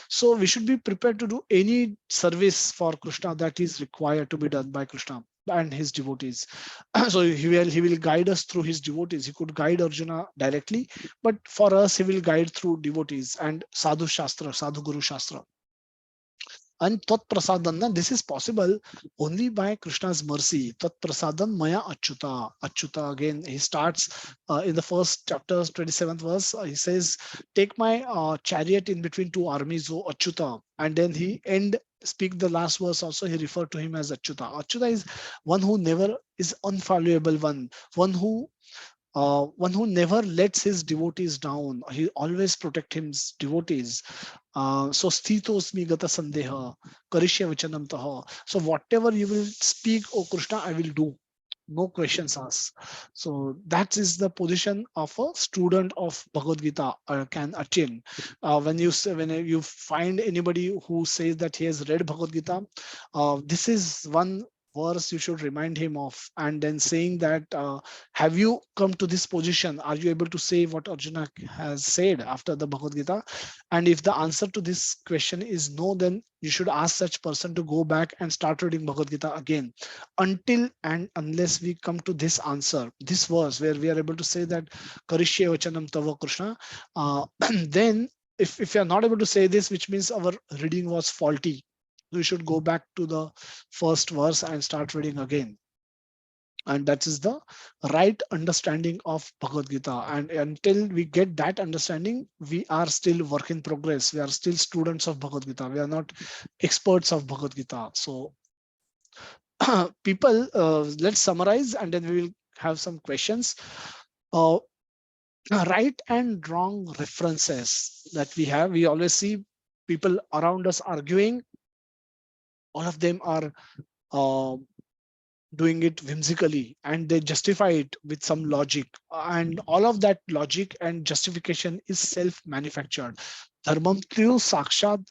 [SPEAKER 1] So we should be prepared to do any service for Krishna that is required to be done by Krishna and his devotees. So he will guide us through his devotees. He could guide Arjuna directly, but for us he will guide through devotees and sadhu guru shastra. And Tat Prasadanna, this is possible only by Krishna's mercy. Tat Prasadan Maya Achyuta. Achyuta, again, he starts in the first chapter, 27th verse. He says, take my chariot in between two armies, O Achyuta. And then he speak the last verse also, he referred to him as Achyuta. Achyuta is one who never is unfallible one who never lets his devotees down. He always protects his devotees. So sthitosmi gata sandeha karishya vachanam taha. So whatever you will speak, O Krishna, I will do. No questions asked. So that is the position of a student of Bhagavad Gita can attain. When you find anybody who says that he has read Bhagavad Gita, this is one verse you should remind him of, and then saying that have you come to this position? Are you able to say what Arjuna has said after the Bhagavad Gita? And if the answer to this question is no, then you should ask such person to go back and start reading Bhagavad Gita again, until and unless we come to this answer, this verse where we are able to say that Karishye Vachanam Tava Krishna, then if you are not able to say this, which means our reading was faulty, we should go back to the first verse and start reading again. And that is the right understanding of Bhagavad Gita. And until we get that understanding, we are still work in progress. We are still students of Bhagavad Gita. We are not experts of Bhagavad Gita. So people, let's summarize and then we will have some questions. Right and wrong references that we have. We always see people around us arguing. All of them are doing it whimsically and they justify it with some logic, and all of that logic and justification is self-manufactured. Dharmam tu sakshat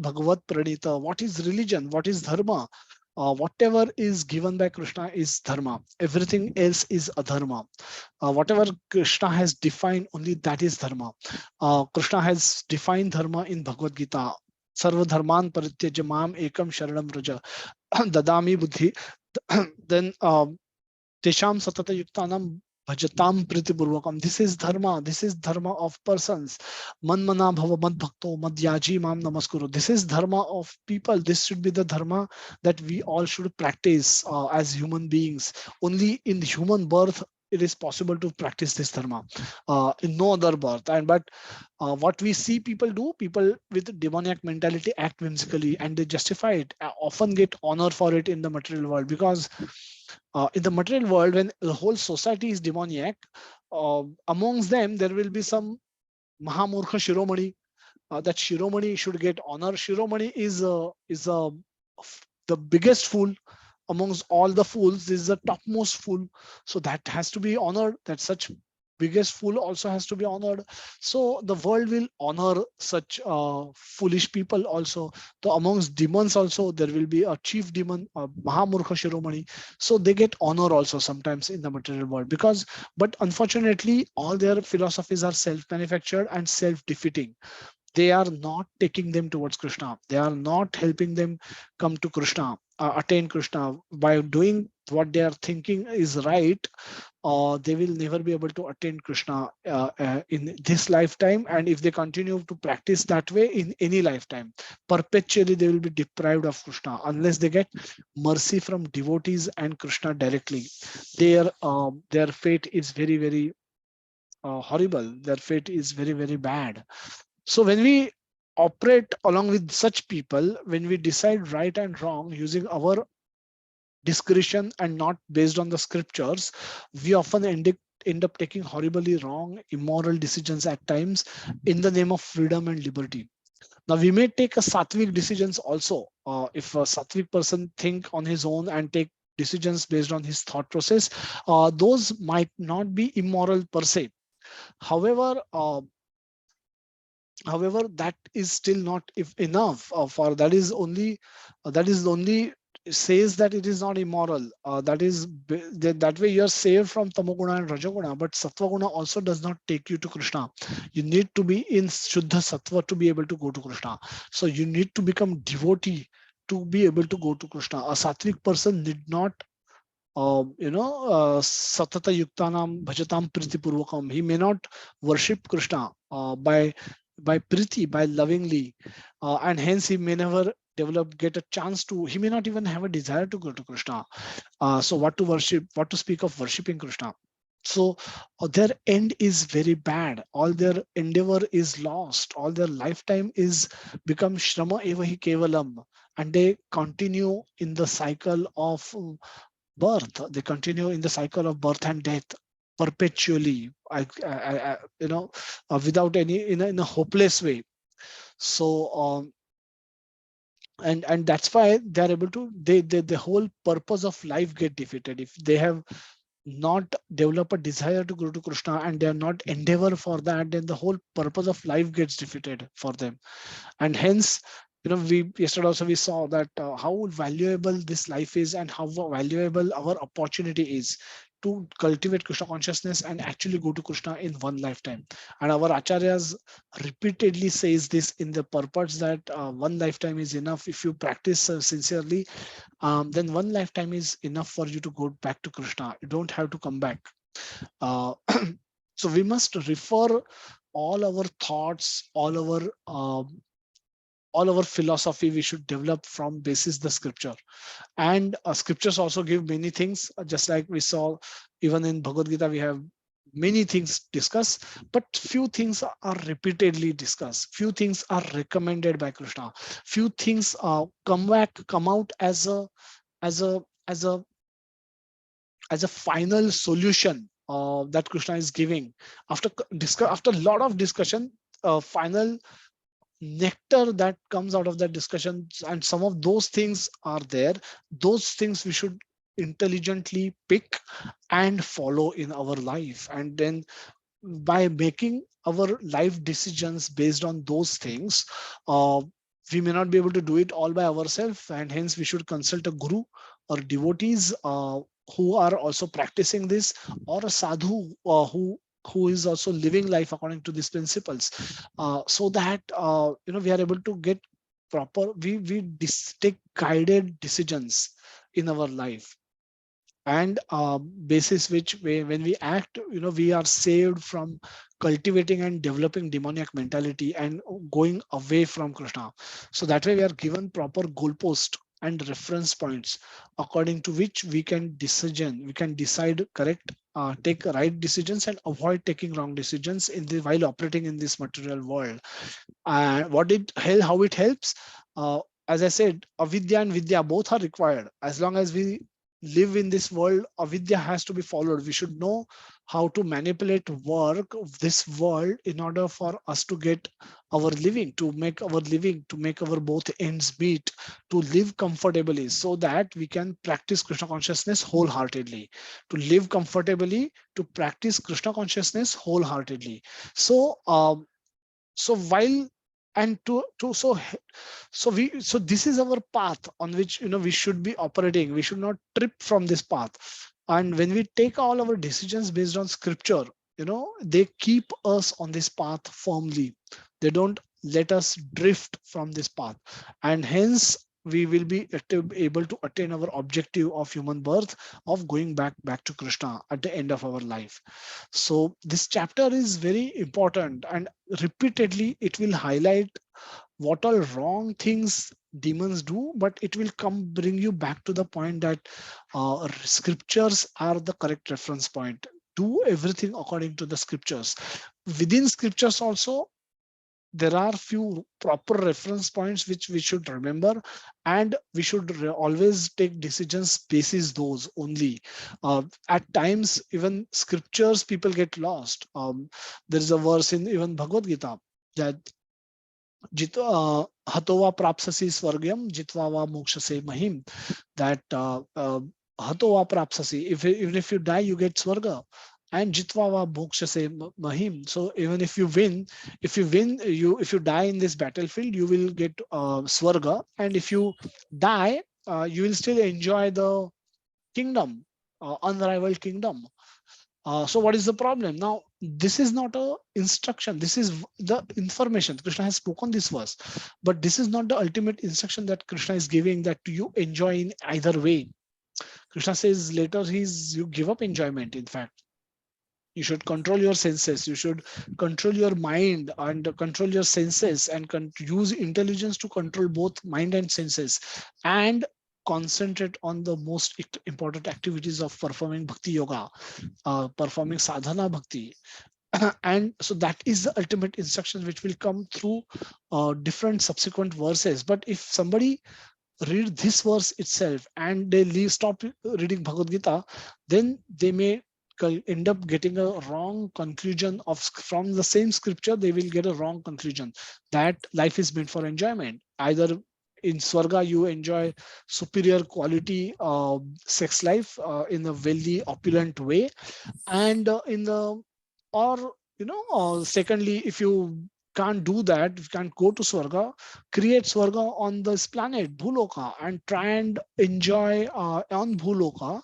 [SPEAKER 1] bhagavat pranita. What is religion? What is dharma? Whatever is given by Krishna is dharma. Everything else is adharma. Whatever Krishna has defined, only that is dharma. Krishna has defined dharma in Bhagavad Gita. Sarva dharman parityajya mam ekam sharanam vraja dadami buddhi. Then tesham satata yuktanam bhajatam pritipurvakam. This is dharma. This is dharma of persons. Manmana bhava mad bhakto madhyaji mam namaskuru. This is dharma of people. This should be the dharma that we all should practice as human beings. Only in human birth it is possible to practice this dharma, in no other birth. And but what we see people do, people with demoniac mentality act whimsically and they justify it, often get honor for it in the material world, because in the material world, when the whole society is demoniac, amongst them there will be some Mahamurkha Shiromani. That Shiromani should get honor. Shiromani is the biggest fool amongst all the fools. This is the topmost fool, so that has to be honored. That such biggest fool also has to be honored. So the world will honor such foolish people also. So amongst demons also there will be a chief demon, Mahamurkha Shiromani. So they get honor also sometimes in the material world, because but unfortunately all their philosophies are self-manufactured and self-defeating. They are not taking them towards Krishna. They are not helping them come to Krishna, attain Krishna. By doing what they are thinking is right, they will never be able to attain Krishna in this lifetime. And if they continue to practice that way in any lifetime, perpetually they will be deprived of Krishna unless they get mercy from devotees and Krishna directly. Their fate is very, very horrible. Their fate is very, very bad. So when we operate along with such people, when we decide right and wrong using our discretion and not based on the scriptures, we often end up taking horribly wrong, immoral decisions at times in the name of freedom and liberty. Now we may take a sattvic decisions also. If a sattvic person think on his own and take decisions based on his thought process, those might not be immoral per se. However, that is still not if enough for that is only says that it is not immoral. That way you're saved from tamoguna and rajoguna, but sattva also does not take you to Krishna. You need to be in shuddha sattva to be able to go to Krishna. So you need to become devotee to be able to go to Krishna. A sattvic person need not satata yuktanam bhajatam priti purvakam. He may not worship Krishna by priti, by lovingly, and hence he may never get a chance to. He may not even have a desire to go to Krishna. So what to worship? What to speak of worshiping Krishna? So their end is very bad. All their endeavor is lost. All their lifetime is become shrama evahi kevalam, and they continue in the cycle of birth. They continue in the cycle of birth and death perpetually, without any in a hopeless way. So and that's why they're able to the whole purpose of life get defeated if they have not develop a desire to go to Krishna and they are not endeavor for that. Then the whole purpose of life gets defeated for them. And hence, we yesterday also we saw that how valuable this life is and how valuable our opportunity is to cultivate Krishna consciousness and actually go to Krishna in one lifetime. And our acharyas repeatedly says this in the purpose that one lifetime is enough. If you practice sincerely, then one lifetime is enough for you to go back to Krishna. You don't have to come back. So we must refer all our thoughts, all our philosophy we should develop from basis the scripture. And scriptures also give many things, just like we saw even in Bhagavad Gita, we have many things discussed, but few things are repeatedly discussed. Few things are recommended by Krishna. Few things come out as a as a as a as a final solution that Krishna is giving after after a lot of discussion. Final nectar that comes out of that discussion, and some of those things are there. Those things we should intelligently pick and follow in our life, and then by making our life decisions based on those things, we may not be able to do it all by ourselves, and hence we should consult a guru or devotees who are also practicing this, or a sadhu who is also living life according to these principles, so that we are able to get proper take guided decisions in our life, and basis which when we act, we are saved from cultivating and developing demoniac mentality and going away from Krishna. So that way we are given proper goalpost and reference points according to which we can decide correct, take right decisions and avoid taking wrong decisions while operating in this material world. How it helps, as I said, avidya and vidya both are required. As long as we live in this world, avidya has to be followed. We should know how to manipulate work of this world in order for us to get our living, to make our both ends meet, to live comfortably, so that we can practice Krishna consciousness wholeheartedly. To live comfortably, to practice Krishna consciousness wholeheartedly. So so while and to so this is our path on which we should be operating. We should not trip from this path. And when we take all our decisions based on scripture, they keep us on this path firmly. They don't let us drift from this path, and hence we will be able to attain our objective of human birth, of going back to Krishna at the end of our life. So this chapter is very important, and repeatedly it will highlight what all wrong things demons do, but it will bring you back to the point that scriptures are the correct reference point. Do everything according to the scriptures. Within scriptures also, there are few proper reference points which we should remember, and we should always take decisions basis those only. At times, even scriptures, people get lost. There is a verse in even Bhagavad Gita that hatova prapsasi swargyam jitva va mokshase mahim, that hatova prapsasi, even if you die you get swarga, and jitva va mokshase mahim. So even if you win, if you die in this battlefield, you will get swarga, and if you die, you will still enjoy the kingdom, unrivaled kingdom. So what is the problem now? This is not a instruction, this is the information. Krishna has spoken this verse, but this is not the ultimate instruction that Krishna is giving, that you enjoy in either way. Krishna says later you give up enjoyment. In fact, you should control your senses, you should control your mind and control your senses, and use intelligence to control both mind and senses, and concentrate on the most important activities of performing bhakti yoga, performing sadhana bhakti. And so that is the ultimate instruction which will come through different subsequent verses. But if somebody read this verse itself and they stop reading Bhagavad Gita, then they may end up getting a wrong conclusion from the same scripture. They will get a wrong conclusion that life is meant for enjoyment. Either in Swarga you enjoy superior quality sex life in a wealthy, opulent way, and or secondly, if you can't do that, if you can't go to Swarga, create Swarga on this planet, Bhuloka, and try and enjoy on Bhuloka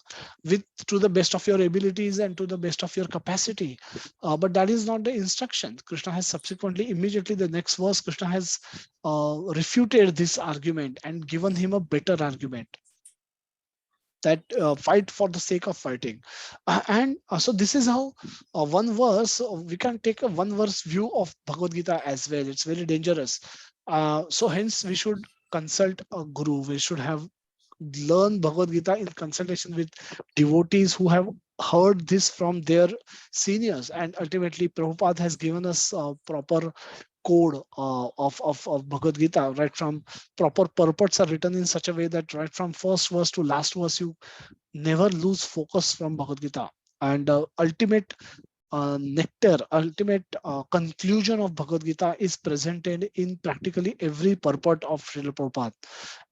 [SPEAKER 1] to the best of your abilities and to the best of your capacity. But that is not the instruction. Krishna has subsequently, immediately the next verse, Krishna has refuted this argument and given him a better argument, that fight for the sake of fighting. And so this is how one verse, we can take a one verse view of Bhagavad Gita as well. It's very dangerous. So hence we should consult a guru. We should have learn Bhagavad Gita in consultation with devotees who have heard this from their seniors. And ultimately Prabhupada has given us a proper code of Bhagavad Gita. Right from proper purports are written in such a way that right from first verse to last verse, you never lose focus from Bhagavad Gita. And ultimate nectar, ultimate conclusion of Bhagavad Gita is presented in practically every purport of Srila Prabhupada.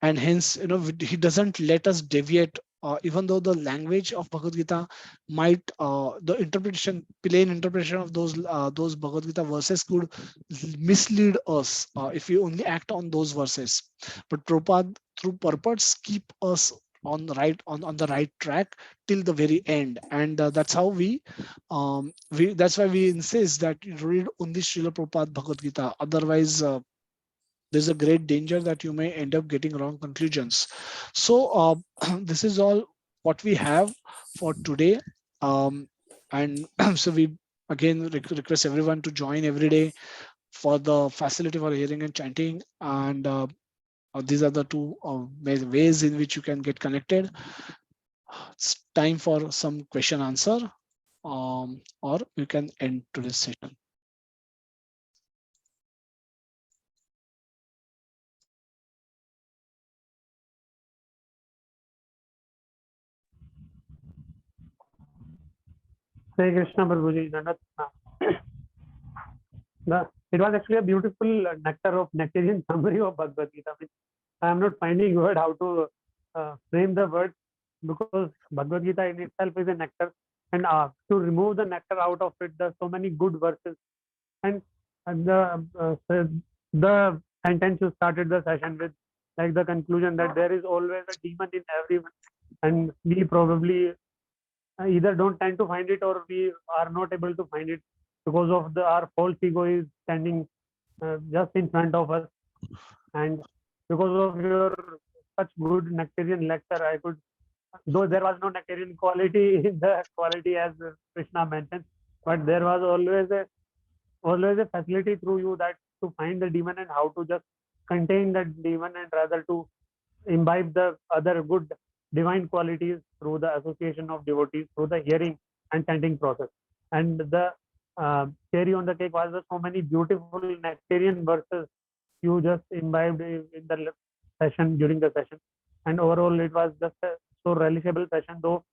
[SPEAKER 1] And hence, he doesn't let us deviate, even though the language of Bhagavad Gita might, the interpretation, plain interpretation of those Bhagavad Gita verses could mislead us if we only act on those verses. But Prabhupada, through purports, keep us on the right track till the very end. And that's how that's why we insist that you read only Srila Prabhupada Bhagavad Gita. Otherwise, there's a great danger that you may end up getting wrong conclusions. So this is all what we have for today. And so we again request everyone to join every day for the facility for hearing and chanting. And these are the two ways in which you can get connected. It's time for some question answer, or you can end today's session.
[SPEAKER 9] Hare Krishna Prabhuji. It was actually a beautiful nectarian summary of Bhagavad Gita. I am not finding word how to frame the word, because Bhagavad Gita in itself is a nectar, and to remove the nectar out of it, there's so many good verses. And the sentence you started the session with, like the conclusion that there is always a demon in everyone, and we probably either don't tend to find it, or we are not able to find it because of our false ego is standing just in front of us. And because of your such good nectarian lecture, I could, though there was no nectarian quality in the quality as Krishna mentioned, but there was always a facility through you that to find the demon and how to just contain that demon, and rather to imbibe the other good divine qualities through the association of devotees, through the hearing and chanting process. And the cherry on the cake was the so many beautiful nectarian verses you just imbibed in the session during the session, and overall it was just a so relishable session. Though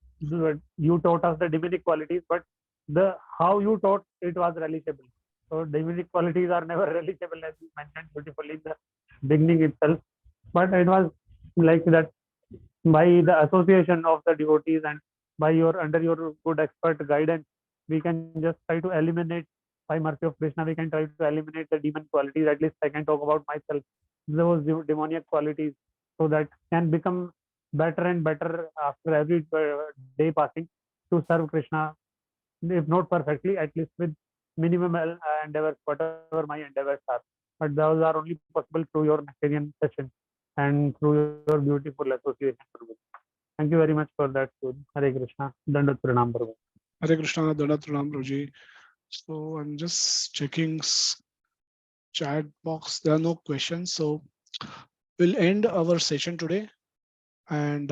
[SPEAKER 9] you taught us the demonic qualities, but the how you taught it was relishable. So demonic qualities are never relishable, as you mentioned beautifully in the beginning itself. But it was like that by the association of the devotees and by your under your good expert guidance, we can just try to eliminate by mercy of Krishna, we can try to eliminate the demon qualities. At least I can talk about myself, those demoniac qualities, so that can become better and better after every day passing to serve Krishna, if not perfectly, at least with minimum endeavors, whatever my endeavors are. But those are only possible through your nectarian session and through your beautiful association. Thank you very much for that. Hare Krishna. Dandat Pranam Prabhu.
[SPEAKER 1] Hare Krishna, Dandat Pranam Prabhuji. So I'm just checking chat box. There are no questions. So we'll end our session today. And